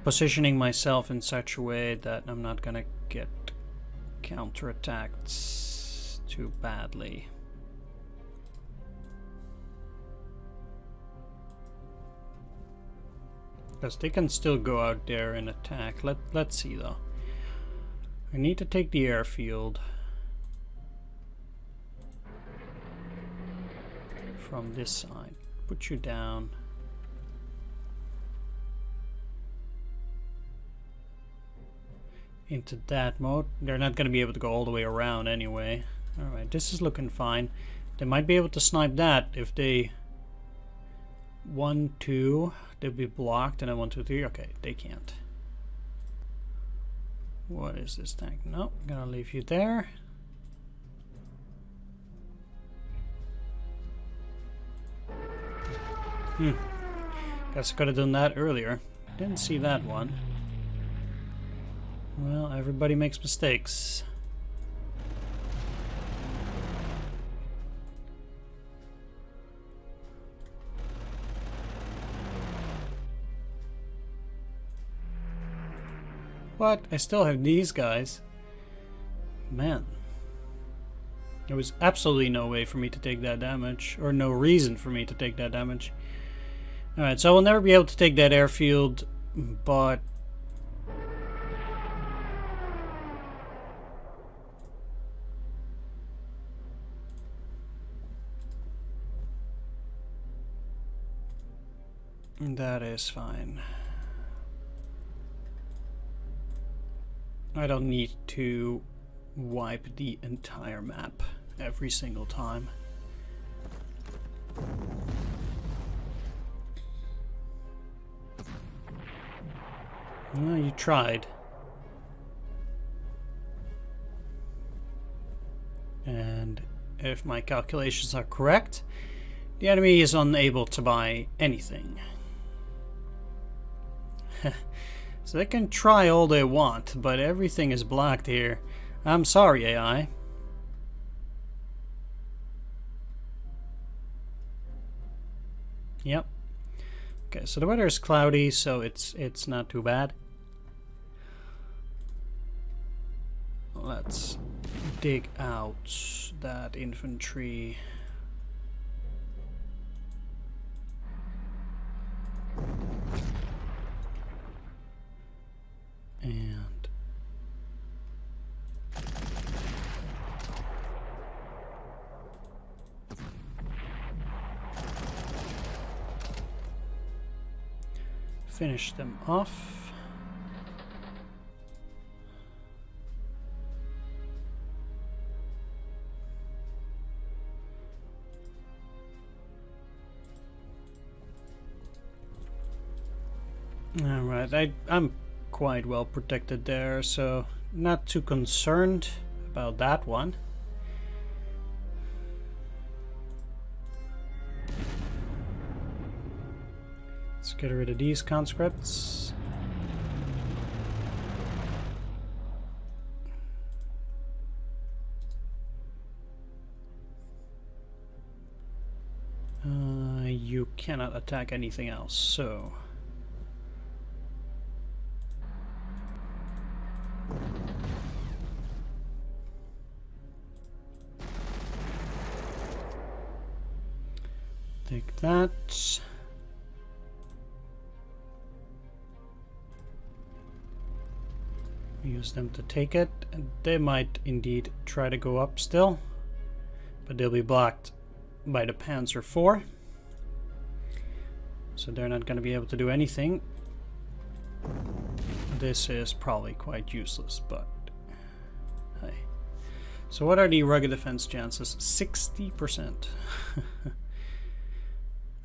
positioning myself in such a way that I'm not gonna get counterattacked too badly. Because they can still go out there and attack. Let's see though. I need to take the airfield from this side. Put you down. Into that mode. They're not going to be able to go all the way around anyway. Alright, this is looking fine. They might be able to snipe that if they 1, 2, they'll be blocked, and then 1, 2, 3. Okay, they can't. What is this tank? No, I'm gonna leave you there. Guess I could have done that earlier. Didn't see that one. Well, everybody makes mistakes. What? I still have these guys. Man. There was absolutely no way for me to take that damage. Or no reason for me to take that damage. Alright, so I will never be able to take that airfield, but... that is fine. I don't need to wipe the entire map every single time. Well, you tried. And if my calculations are correct, the enemy is unable to buy anything. So they can try all they want, but everything is blocked here. I'm sorry, AI. Yep. Okay, so the weather is cloudy, so it's not too bad. Let's dig out that infantry. And finish them off. All right, I'm quite well protected there, so not too concerned about that one. Let's get rid of these conscripts. You cannot attack anything else, so... take that. Use them to take it. And they might indeed try to go up still, but they'll be blocked by the Panzer IV. So they're not going to be able to do anything. This is probably quite useless, but hey. So what are the rugged defense chances? 60%.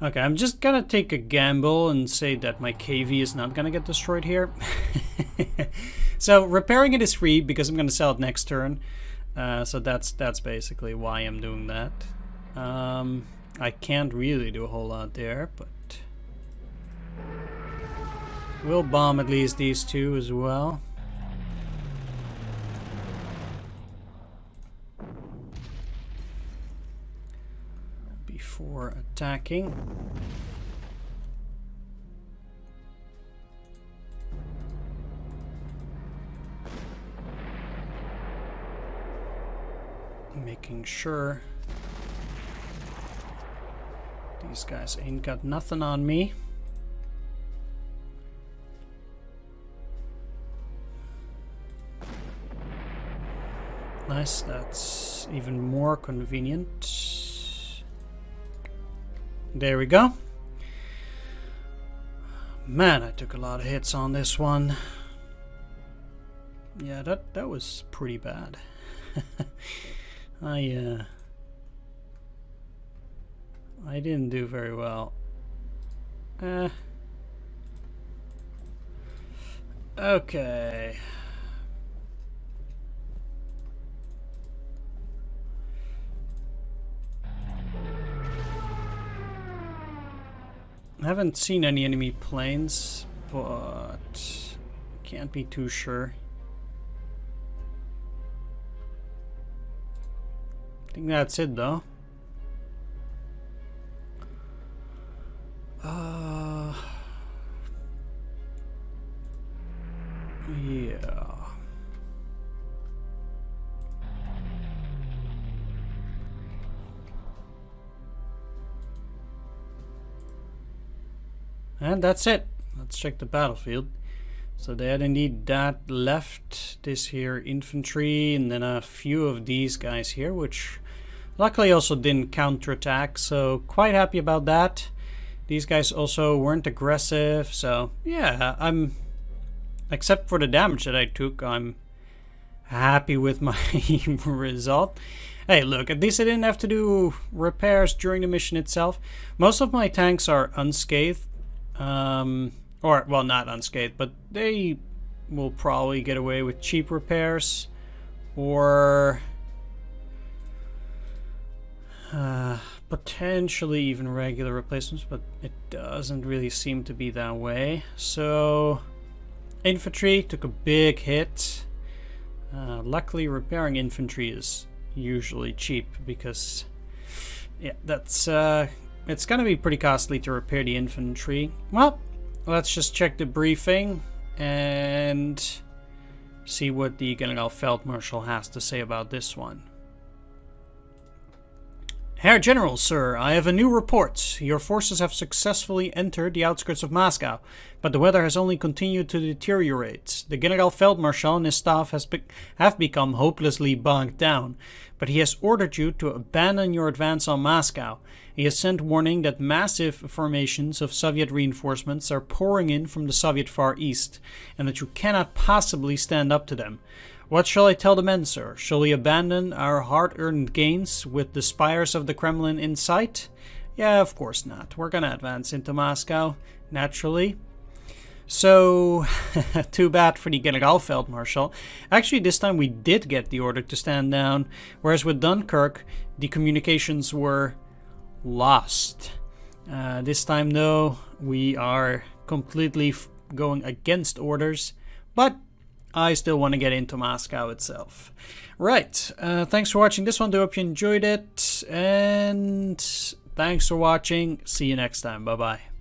Okay, I'm just gonna take a gamble and say that my KV is not gonna get destroyed here. So repairing it is free because I'm gonna sell it next turn. So that's basically why I'm doing that. I can't really do a whole lot there, but we'll bomb at least these two as well. Before attacking. Making sure these guys ain't got nothing on me. Nice, that's even more convenient. There we go. Man, I took a lot of hits on this one. Yeah, that was pretty bad. I didn't do very well. Okay. I haven't seen any enemy planes, but can't be too sure. I think that's it though. Yeah. And that's it. Let's check the battlefield. So they had indeed that left, this here infantry, and then a few of these guys here, which luckily also didn't counterattack, so quite happy about that. These guys also weren't aggressive, so yeah, except for the damage that I took, I'm happy with my result. Hey, look, at least I didn't have to do repairs during the mission itself. Most of my tanks are unscathed. Or, well, not unscathed, but they will probably get away with cheap repairs. Or potentially even regular replacements, but it doesn't really seem to be that way. So, infantry took a big hit. Luckily, repairing infantry is usually cheap because, yeah, that's it's gonna be pretty costly to repair the infantry. Well, let's just check the briefing and see what the Generalfeldmarschall has to say about this one. Herr General, sir, I have a new report. Your forces have successfully entered the outskirts of Moscow, but the weather has only continued to deteriorate. The Generalfeldmarschall and his staff have become hopelessly bogged down, but he has ordered you to abandon your advance on Moscow. He has sent warning that massive formations of Soviet reinforcements are pouring in from the Soviet Far East, and that you cannot possibly stand up to them. What shall I tell the men, sir? Shall we abandon our hard-earned gains with the spires of the Kremlin in sight? Yeah, of course not. We're gonna advance into Moscow, naturally. So, too bad for the Generalfeldmarschall. Actually, this time we did get the order to stand down, whereas with Dunkirk, the communications were lost. This time, though, we are completely going against orders, but I still want to get into Moscow itself. Right, thanks for watching this one. I hope you enjoyed it, and thanks for watching. See you next time. Bye-bye.